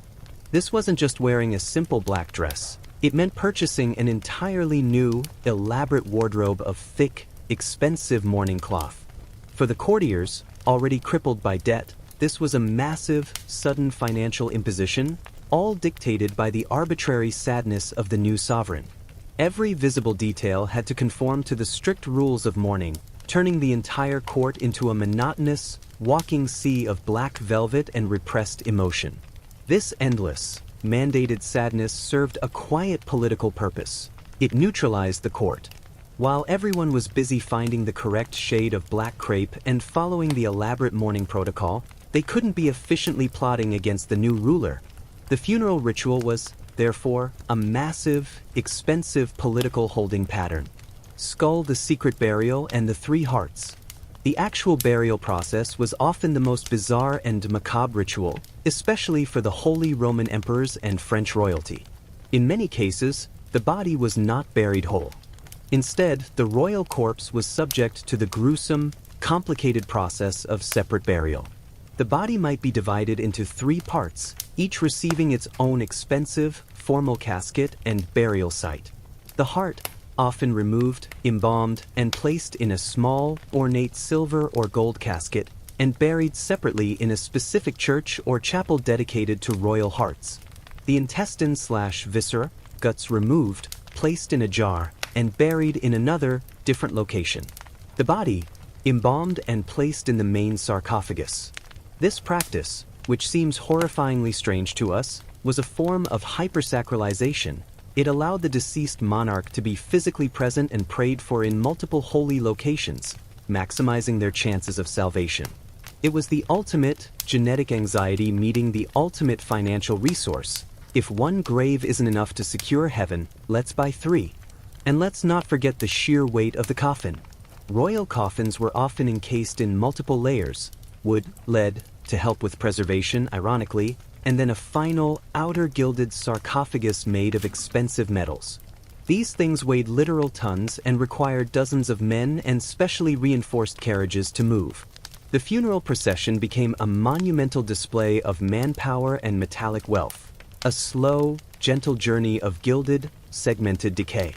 This wasn't just wearing a simple black dress. It meant purchasing an entirely new, elaborate wardrobe of thick, expensive mourning cloth. For the courtiers, already crippled by debt, this was a massive, sudden financial imposition, all dictated by the arbitrary sadness of the new sovereign. Every visible detail had to conform to the strict rules of mourning, turning the entire court into a monotonous, walking sea of black velvet and repressed emotion. This endless, mandated sadness served a quiet political purpose. It neutralized the court. While everyone was busy finding the correct shade of black crepe and following the elaborate mourning protocol, they couldn't be efficiently plotting against the new ruler. The funeral ritual was, therefore, a massive, expensive political holding pattern. Skull, the secret burial, and the 3 hearts. The actual burial process was often the most bizarre and macabre ritual, especially for the Holy Roman emperors and French royalty. In many cases, the body was not buried whole. Instead, the royal corpse was subject to the gruesome, complicated process of separate burial. The body might be divided into 3 parts, each receiving its own expensive, formal casket and burial site. The heart, often removed, embalmed, and placed in a small, ornate silver or gold casket, and buried separately in a specific church or chapel dedicated to royal hearts. The intestine/viscera, guts removed, placed in a jar, and buried in another, different location. The body, embalmed and placed in the main sarcophagus. This practice, which seems horrifyingly strange to us, was a form of hypersacralization. It allowed the deceased monarch to be physically present and prayed for in multiple holy locations, maximizing their chances of salvation. It was the ultimate genetic anxiety meeting the ultimate financial resource. If one grave isn't enough to secure heaven, let's buy 3. And let's not forget the sheer weight of the coffin. Royal coffins were often encased in multiple layers, wood, lead, to help with preservation, ironically, and then a final, outer gilded sarcophagus made of expensive metals. These things weighed literal tons and required dozens of men and specially reinforced carriages to move. The funeral procession became a monumental display of manpower and metallic wealth, a slow, gentle journey of gilded, segmented decay.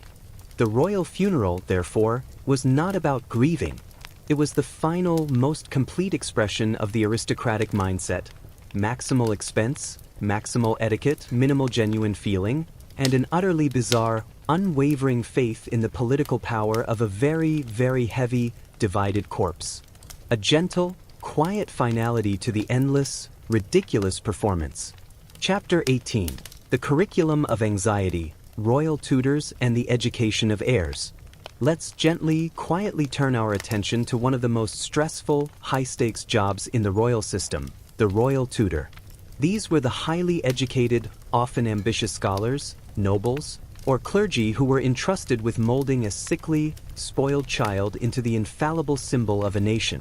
The royal funeral, therefore, was not about grieving. It was the final, most complete expression of the aristocratic mindset: maximal expense, maximal etiquette, minimal genuine feeling, and an utterly bizarre, unwavering faith in the political power of a very, very heavy, divided corpse. A gentle, quiet finality to the endless, ridiculous performance. Chapter 18: The Curriculum of Anxiety, Royal Tutors and the Education of Heirs. Let's gently, quietly turn our attention to one of the most stressful, high-stakes jobs in the royal system, the royal tutor. These were the highly educated, often ambitious scholars, nobles, or clergy who were entrusted with molding a sickly, spoiled child into the infallible symbol of a nation.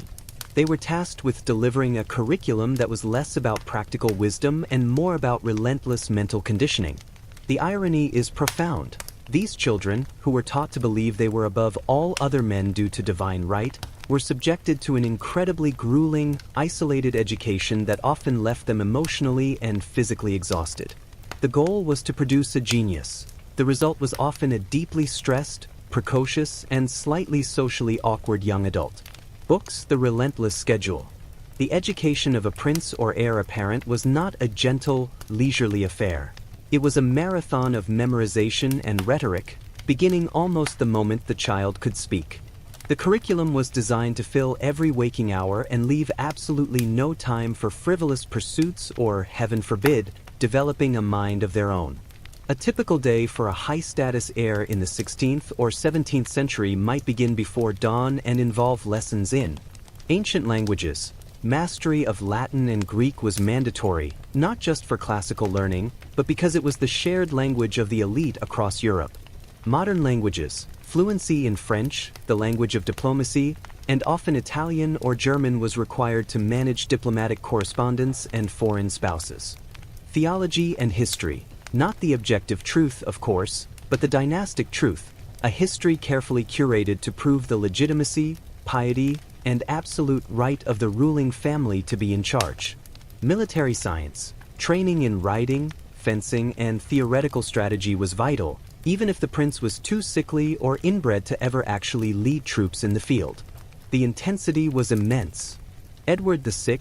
They were tasked with delivering a curriculum that was less about practical wisdom and more about relentless mental conditioning. The irony is profound. These children, who were taught to believe they were above all other men due to divine right, were subjected to an incredibly grueling, isolated education that often left them emotionally and physically exhausted. The goal was to produce a genius. The result was often a deeply stressed, precocious, and slightly socially awkward young adult. Books, the relentless schedule. The education of a prince or heir apparent was not a gentle, leisurely affair. It was a marathon of memorization and rhetoric, beginning almost the moment the child could speak. The curriculum was designed to fill every waking hour and leave absolutely no time for frivolous pursuits or, heaven forbid, developing a mind of their own. A typical day for a high-status heir in the 16th or 17th century might begin before dawn and involve lessons in ancient languages. Mastery of Latin and Greek was mandatory, not just for classical learning, but because it was the shared language of the elite across Europe. Modern languages, fluency in French, the language of diplomacy, and often Italian or German was required to manage diplomatic correspondence and foreign spouses. Theology and history, not the objective truth, of course, but the dynastic truth, a history carefully curated to prove the legitimacy, piety, and absolute right of the ruling family to be in charge. Military science, training in riding, fencing, and theoretical strategy was vital, even if the prince was too sickly or inbred to ever actually lead troops in the field. The intensity was immense. Edward VI,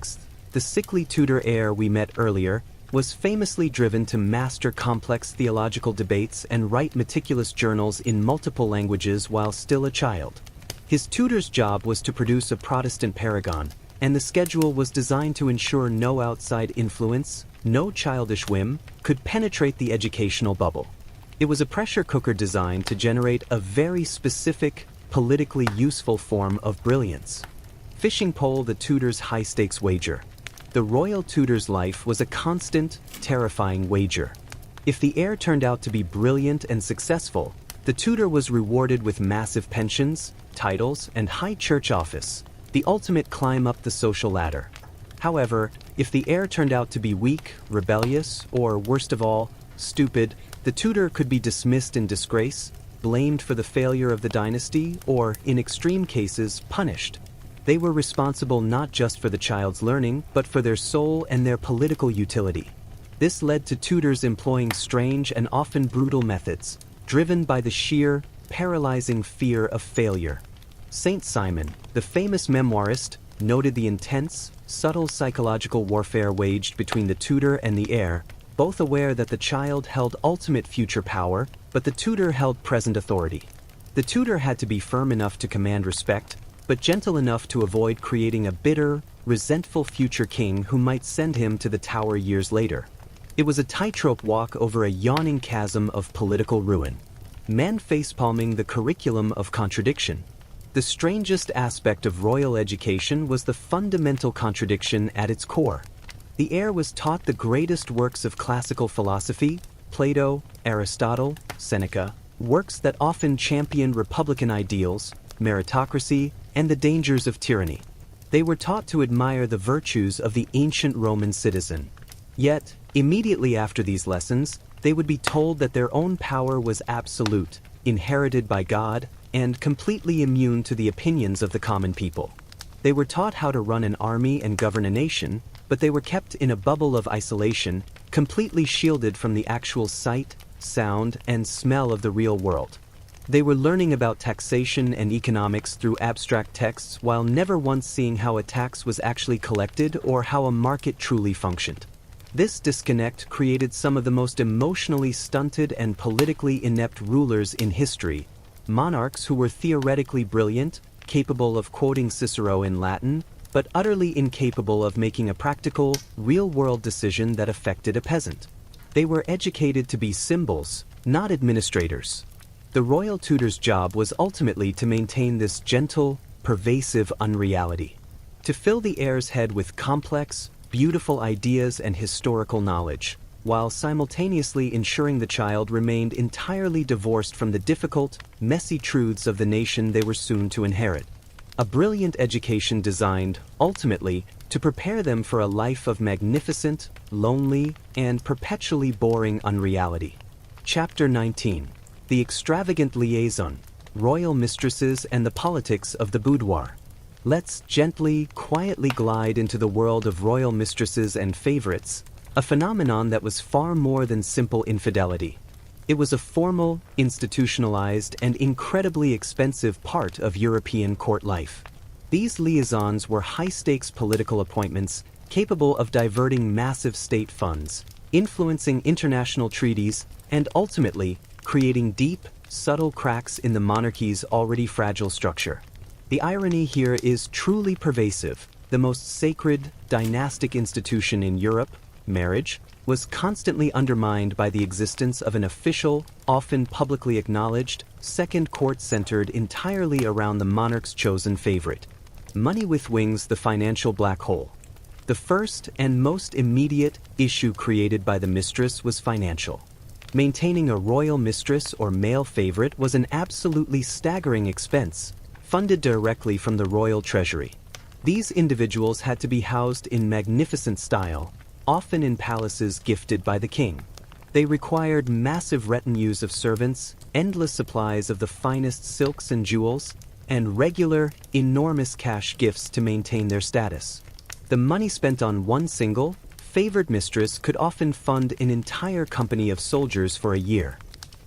the sickly Tudor heir we met earlier, was famously driven to master complex theological debates and write meticulous journals in multiple languages while still a child. His tutor's job was to produce a Protestant paragon, and the schedule was designed to ensure no outside influence, no childish whim, could penetrate the educational bubble. It was a pressure cooker designed to generate a very specific, politically useful form of brilliance. Fishing pole, the tutor's high-stakes wager. The royal tutor's life was a constant, terrifying wager. If the heir turned out to be brilliant and successful, the tutor was rewarded with massive pensions, titles, and high church office, the ultimate climb up the social ladder. However, if the heir turned out to be weak, rebellious, or worst of all, stupid, the tutor could be dismissed in disgrace, blamed for the failure of the dynasty or, in extreme cases, punished. They were responsible not just for the child's learning, but for their soul and their political utility. This led to tutors employing strange and often brutal methods, driven by the sheer, paralyzing fear of failure. Saint Simon, the famous memoirist, noted the intense, subtle psychological warfare waged between the tutor and the heir, both aware that the child held ultimate future power, but the tutor held present authority. The tutor had to be firm enough to command respect, but gentle enough to avoid creating a bitter, resentful future king who might send him to the tower years later. It was a tightrope walk over a yawning chasm of political ruin. Man facepalming the curriculum of contradiction. The strangest aspect of royal education was the fundamental contradiction at its core. The heir was taught the greatest works of classical philosophy, Plato, Aristotle, Seneca, works that often championed republican ideals, meritocracy, and the dangers of tyranny. They were taught to admire the virtues of the ancient Roman citizen. Yet, immediately after these lessons, they would be told that their own power was absolute, inherited by God, and completely immune to the opinions of the common people. They were taught how to run an army and govern a nation, but they were kept in a bubble of isolation, completely shielded from the actual sight, sound, and smell of the real world. They were learning about taxation and economics through abstract texts while never once seeing how a tax was actually collected or how a market truly functioned. This disconnect created some of the most emotionally stunted and politically inept rulers in history, monarchs who were theoretically brilliant, capable of quoting Cicero in Latin, but utterly incapable of making a practical, real-world decision that affected a peasant. They were educated to be symbols, not administrators. The royal tutor's job was ultimately to maintain this gentle, pervasive unreality, to fill the heir's head with complex, beautiful ideas and historical knowledge, while simultaneously ensuring the child remained entirely divorced from the difficult, messy truths of the nation they were soon to inherit. A brilliant education designed, ultimately, to prepare them for a life of magnificent, lonely, and perpetually boring unreality. Chapter 19. The Extravagant Liaison, Royal Mistresses and the Politics of the Boudoir. Let's gently, quietly glide into the world of royal mistresses and favorites, a phenomenon that was far more than simple infidelity. It was a formal, institutionalized, and incredibly expensive part of European court life. These liaisons were high-stakes political appointments capable of diverting massive state funds, influencing international treaties, and ultimately creating deep, subtle cracks in the monarchy's already fragile structure. The irony here is truly pervasive. The most sacred, dynastic institution in Europe, marriage, was constantly undermined by the existence of an official, often publicly acknowledged, second court centered entirely around the monarch's chosen favorite. Money with wings, the financial black hole. The first and most immediate issue created by the mistress was financial. Maintaining a royal mistress or male favorite was an absolutely staggering expense, funded directly from the royal treasury. These individuals had to be housed in magnificent style, often in palaces gifted by the king. They required massive retinues of servants, endless supplies of the finest silks and jewels, and regular, enormous cash gifts to maintain their status. The money spent on one single, favored mistress could often fund an entire company of soldiers for a year.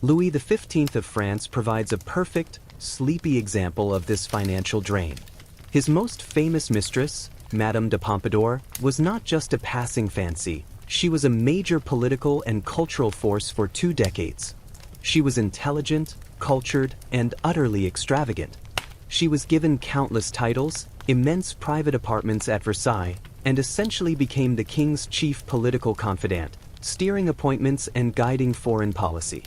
Louis XV of France provides a perfect, sleepy example of this financial drain. His most famous mistress, Madame de Pompadour, was not just a passing fancy. She was a major political and cultural force for 2 decades. She was intelligent, cultured, and utterly extravagant. She was given countless titles, immense private apartments at Versailles, and essentially became the king's chief political confidant, steering appointments and guiding foreign policy.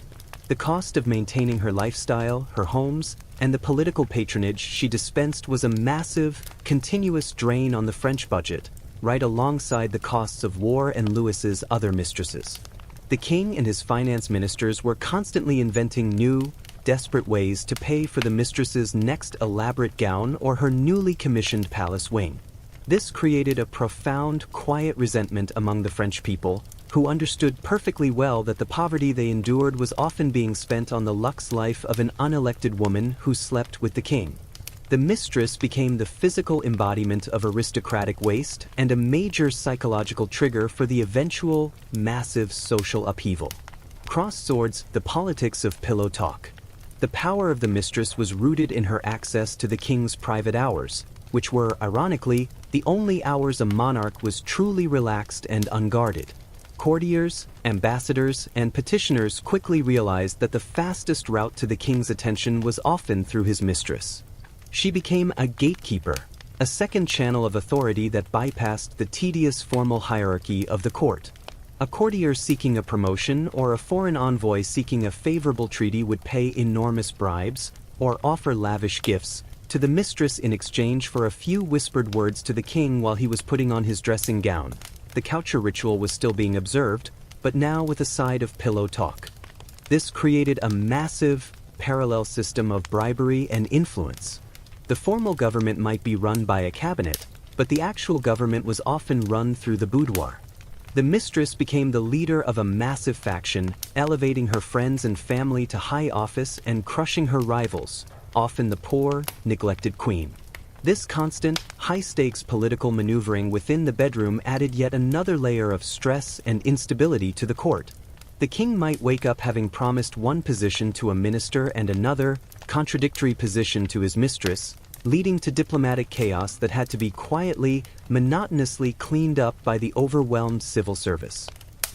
The cost of maintaining her lifestyle, her homes, and the political patronage she dispensed was a massive, continuous drain on the French budget, right alongside the costs of war and Louis's other mistresses. The king and his finance ministers were constantly inventing new, desperate ways to pay for the mistress's next elaborate gown or her newly commissioned palace wing. This created a profound, quiet resentment among the French people, who understood perfectly well that the poverty they endured was often being spent on the luxe life of an unelected woman who slept with the king. The mistress became the physical embodiment of aristocratic waste and a major psychological trigger for the eventual, massive social upheaval. Crossed swords, the politics of pillow talk. The power of the mistress was rooted in her access to the king's private hours, which were, ironically, the only hours a monarch was truly relaxed and unguarded. Courtiers, ambassadors, and petitioners quickly realized that the fastest route to the king's attention was often through his mistress. She became a gatekeeper, a second channel of authority that bypassed the tedious formal hierarchy of the court. A courtier seeking a promotion or a foreign envoy seeking a favorable treaty would pay enormous bribes or offer lavish gifts to the mistress in exchange for a few whispered words to the king while he was putting on his dressing gown. The coucher ritual was still being observed, but now with a side of pillow talk. This created a massive, parallel system of bribery and influence. The formal government might be run by a cabinet, but the actual government was often run through the boudoir. The mistress became the leader of a massive faction, elevating her friends and family to high office and crushing her rivals, often the poor, neglected queen. This constant, high-stakes political maneuvering within the bedroom added yet another layer of stress and instability to the court. The king might wake up having promised one position to a minister and another, contradictory position to his mistress, leading to diplomatic chaos that had to be quietly, monotonously cleaned up by the overwhelmed civil service.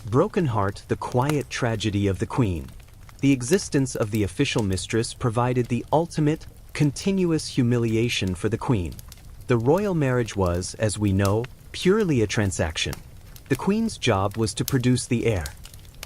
Broken Heart, the quiet tragedy of the queen. The existence of the official mistress provided the ultimate, continuous humiliation for the queen. The royal marriage was, as we know, purely a transaction. The queen's job was to produce the heir.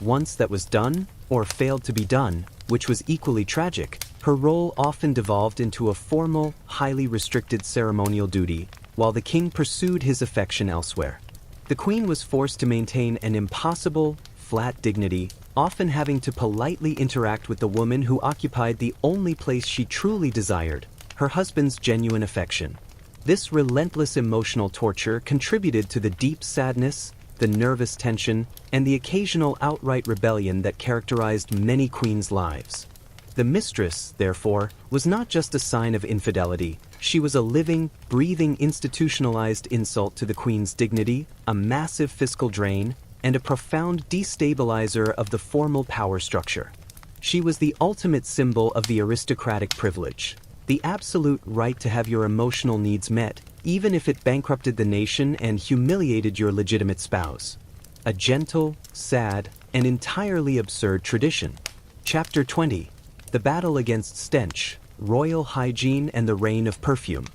Once that was done, or failed to be done, which was equally tragic, her role often devolved into a formal, highly restricted ceremonial duty, while the king pursued his affection elsewhere. The queen was forced to maintain an impossible, flat dignity, often having to politely interact with the woman who occupied the only place she truly desired, her husband's genuine affection. This relentless emotional torture contributed to the deep sadness, the nervous tension, and the occasional outright rebellion that characterized many queens' lives. The mistress, therefore, was not just a sign of infidelity, she was a living, breathing institutionalized insult to the queen's dignity, a massive fiscal drain, and a profound destabilizer of the formal power structure. She was the ultimate symbol of the aristocratic privilege, the absolute right to have your emotional needs met, even if it bankrupted the nation and humiliated your legitimate spouse. A gentle, sad, and entirely absurd tradition. Chapter 20. The Battle Against Stench, Royal Hygiene and the Reign of Perfume.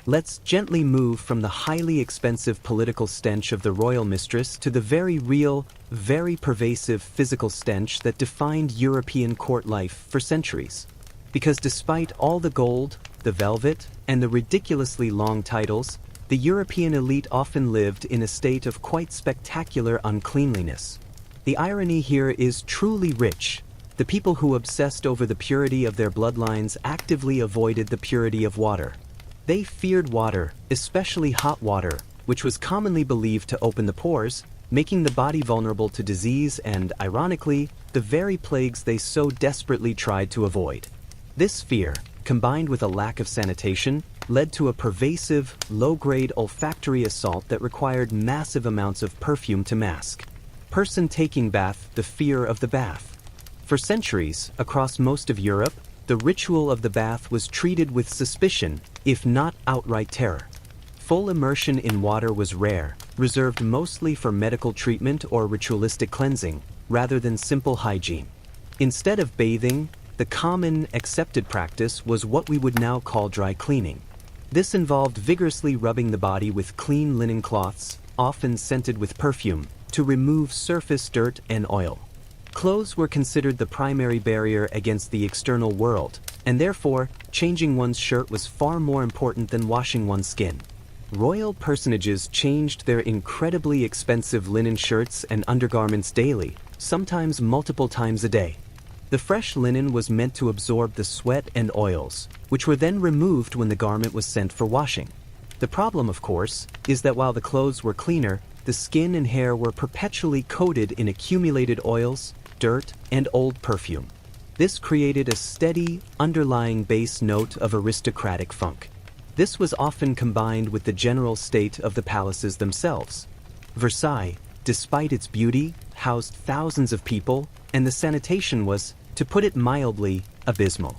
Let's gently move from the highly expensive political stench of the royal mistress to the very real, very pervasive physical stench that defined European court life for centuries. Because despite all the gold, the velvet, and the ridiculously long titles, the European elite often lived in a state of quite spectacular uncleanliness. The irony here is truly rich. The people who obsessed over the purity of their bloodlines actively avoided the purity of water. They feared water, especially hot water, which was commonly believed to open the pores, making the body vulnerable to disease and, ironically, the very plagues they so desperately tried to avoid. This fear, combined with a lack of sanitation, led to a pervasive, low-grade olfactory assault that required massive amounts of perfume to mask. Person taking bath, the fear of the bath. For centuries, across most of Europe, the ritual of the bath was treated with suspicion, if not outright terror. Full immersion in water was rare, reserved mostly for medical treatment or ritualistic cleansing, rather than simple hygiene. Instead of bathing, the common, accepted practice was what we would now call dry cleaning. This involved vigorously rubbing the body with clean linen cloths, often scented with perfume, to remove surface dirt and oil. Clothes were considered the primary barrier against the external world, and therefore, changing one's shirt was far more important than washing one's skin. Royal personages changed their incredibly expensive linen shirts and undergarments daily, sometimes multiple times a day. The fresh linen was meant to absorb the sweat and oils, which were then removed when the garment was sent for washing. The problem, of course, is that while the clothes were cleaner, the skin and hair were perpetually coated in accumulated oils, dirt, and old perfume. This created a steady, underlying bass note of aristocratic funk. This was often combined with the general state of the palaces themselves. Versailles, despite its beauty, housed thousands of people, and the sanitation was, to put it mildly, abysmal.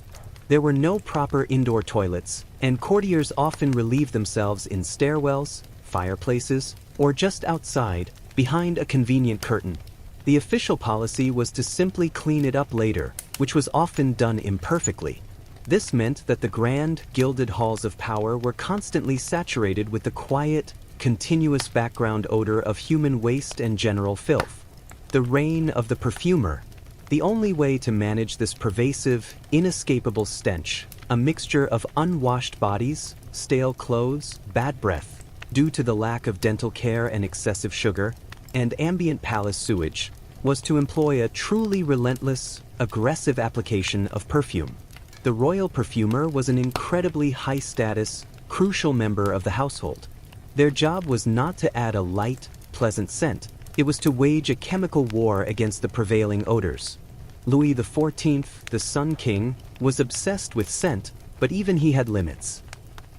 There were no proper indoor toilets, and courtiers often relieved themselves in stairwells, fireplaces, or just outside, behind a convenient curtain. The official policy was to simply clean it up later, which was often done imperfectly. This meant that the grand, gilded halls of power were constantly saturated with the quiet, continuous background odor of human waste and general filth. The reign of the perfumer. The only way to manage this pervasive, inescapable stench, a mixture of unwashed bodies, stale clothes, bad breath, due to the lack of dental care and excessive sugar, and ambient palace sewage, was to employ a truly relentless, aggressive application of perfume. The royal perfumer was an incredibly high-status, crucial member of the household. Their job was not to add a light, pleasant scent. It was to wage a chemical war against the prevailing odors. Louis XIV, the Sun King, was obsessed with scent, but even he had limits.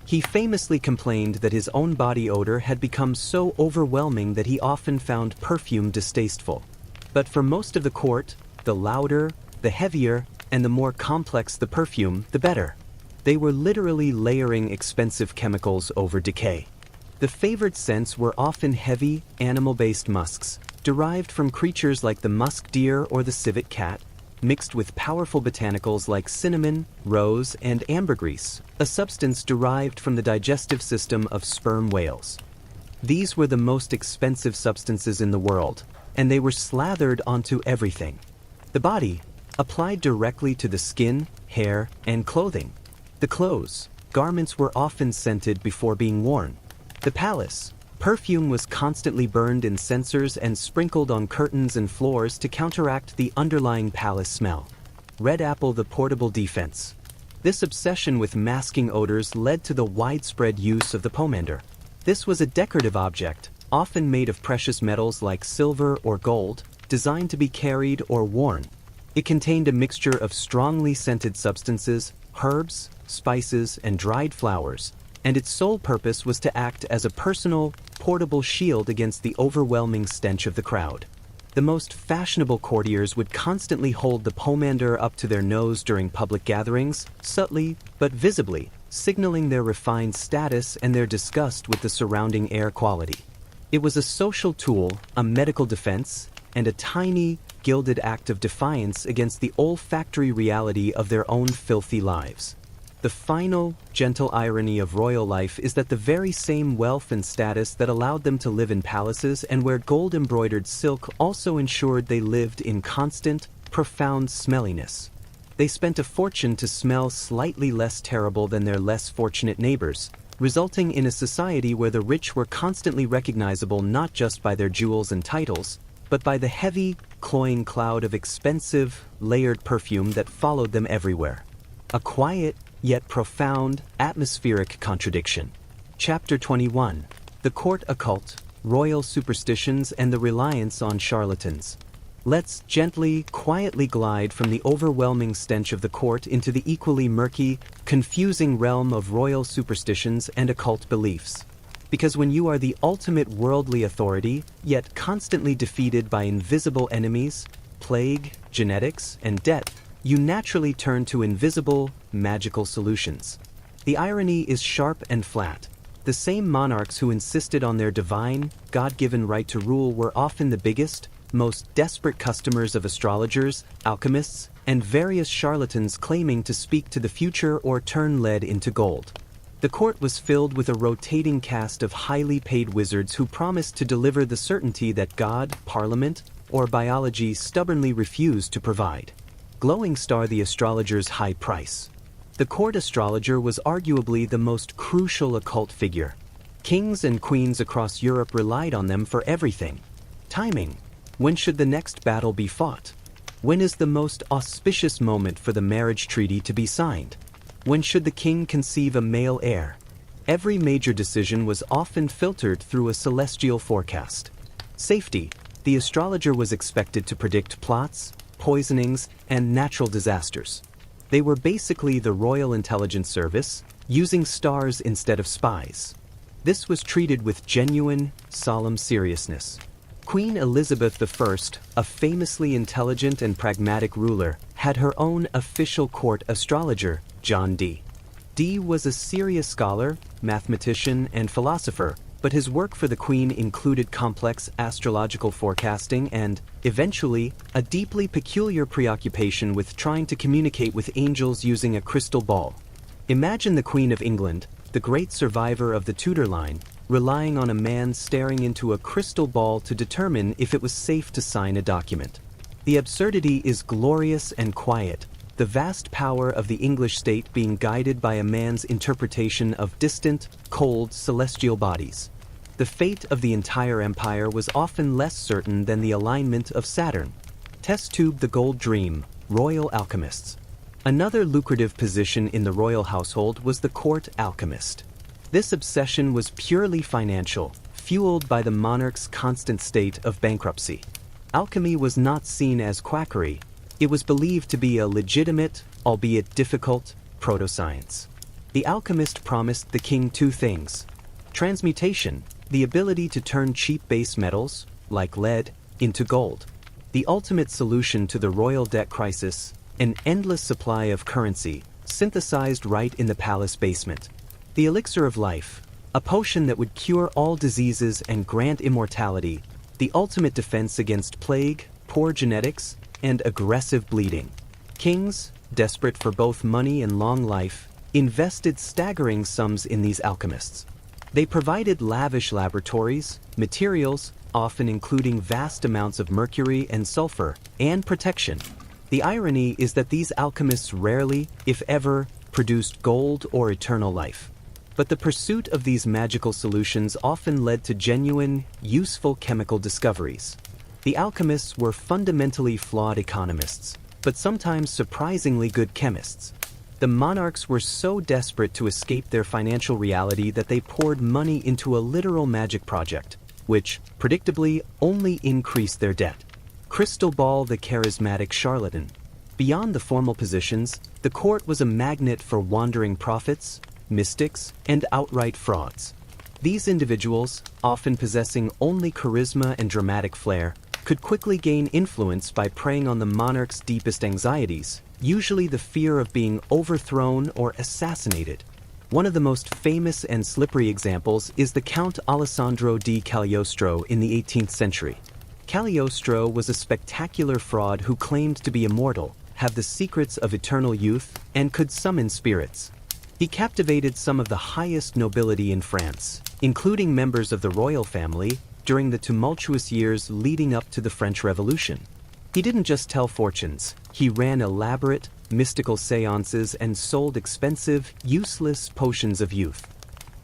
He famously complained that his own body odor had become so overwhelming that he often found perfume distasteful. But for most of the court, the louder, the heavier, and the more complex the perfume, the better. They were literally layering expensive chemicals over decay. The favored scents were often heavy, animal-based musks, derived from creatures like the musk deer or the civet cat, mixed with powerful botanicals like cinnamon, rose, and ambergris, a substance derived from the digestive system of sperm whales. These were the most expensive substances in the world, and they were slathered onto everything. The body, applied directly to the skin, hair, and clothing. The clothes, garments were often scented before being worn. The palace, perfume was constantly burned in censers and sprinkled on curtains and floors to counteract the underlying palace smell. Red Apple, the portable defense. This obsession with masking odors led to the widespread use of the pomander. This was a decorative object, often made of precious metals like silver or gold, designed to be carried or worn. It contained a mixture of strongly scented substances, herbs, spices, and dried flowers, and its sole purpose was to act as a personal, portable shield against the overwhelming stench of the crowd. The most fashionable courtiers would constantly hold the pomander up to their nose during public gatherings, subtly but visibly, signaling their refined status and their disgust with the surrounding air quality. It was a social tool, a medical defense, and a tiny, gilded act of defiance against the olfactory reality of their own filthy lives. The final, gentle irony of royal life is that the very same wealth and status that allowed them to live in palaces and wear gold-embroidered silk also ensured they lived in constant, profound smelliness. They spent a fortune to smell slightly less terrible than their less fortunate neighbors, resulting in a society where the rich were constantly recognizable not just by their jewels and titles, but by the heavy, cloying cloud of expensive, layered perfume that followed them everywhere. A quiet, yet profound, atmospheric contradiction. Chapter 21. The Court Occult, Royal Superstitions and the Reliance on Charlatans. Let's gently, quietly glide from the overwhelming stench of the court into the equally murky, confusing realm of royal superstitions and occult beliefs. Because when you are the ultimate worldly authority, yet constantly defeated by invisible enemies, plague, genetics, and death, you naturally turn to invisible, magical solutions. The irony is sharp and flat. The same monarchs who insisted on their divine, God-given right to rule were often the biggest, most desperate customers of astrologers, alchemists, and various charlatans claiming to speak to the future or turn lead into gold. The court was filled with a rotating cast of highly paid wizards who promised to deliver the certainty that God, Parliament, or biology stubbornly refused to provide. Glowing Star, the astrologer's high price. The court astrologer was arguably the most crucial occult figure. Kings and queens across Europe relied on them for everything. Timing. When should the next battle be fought? When is the most auspicious moment for the marriage treaty to be signed? When should the king conceive a male heir? Every major decision was often filtered through a celestial forecast. Safety. The astrologer was expected to predict plots, poisonings, and natural disasters. They were basically the Royal Intelligence Service, using stars instead of spies. This was treated with genuine, solemn seriousness. Queen Elizabeth I, a famously intelligent and pragmatic ruler, had her own official court astrologer, John Dee. Dee was a serious scholar, mathematician, and philosopher, but his work for the Queen included complex astrological forecasting and, eventually, a deeply peculiar preoccupation with trying to communicate with angels using a crystal ball. Imagine the Queen of England, the great survivor of the Tudor line, relying on a man staring into a crystal ball to determine if it was safe to sign a document. The absurdity is glorious and quiet, the vast power of the English state being guided by a man's interpretation of distant, cold, celestial bodies. The fate of the entire empire was often less certain than the alignment of Saturn. Test tube the gold dream, royal alchemists. Another lucrative position in the royal household was the court alchemist. This obsession was purely financial, fueled by the monarch's constant state of bankruptcy. Alchemy was not seen as quackery. It was believed to be a legitimate, albeit difficult, proto-science. The alchemist promised the king two things: transmutation, the ability to turn cheap base metals, like lead, into gold; the ultimate solution to the royal debt crisis, an endless supply of currency, synthesized right in the palace basement; the elixir of life, a potion that would cure all diseases and grant immortality, the ultimate defense against plague, poor genetics, and aggressive bleeding. Kings, desperate for both money and long life, invested staggering sums in these alchemists. They provided lavish laboratories, materials, often including vast amounts of mercury and sulfur, and protection. The irony is that these alchemists rarely, if ever, produced gold or eternal life. But the pursuit of these magical solutions often led to genuine, useful chemical discoveries. The alchemists were fundamentally flawed economists, but sometimes surprisingly good chemists. The monarchs were so desperate to escape their financial reality that they poured money into a literal magic project, which, predictably, only increased their debt. Crystal Ball the charismatic charlatan. Beyond the formal positions, the court was a magnet for wandering prophets, mystics, and outright frauds. These individuals, often possessing only charisma and dramatic flair, could quickly gain influence by preying on the monarch's deepest anxieties, usually the fear of being overthrown or assassinated. One of the most famous and slippery examples is the Count Alessandro di Cagliostro in the 18th century. Cagliostro was a spectacular fraud who claimed to be immortal, have the secrets of eternal youth, and could summon spirits. He captivated some of the highest nobility in France, including members of the royal family, during the tumultuous years leading up to the French Revolution. He didn't just tell fortunes, he ran elaborate, mystical seances and sold expensive, useless potions of youth.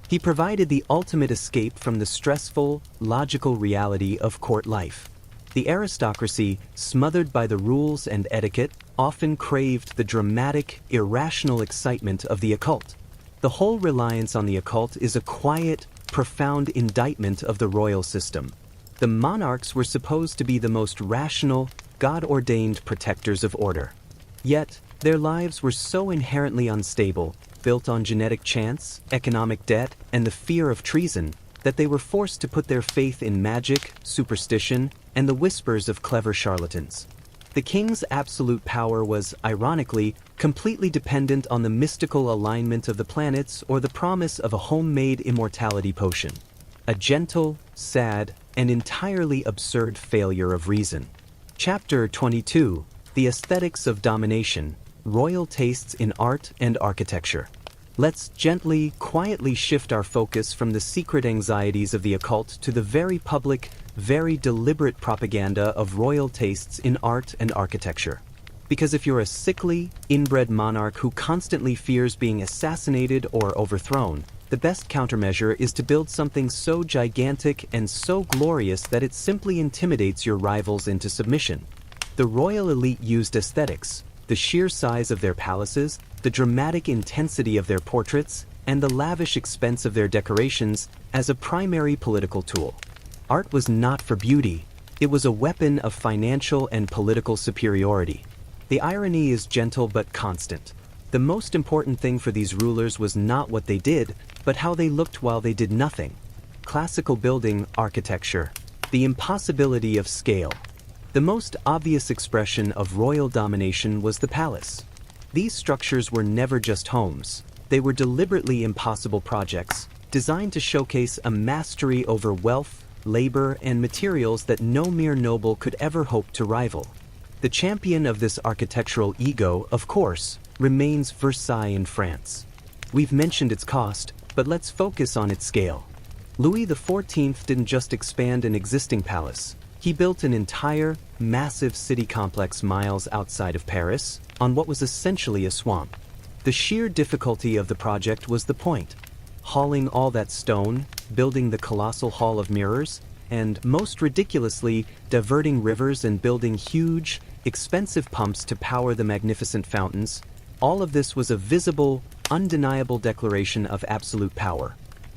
He provided the ultimate escape from the stressful, logical reality of court life. The aristocracy, smothered by the rules and etiquette, often craved the dramatic, irrational excitement of the occult. The whole reliance on the occult is a quiet, profound indictment of the royal system. The monarchs were supposed to be the most rational, God-ordained protectors of order. Yet, their lives were so inherently unstable, built on genetic chance, economic debt, and the fear of treason, that they were forced to put their faith in magic, superstition, and the whispers of clever charlatans. The king's absolute power was, ironically, completely dependent on the mystical alignment of the planets or the promise of a homemade immortality potion. A gentle, sad, and entirely absurd failure of reason. Chapter 22: The Aesthetics of Domination, Royal Tastes in Art and Architecture. Let's gently, quietly shift our focus from the secret anxieties of the occult to the very public, very deliberate propaganda of royal tastes in art and architecture. Because if you're a sickly, inbred monarch who constantly fears being assassinated or overthrown, the best countermeasure is to build something so gigantic and so glorious that it simply intimidates your rivals into submission. The royal elite used aesthetics, the sheer size of their palaces, the dramatic intensity of their portraits, and the lavish expense of their decorations as a primary political tool. Art was not for beauty, it was a weapon of financial and political superiority. The irony is gentle but constant. The most important thing for these rulers was not what they did, but how they looked while they did nothing. Classical building architecture. The impossibility of scale. The most obvious expression of royal domination was the palace. These structures were never just homes. They were deliberately impossible projects, designed to showcase a mastery over wealth, labor, and materials that no mere noble could ever hope to rival. The champion of this architectural ego, of course, remains Versailles in France. We've mentioned its cost, but let's focus on its scale. Louis XIV didn't just expand an existing palace. He built an entire, massive city complex miles outside of Paris, on what was essentially a swamp. The sheer difficulty of the project was the point. Hauling all that stone, building the colossal Hall of Mirrors, and, most ridiculously, diverting rivers and building huge, expensive pumps to power the magnificent fountains, all of this was a visible, undeniable declaration of absolute power.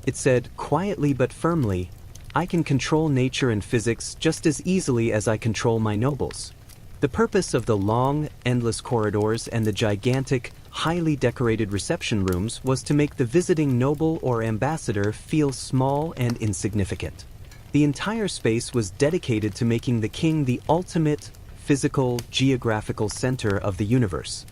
It said, quietly but firmly, I can control nature and physics just as easily as I control my nobles. The purpose of the long, endless corridors and the gigantic, highly decorated reception rooms was to make the visiting noble or ambassador feel small and insignificant. The entire space was dedicated to making the king the ultimate, physical, geographical center of the universe.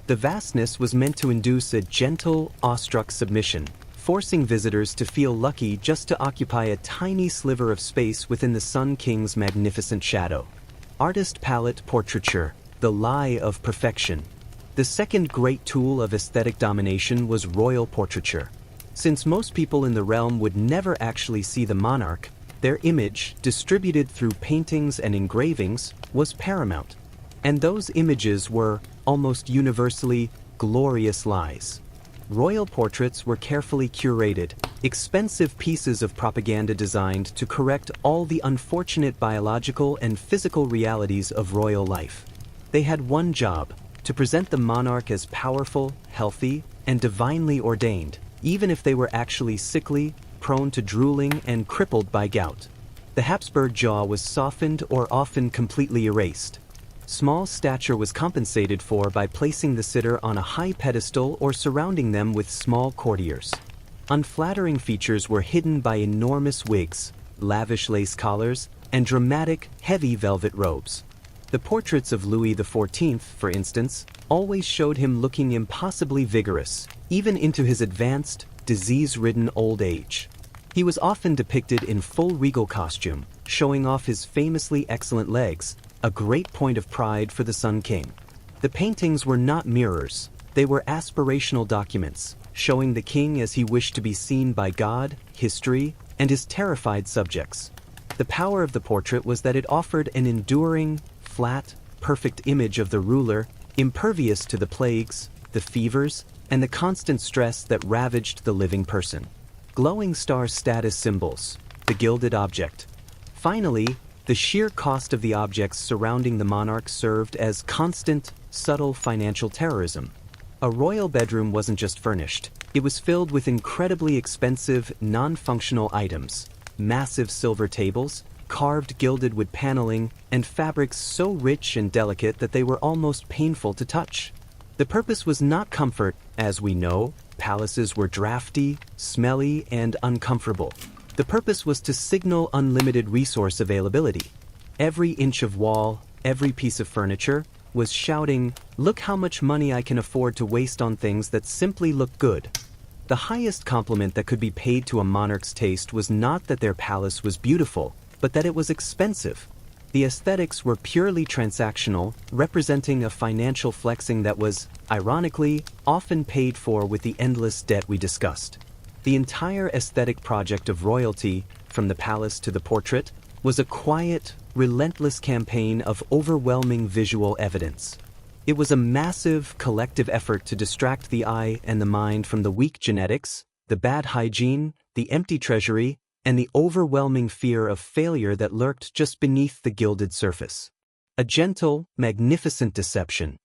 The vastness was meant to induce a gentle, awestruck submission, forcing visitors to feel lucky just to occupy a tiny sliver of space within the Sun King's magnificent shadow. Artist palette portraiture, the lie of perfection. The second great tool of aesthetic domination was royal portraiture. Since most people in the realm would never actually see the monarch, their image, distributed through paintings and engravings, was paramount. And those images were, almost universally, glorious lies. Royal portraits were carefully curated, expensive pieces of propaganda designed to correct all the unfortunate biological and physical realities of royal life. They had one job: to present the monarch as powerful, healthy, and divinely ordained, even if they were actually sickly, prone to drooling, and crippled by gout. The Habsburg jaw was softened or often completely erased. Small stature was compensated for by placing the sitter on a high pedestal or surrounding them with small courtiers. Unflattering features were hidden by enormous wigs, lavish lace collars, and dramatic, heavy velvet robes. The portraits of Louis XIV, for instance, always showed him looking impossibly vigorous, even into his advanced, disease-ridden old age. He was often depicted in full regal costume, showing off his famously excellent legs, a great point of pride for the Sun King. The paintings were not mirrors, they were aspirational documents, showing the king as he wished to be seen by God, history, and his terrified subjects. The power of the portrait was that it offered an enduring, flat, perfect image of the ruler, impervious to the plagues, the fevers, and the constant stress that ravaged the living person. Glowing star status symbols, the gilded object. Finally, the sheer cost of the objects surrounding the monarch served as constant, subtle financial terrorism. A royal bedroom wasn't just furnished, it was filled with incredibly expensive, non-functional items, massive silver tables, carved gilded wood paneling, and fabrics so rich and delicate that they were almost painful to touch. The purpose was not comfort, as we know, palaces were drafty, smelly, and uncomfortable. The purpose was to signal unlimited resource availability. Every inch of wall, every piece of furniture, was shouting, "Look how much money I can afford to waste on things that simply look good." The highest compliment that could be paid to a monarch's taste was not that their palace was beautiful, but that it was expensive. The aesthetics were purely transactional, representing a financial flexing that was, ironically, often paid for with the endless debt we discussed. The entire aesthetic project of royalty, from the palace to the portrait, was a quiet, relentless campaign of overwhelming visual evidence. It was a massive, collective effort to distract the eye and the mind from the weak genetics, the bad hygiene, the empty treasury, and the overwhelming fear of failure that lurked just beneath the gilded surface. A gentle, magnificent deception,